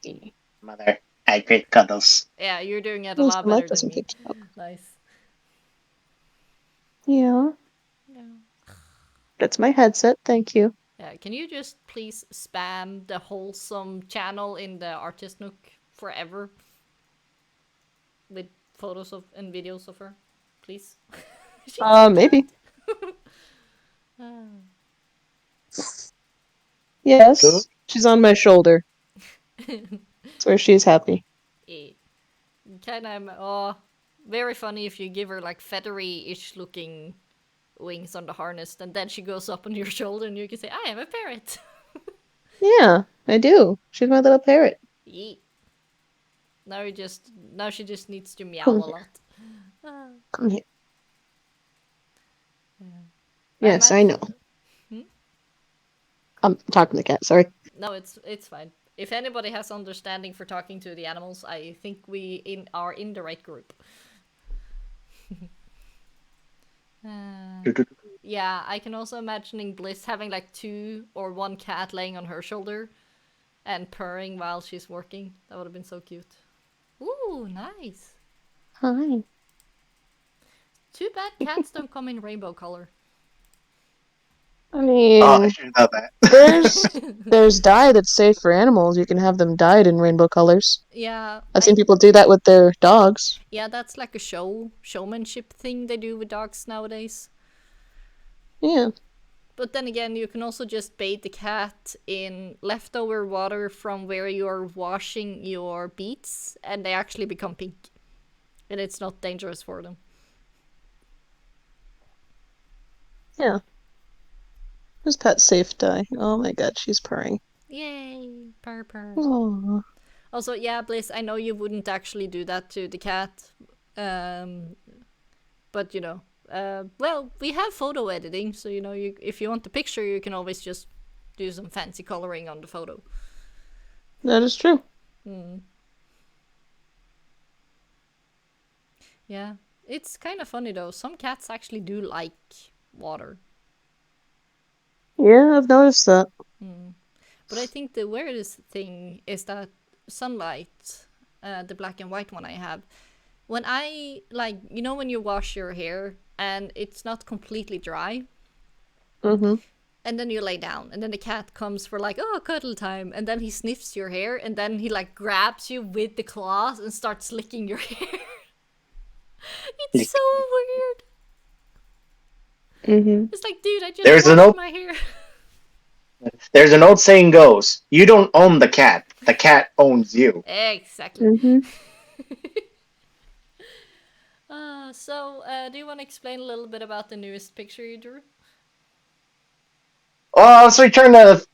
[SPEAKER 2] baby.
[SPEAKER 4] Mother, I crave cuddles.
[SPEAKER 1] Yeah, you're doing it a
[SPEAKER 2] At least
[SPEAKER 1] lot
[SPEAKER 2] the mic
[SPEAKER 1] better than
[SPEAKER 2] doesn't
[SPEAKER 1] me.
[SPEAKER 2] pick you up.
[SPEAKER 1] Nice.
[SPEAKER 2] Yeah,
[SPEAKER 1] Yeah.
[SPEAKER 2] that's my headset. Thank you.
[SPEAKER 1] Yeah, can you just please spam the wholesome channel in the Artist Nook forever? With photos of and videos of her, please. She's so
[SPEAKER 2] Maybe.
[SPEAKER 1] cute.
[SPEAKER 2] Yes, she's on my shoulder. That's where she's happy.
[SPEAKER 1] Kind of, very funny if you give her like feathery-ish looking wings on the harness, and then she goes up on your shoulder, and you can say, "I am a parrot."
[SPEAKER 2] Yeah, I do. She's my little parrot.
[SPEAKER 1] Yeet. Now she just needs to meow
[SPEAKER 2] Come
[SPEAKER 1] a
[SPEAKER 2] here.
[SPEAKER 1] lot. Ah.
[SPEAKER 2] Come here.
[SPEAKER 1] Yeah.
[SPEAKER 2] Yes, I know. I'm talking to the cat, sorry.
[SPEAKER 1] No, it's fine. If anybody has understanding for talking to the animals, I think we are in the right group. Yeah, I can also imagining Bliss having like 2 or 1 cat laying on her shoulder and purring while she's working. That would have been so cute. Ooh, nice.
[SPEAKER 2] Hi.
[SPEAKER 1] Too bad cats don't come in rainbow color.
[SPEAKER 2] I mean,
[SPEAKER 4] Oh, I should have done that.
[SPEAKER 2] there's dye that's safe for animals. You can have them dyed in rainbow colors.
[SPEAKER 1] Yeah,
[SPEAKER 2] I've seen people do that with their dogs.
[SPEAKER 1] yeah, that's like a showmanship thing they do with dogs nowadays.
[SPEAKER 2] Yeah.
[SPEAKER 1] But then again, you can also just bathe the cat in leftover water from where you're washing your beets, and they actually become pink. And it's not dangerous for them.
[SPEAKER 2] Yeah. Who's pet safe dye? Oh my god, she's purring.
[SPEAKER 1] Yay! Purr purr.
[SPEAKER 2] Aww.
[SPEAKER 1] Also, yeah, Bliss, I know you wouldn't actually do that to the cat. But, you know, well, we have photo editing, so, you know, if you want the picture, you can always just do some fancy coloring on the photo.
[SPEAKER 2] That is true.
[SPEAKER 1] Yeah, it's kind of funny, though. Some cats actually do like water.
[SPEAKER 2] Yeah, I've noticed that.
[SPEAKER 1] But I think the weirdest thing is that sunlight, the black and white one I have, when I, like, you know when you wash your hair and it's not completely dry,
[SPEAKER 2] Mm-hmm.
[SPEAKER 1] and then you lay down, and then the cat comes for like, oh, cuddle time, and then he sniffs your hair, and then he like grabs you with the claws and starts licking your hair. It's so weird.
[SPEAKER 2] Mm-hmm.
[SPEAKER 1] It's like, dude, I just
[SPEAKER 4] There's an
[SPEAKER 1] washed
[SPEAKER 4] old-
[SPEAKER 1] my hair.
[SPEAKER 4] There's an old saying goes, you don't own the cat owns you.
[SPEAKER 1] Exactly.
[SPEAKER 2] Mm-hmm.
[SPEAKER 1] Do you want to explain a little bit about the newest picture you drew?
[SPEAKER 4] Oh, let's return to...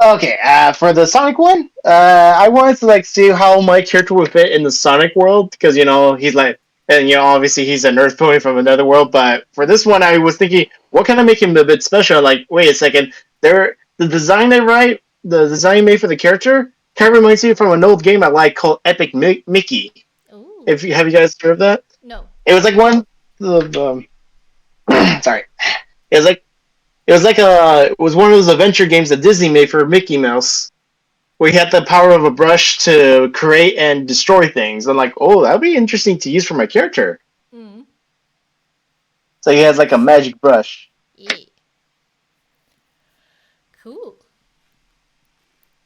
[SPEAKER 4] Okay, for the Sonic one, I wanted to like see how my character would fit in the Sonic world, because, you know, he's like... And, you know, obviously he's an Earth pony from another world, but for this one I was thinking, what can I make him a bit special? Like, wait a second, the design the design made for the character, kind of reminds me from an old game I like called Epic Mickey.
[SPEAKER 1] Ooh.
[SPEAKER 4] Have you guys heard of that?
[SPEAKER 1] No.
[SPEAKER 4] It was like one of sorry. It was one of those adventure games that Disney made for Mickey Mouse, where he had the power of a brush to create and destroy things. I'm like, oh, that'd be interesting to use for my character.
[SPEAKER 1] Mm.
[SPEAKER 4] So he has like a magic brush.
[SPEAKER 1] Yeah. Cool.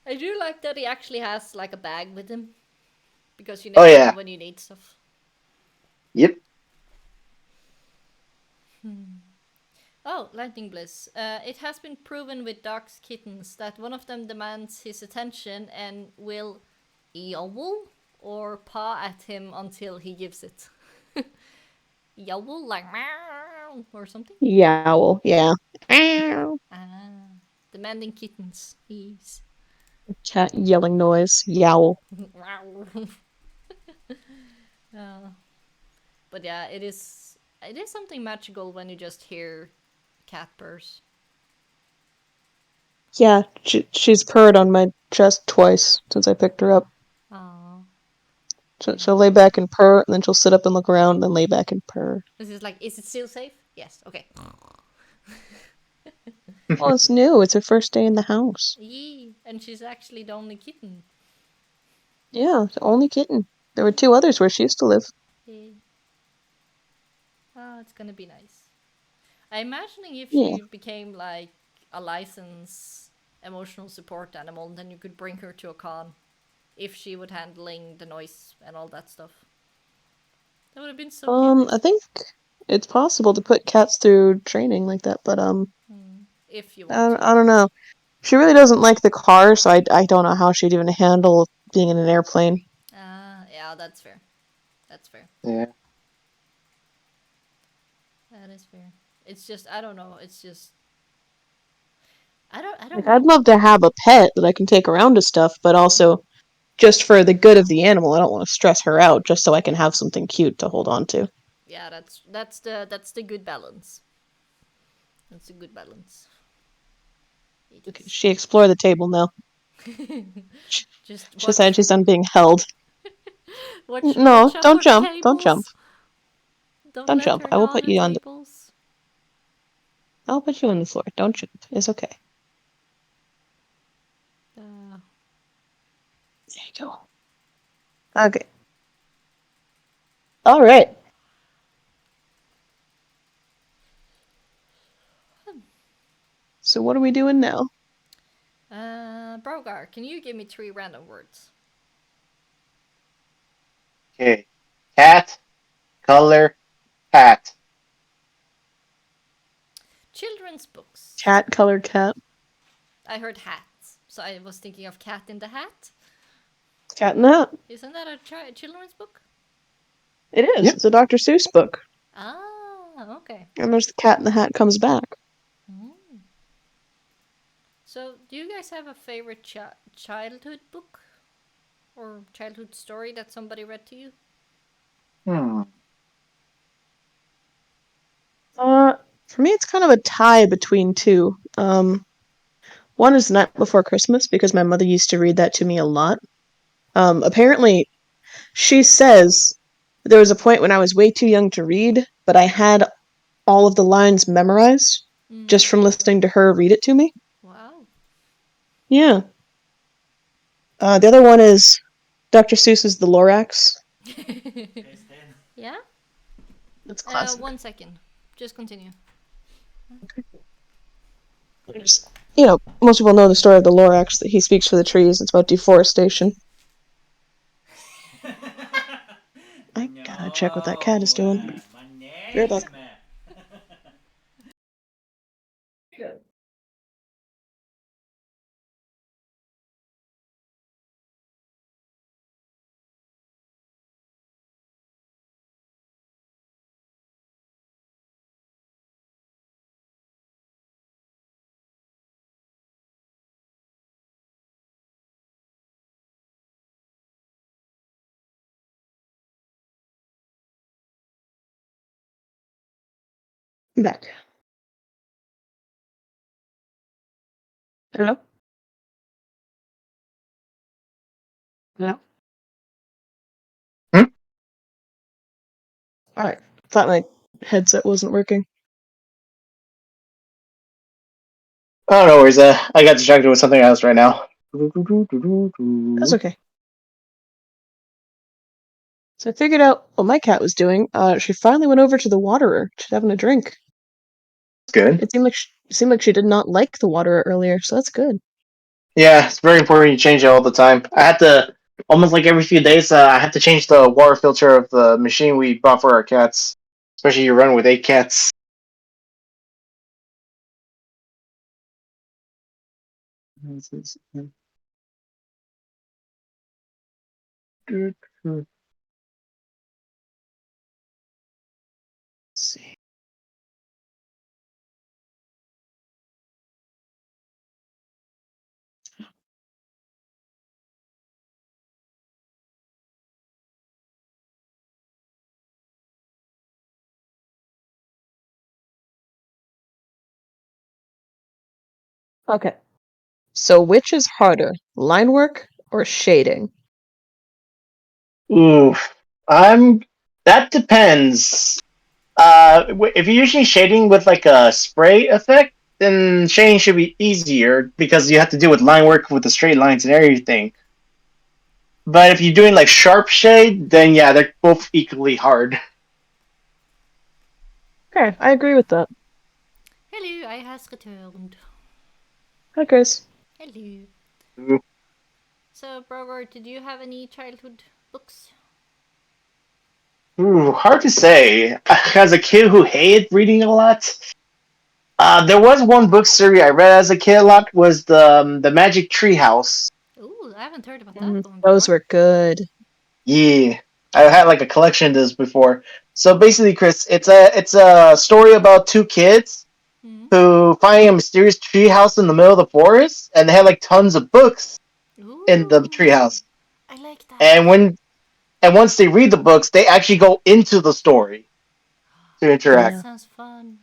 [SPEAKER 1] I do like that he actually has like a bag with him, because you never know when you need stuff.
[SPEAKER 4] Yep.
[SPEAKER 1] Oh, Lightning Bliss. It has been proven with Doc's kittens that one of them demands his attention and will yowl or paw at him until he gives it. Yowl, like meow or something?
[SPEAKER 2] Yowl, yeah. Meow.
[SPEAKER 1] Ah, demanding kittens. Yes.
[SPEAKER 2] Cat yelling noise. Yowl.
[SPEAKER 1] But yeah, it is something magical when you just hear cat purrs.
[SPEAKER 2] Yeah, she's purred on my chest twice since I picked her up.
[SPEAKER 1] Aww.
[SPEAKER 2] She'll lay back and purr, and then she'll sit up and look around, and then lay back and purr.
[SPEAKER 1] This is like, is it still safe? Yes, okay.
[SPEAKER 2] Well, it's new. It's her first day in the house.
[SPEAKER 1] Yee, and she's actually the only kitten.
[SPEAKER 2] Yeah, the only kitten. There were 2 others where she used to live.
[SPEAKER 1] Yeah. Oh, it's gonna be nice. I'm imagining if
[SPEAKER 2] Yeah.
[SPEAKER 1] she became like a licensed emotional support animal, then you could bring her to a con. If she would handling the noise and all that stuff. That would have been so cute.
[SPEAKER 2] I think it's possible to put cats through training like that, but
[SPEAKER 1] If you want to.
[SPEAKER 2] I don't know. She really doesn't like the car, so I don't know how she'd even handle being in an airplane.
[SPEAKER 1] Yeah, that's fair. That's fair.
[SPEAKER 4] Yeah.
[SPEAKER 1] That is fair. It's just I don't know. It's just I don't
[SPEAKER 2] Like,
[SPEAKER 1] know.
[SPEAKER 2] I'd love to have a pet that I can take around to stuff, but also just for the good of the animal. I don't want to stress her out just so I can have something cute to hold on to.
[SPEAKER 1] Yeah, that's the good balance. That's a good balance.
[SPEAKER 2] Okay, she explored the table now.
[SPEAKER 1] Just
[SPEAKER 2] She said she's done being held.
[SPEAKER 1] watch
[SPEAKER 2] No,
[SPEAKER 1] out
[SPEAKER 2] don't
[SPEAKER 1] for the
[SPEAKER 2] jump. Don't
[SPEAKER 1] tables.
[SPEAKER 2] jump.
[SPEAKER 1] Don't
[SPEAKER 2] Don't
[SPEAKER 1] let
[SPEAKER 2] jump.
[SPEAKER 1] her
[SPEAKER 2] I will
[SPEAKER 1] gnaw
[SPEAKER 2] put
[SPEAKER 1] the
[SPEAKER 2] you on the.
[SPEAKER 1] tables.
[SPEAKER 2] I'll put you on the floor. Don't jump. It's okay.
[SPEAKER 1] Uh,
[SPEAKER 2] There you go. Okay. All right. So what are we doing now?
[SPEAKER 1] Brogar, can you give me 3 random words?
[SPEAKER 4] Okay. Cat, color, hat.
[SPEAKER 1] Children's books.
[SPEAKER 2] Cat, colored cat.
[SPEAKER 1] I heard hats, so I was thinking of Cat in the Hat.
[SPEAKER 2] Cat in the Hat.
[SPEAKER 1] Isn't that a children's book?
[SPEAKER 2] It is.
[SPEAKER 4] Yep.
[SPEAKER 2] It's a Dr. Seuss book.
[SPEAKER 1] Ah, okay.
[SPEAKER 2] And there's the Cat in the Hat comes back.
[SPEAKER 1] Mm. So, do you guys have a favorite childhood book? Or childhood story that somebody read to you?
[SPEAKER 2] For me, it's kind of a tie between two. One is The Night Before Christmas because my mother used to read that to me a lot. Apparently, she says there was a point when I was way too young to read, but I had all of the lines memorized just from listening to her read it to me.
[SPEAKER 1] Wow.
[SPEAKER 2] Yeah. The other one is Dr. Seuss's The Lorax.
[SPEAKER 1] Yeah?
[SPEAKER 2] That's classic.
[SPEAKER 1] 1 second. Just continue.
[SPEAKER 2] Just, most people know the story of the Lorax, that he speaks for the trees. It's about deforestation. I gotta check what that cat is doing. Be right back. I'm back. Hello? Hello?
[SPEAKER 4] Hmm?
[SPEAKER 2] Alright. Thought my headset wasn't working.
[SPEAKER 4] Oh, no worries. I got distracted with something else right now.
[SPEAKER 2] That's okay. So I figured out what my cat was doing. She finally went over to the waterer. She's having a drink.
[SPEAKER 4] Good.
[SPEAKER 2] It seemed like she did not like the waterer earlier, so that's good.
[SPEAKER 4] Yeah, it's very important you change it all the time. I had to, almost like every few days, I have to change the water filter of the machine we bought for our cats. Especially you run with 8 cats.
[SPEAKER 2] Let's see. Okay. So which is harder, line work or shading?
[SPEAKER 4] Ooh, that depends. If you're using shading with like a spray effect, then shading should be easier because you have to deal with line work with the straight lines and everything. But if you're doing like sharp shade, then yeah, they're both equally hard.
[SPEAKER 2] Okay, I agree with that.
[SPEAKER 1] Hello, I has returned.
[SPEAKER 2] Hi, Chris.
[SPEAKER 1] Hello.
[SPEAKER 4] Ooh.
[SPEAKER 1] So, Brogar, did you have any childhood books?
[SPEAKER 4] Ooh, hard to say. As a kid who hated reading a lot, there was one book series I read as a kid a lot was the Magic Tree House.
[SPEAKER 1] Ooh, I haven't heard about that one
[SPEAKER 2] Those
[SPEAKER 1] before.
[SPEAKER 2] were good.
[SPEAKER 4] Yeah, I had like a collection of this before. So basically, Chris, it's a story about two kids
[SPEAKER 1] Mhm.
[SPEAKER 4] who find a mysterious tree house in the middle of the forest, and they have like tons of books in the
[SPEAKER 1] Ooh,
[SPEAKER 4] tree house.
[SPEAKER 1] I like that.
[SPEAKER 4] And once they read the books, they actually go into the story to
[SPEAKER 1] That
[SPEAKER 4] interact.
[SPEAKER 2] Yeah.
[SPEAKER 1] sounds fun.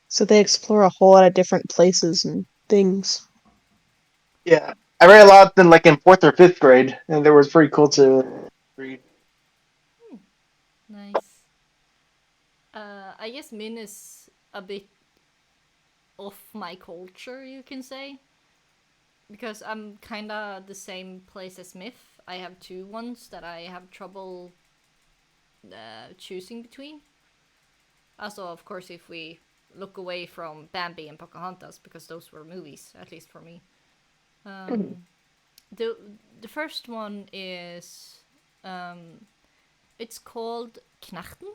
[SPEAKER 2] So they explore a whole lot of different places and things.
[SPEAKER 4] Yeah, I read a lot in like in fourth or fifth grade, and it was pretty cool to read.
[SPEAKER 1] Nice. I guess Min is a bit off my culture, you can say, because I'm kinda the same place as Myth. I have two ones that I have trouble choosing between. Also, of course, if we look away from Bambi and Pocahontas, because those were movies, at least for me.
[SPEAKER 2] Mhm.
[SPEAKER 1] The the first one is it's called Knachten,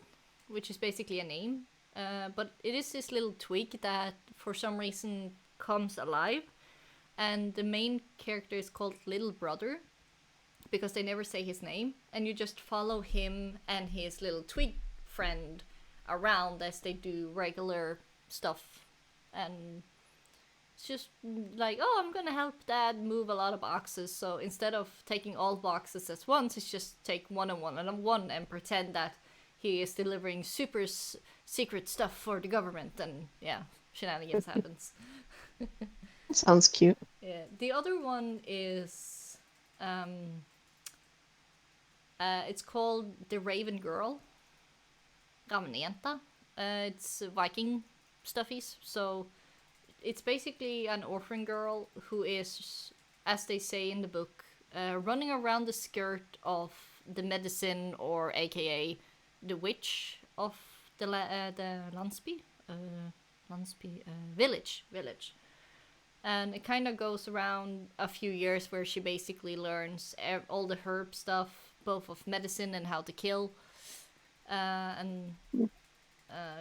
[SPEAKER 1] which is basically a name. But it is this little twig that for some reason comes alive, and the main character is called Little Brother because they never say his name, and you just follow him and his little twig friend around as they do regular stuff, and it's just like, oh, I'm gonna help dad move a lot of boxes. So instead of taking all boxes at once, it's just take one and one and one and pretend that he is delivering super secret stuff for the government. And yeah, shenanigans happens.
[SPEAKER 2] Sounds cute.
[SPEAKER 1] Yeah. The other one is, it's called The Raven Girl. Ravnjenta. It's Viking stuffies. So it's basically an orphan girl who is, as they say in the book, running around the skirt of the medicine, or AKA the witch of the Lansby village. And it kind of goes around a few years where she basically learns all the herb stuff, both of medicine and how to kill. And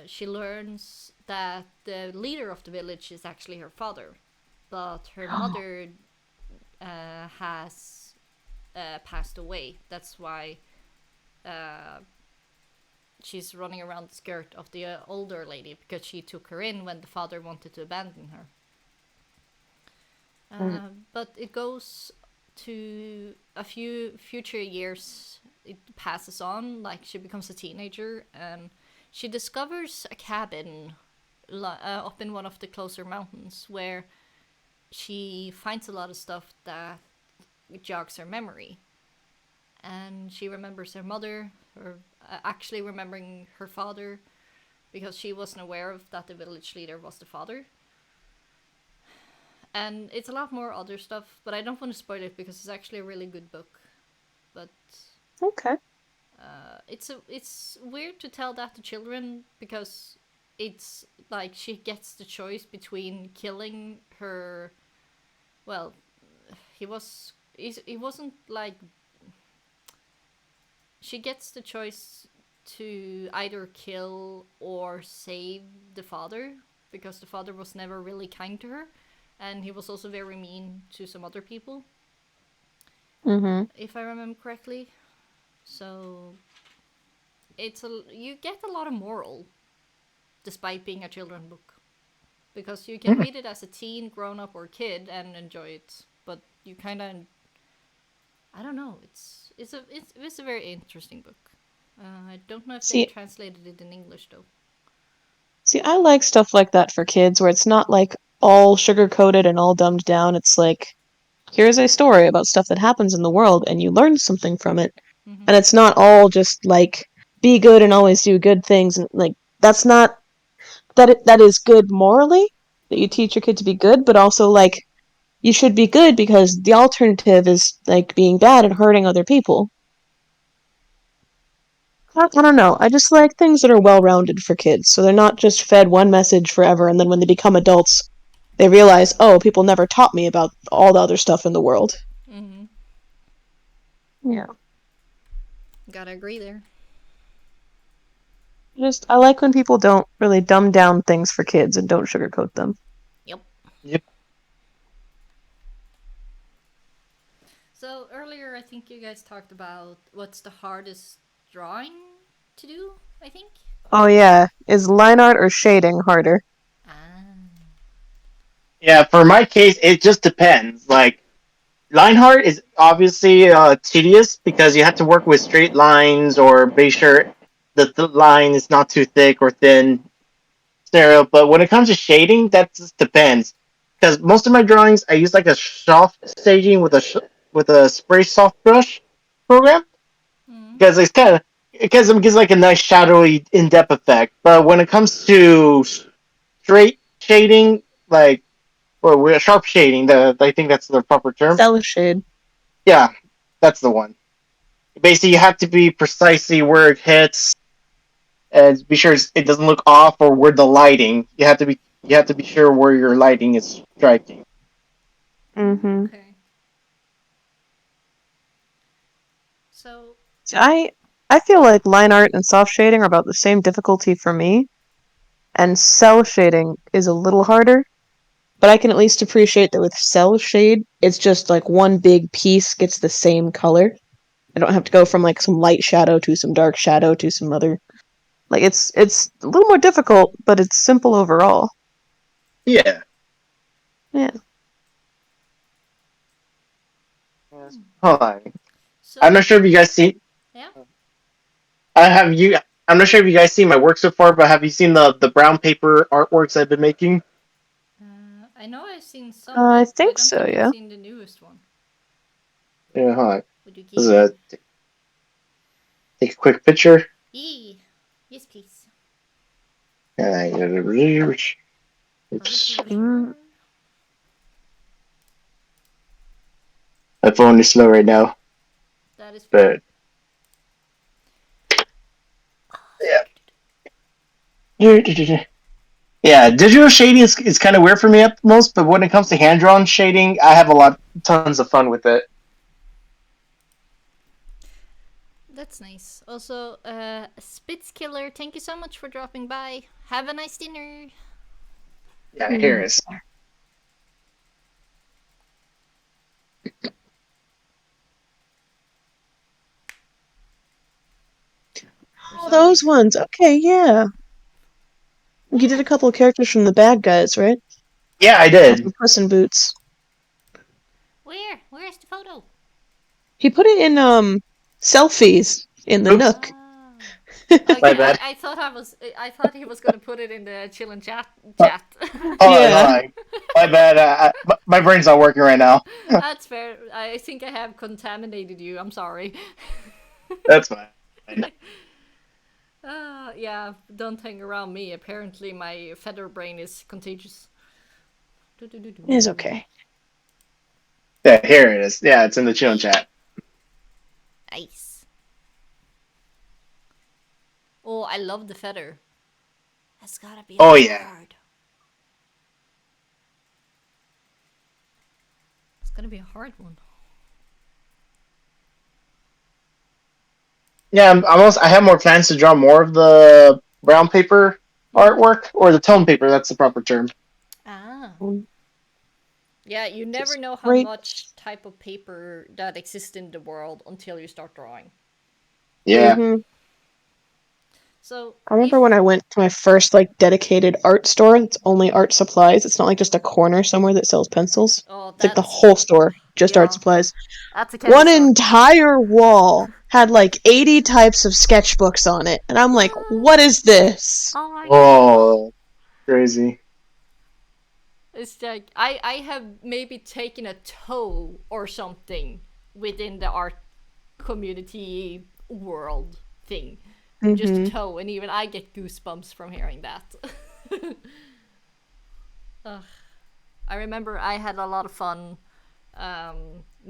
[SPEAKER 1] she learns that the leader of the village is actually her father, but her mother has passed away. That's why she's running around the skirt of the older lady, because she took her in when the father wanted to abandon her. But it goes to a few future years. It passes on, like she becomes a teenager, and she discovers a cabin up in one of the closer mountains where she finds a lot of stuff that jogs her memory. And she remembers her mother, or actually remembering her father, because she wasn't aware of that the village leader was the father. And it's a lot more other stuff, but I don't want to spoil it because it's actually a really good book. But
[SPEAKER 2] Okay.
[SPEAKER 1] it's weird to tell that to children, because it's like she gets the choice between killing her. Well, he wasn't like, she gets the choice to either kill or save the father, because the father was never really kind to her, and he was also very mean to some other people,
[SPEAKER 2] Mm-hmm.
[SPEAKER 1] if I remember correctly. So you get a lot of moral despite being a children's book, because you can read it as a teen, grown up, or kid and enjoy it, but you kind of, I don't know, it's a very interesting book. I don't know if they
[SPEAKER 2] See,
[SPEAKER 1] translated it in English though.
[SPEAKER 2] I like stuff like that for kids where it's not like all sugar coated and all dumbed down. It's like, here's a story about stuff that happens in the world and you learn something from it.
[SPEAKER 1] Mm-hmm.
[SPEAKER 2] And it's not all just like be good and always do good things, and like that's not that is good morally that you teach your kid to be good, but also like you should be good because the alternative is like being bad and hurting other people. I don't know. I just like things that are well rounded for kids, so they're not just fed one message forever, and then when they become adults, they realize, oh, people never taught me about all the other stuff in the world.
[SPEAKER 1] Mm-hmm.
[SPEAKER 2] Yeah.
[SPEAKER 1] Gotta agree there.
[SPEAKER 2] Just I like when people don't really dumb down things for kids and don't sugarcoat them.
[SPEAKER 1] Yep.
[SPEAKER 4] Yep.
[SPEAKER 1] So earlier, I think you guys talked about what's the hardest drawing to do. I think.
[SPEAKER 2] Oh yeah, is line art or shading harder?
[SPEAKER 1] Ah.
[SPEAKER 4] Yeah, for my case, it just depends. Like, line art is obviously tedious because you have to work with straight lines or make sure that the line is not too thick or thin. Scenario, but when it comes to shading, that just depends. Because most of my drawings, I use like a soft staging with a spray soft brush program
[SPEAKER 1] Mm.
[SPEAKER 4] because it's kind of because it gives like a nice shadowy in depth effect. But when it comes to straight shading, like or sharp shading, I think that's the proper term.
[SPEAKER 2] Cell shade.
[SPEAKER 4] Yeah, that's the one. Basically, you have to be precisely where it hits and be sure it doesn't look off or where the lighting. You have to be sure where your lighting is striking.
[SPEAKER 2] Mm-hmm.
[SPEAKER 1] Okay. So.
[SPEAKER 2] See, I feel like line art and soft shading are about the same difficulty for me, and cell shading is a little harder. But I can at least appreciate that with cell shade, it's just like one big piece gets the same color. I don't have to go from like some light shadow to some dark shadow to some other. Like it's a little more difficult, but it's simple overall.
[SPEAKER 4] Yeah.
[SPEAKER 2] Yeah.
[SPEAKER 4] Hold on.
[SPEAKER 1] So.
[SPEAKER 4] I'm not sure if you guys see.
[SPEAKER 1] Yeah.
[SPEAKER 4] I have you. I'm not sure if you guys seen my work so far, but have you seen the brown paper artworks I've been making?
[SPEAKER 1] I know I've seen some,
[SPEAKER 2] I
[SPEAKER 1] but I
[SPEAKER 2] think
[SPEAKER 1] don't
[SPEAKER 2] so,
[SPEAKER 1] think I've
[SPEAKER 2] yeah.
[SPEAKER 1] seen the newest one.
[SPEAKER 4] Yeah, hold on.
[SPEAKER 1] Would you
[SPEAKER 4] This
[SPEAKER 1] give
[SPEAKER 4] is
[SPEAKER 1] me?
[SPEAKER 4] take a quick picture.
[SPEAKER 1] Yes, please.
[SPEAKER 4] Oops.
[SPEAKER 2] Mm.
[SPEAKER 4] My phone is slow right now,
[SPEAKER 1] That is fair.
[SPEAKER 4] but yeah. Yeah, digital shading is kind of weird for me at most, but when it comes to hand drawn shading, I have tons of fun with it.
[SPEAKER 1] That's nice. Also, Spitzkiller, thank you so much for dropping by. Have a nice dinner.
[SPEAKER 4] Yeah, here it is.
[SPEAKER 2] Oh, those ones. Okay, yeah. You did a couple of characters from the bad guys, right?
[SPEAKER 4] Yeah, I did.
[SPEAKER 2] Puss in Boots.
[SPEAKER 1] Where? Where's the photo?
[SPEAKER 2] He put it in selfies in the
[SPEAKER 4] Oops.
[SPEAKER 2] Nook.
[SPEAKER 1] Okay,
[SPEAKER 4] My bad.
[SPEAKER 1] I thought he was gonna put it in the chill and chat.
[SPEAKER 4] Hold
[SPEAKER 2] Yeah.
[SPEAKER 4] on. My bad. My brain's not working right now.
[SPEAKER 1] That's fair. I think I have contaminated you. I'm sorry.
[SPEAKER 4] That's fine.
[SPEAKER 1] Yeah, don't hang around me. Apparently, my feather brain is contagious.
[SPEAKER 2] It's okay.
[SPEAKER 4] Yeah, here it is. Yeah, it's in the chill chat.
[SPEAKER 1] Nice. Oh, I love the feather. That's gotta be
[SPEAKER 4] Oh,
[SPEAKER 1] hard.
[SPEAKER 4] yeah.
[SPEAKER 1] It's gonna be a hard one.
[SPEAKER 4] Yeah, I have more plans to draw more of the brown paper artwork, or the tone paper, that's the proper term.
[SPEAKER 1] Ah. Yeah, you never know how
[SPEAKER 2] great.
[SPEAKER 1] much type of paper that exists in the world until you start drawing.
[SPEAKER 4] Yeah.
[SPEAKER 2] Mm-hmm.
[SPEAKER 1] So
[SPEAKER 2] I remember when I went to my first like dedicated art store. It's only art supplies. It's not like just a corner somewhere that sells pencils.
[SPEAKER 1] Oh,
[SPEAKER 2] It's like the
[SPEAKER 1] that's
[SPEAKER 2] whole store, just
[SPEAKER 1] yeah.
[SPEAKER 2] art supplies.
[SPEAKER 1] That's a candy
[SPEAKER 2] One
[SPEAKER 1] store.
[SPEAKER 2] entire wall had like 80 types of sketchbooks on it, and I'm like, what is this?
[SPEAKER 1] Oh my god.
[SPEAKER 4] Oh, crazy.
[SPEAKER 1] It's like I have maybe taken a toe or something within the art community world thing. Just a
[SPEAKER 2] Mm-hmm.
[SPEAKER 1] toe, and even I get goosebumps from hearing that. Ugh. I remember I had a lot of fun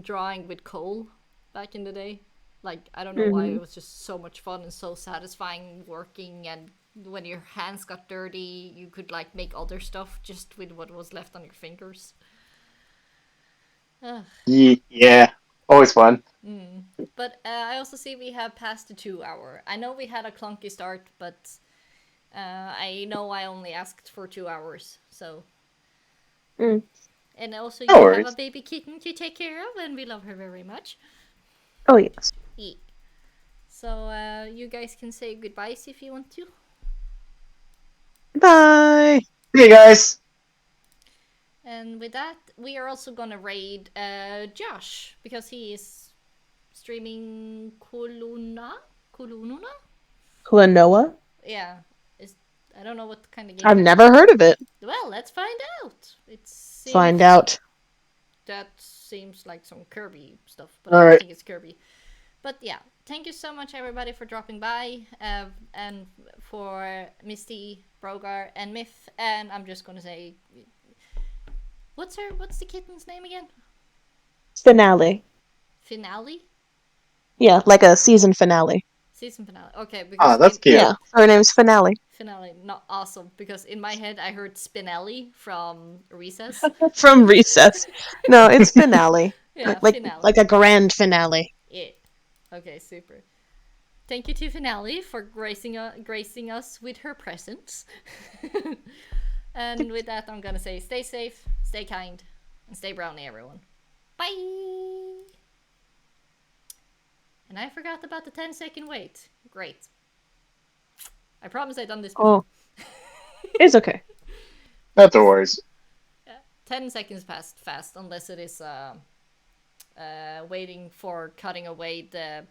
[SPEAKER 1] drawing with coal back in the day. Like, I don't know why,
[SPEAKER 2] Mm-hmm.
[SPEAKER 1] it was just so much fun and so satisfying working, and when your hands got dirty, you could like make other stuff just with what was left on your fingers. Ugh.
[SPEAKER 4] Yeah, always fun.
[SPEAKER 1] But I also see we have passed the 2 hour. I know we had a clunky start, but I know I only asked for 2 hours, so.
[SPEAKER 2] Mm.
[SPEAKER 1] And also,
[SPEAKER 4] No
[SPEAKER 1] you have a
[SPEAKER 4] worries.
[SPEAKER 1] baby kitten to take care of, and we love her very much.
[SPEAKER 2] Oh yes.
[SPEAKER 1] Yeah. So you guys can say goodbyes if you want to.
[SPEAKER 2] Bye.
[SPEAKER 4] See you guys.
[SPEAKER 1] And with that, we are also gonna raid Josh because he is streaming Kulununa.
[SPEAKER 2] Klonoa?
[SPEAKER 1] Yeah, I don't know what kind of game.
[SPEAKER 2] I've
[SPEAKER 1] that
[SPEAKER 2] never heard of it.
[SPEAKER 1] is. Well, let's find out.
[SPEAKER 2] Find out.
[SPEAKER 1] That seems like some Kirby stuff, but I don't
[SPEAKER 4] Alright.
[SPEAKER 1] think it's Kirby. But yeah, thank you so much everybody for dropping by, and for Misty, Brogar, and Myth. And I'm just gonna say, what's the kitten's name again?
[SPEAKER 2] Finale.
[SPEAKER 1] Finale?
[SPEAKER 2] Yeah, like a season finale.
[SPEAKER 1] Season finale. Okay, because
[SPEAKER 4] Ah, that's cute.
[SPEAKER 2] Yeah, her name's Finale.
[SPEAKER 1] Finale, not awesome. Because in my head, I heard Spinelli from Recess.
[SPEAKER 2] From Recess. No, it's Finale.
[SPEAKER 1] Yeah,
[SPEAKER 2] like
[SPEAKER 1] Finale.
[SPEAKER 2] like a grand finale.
[SPEAKER 1] Yeah. Okay, super. Thank you to Finale for gracing us with her presence. And with that, I'm gonna say stay safe, stay kind, and stay brownie, everyone. Bye! And I forgot about the 10-second wait. Great. I promise I've done this before.
[SPEAKER 2] Oh. It's okay.
[SPEAKER 4] Not to worries.
[SPEAKER 1] 10 seconds passed fast, unless it is waiting for cutting away the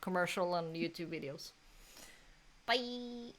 [SPEAKER 1] commercial on YouTube videos. Bye!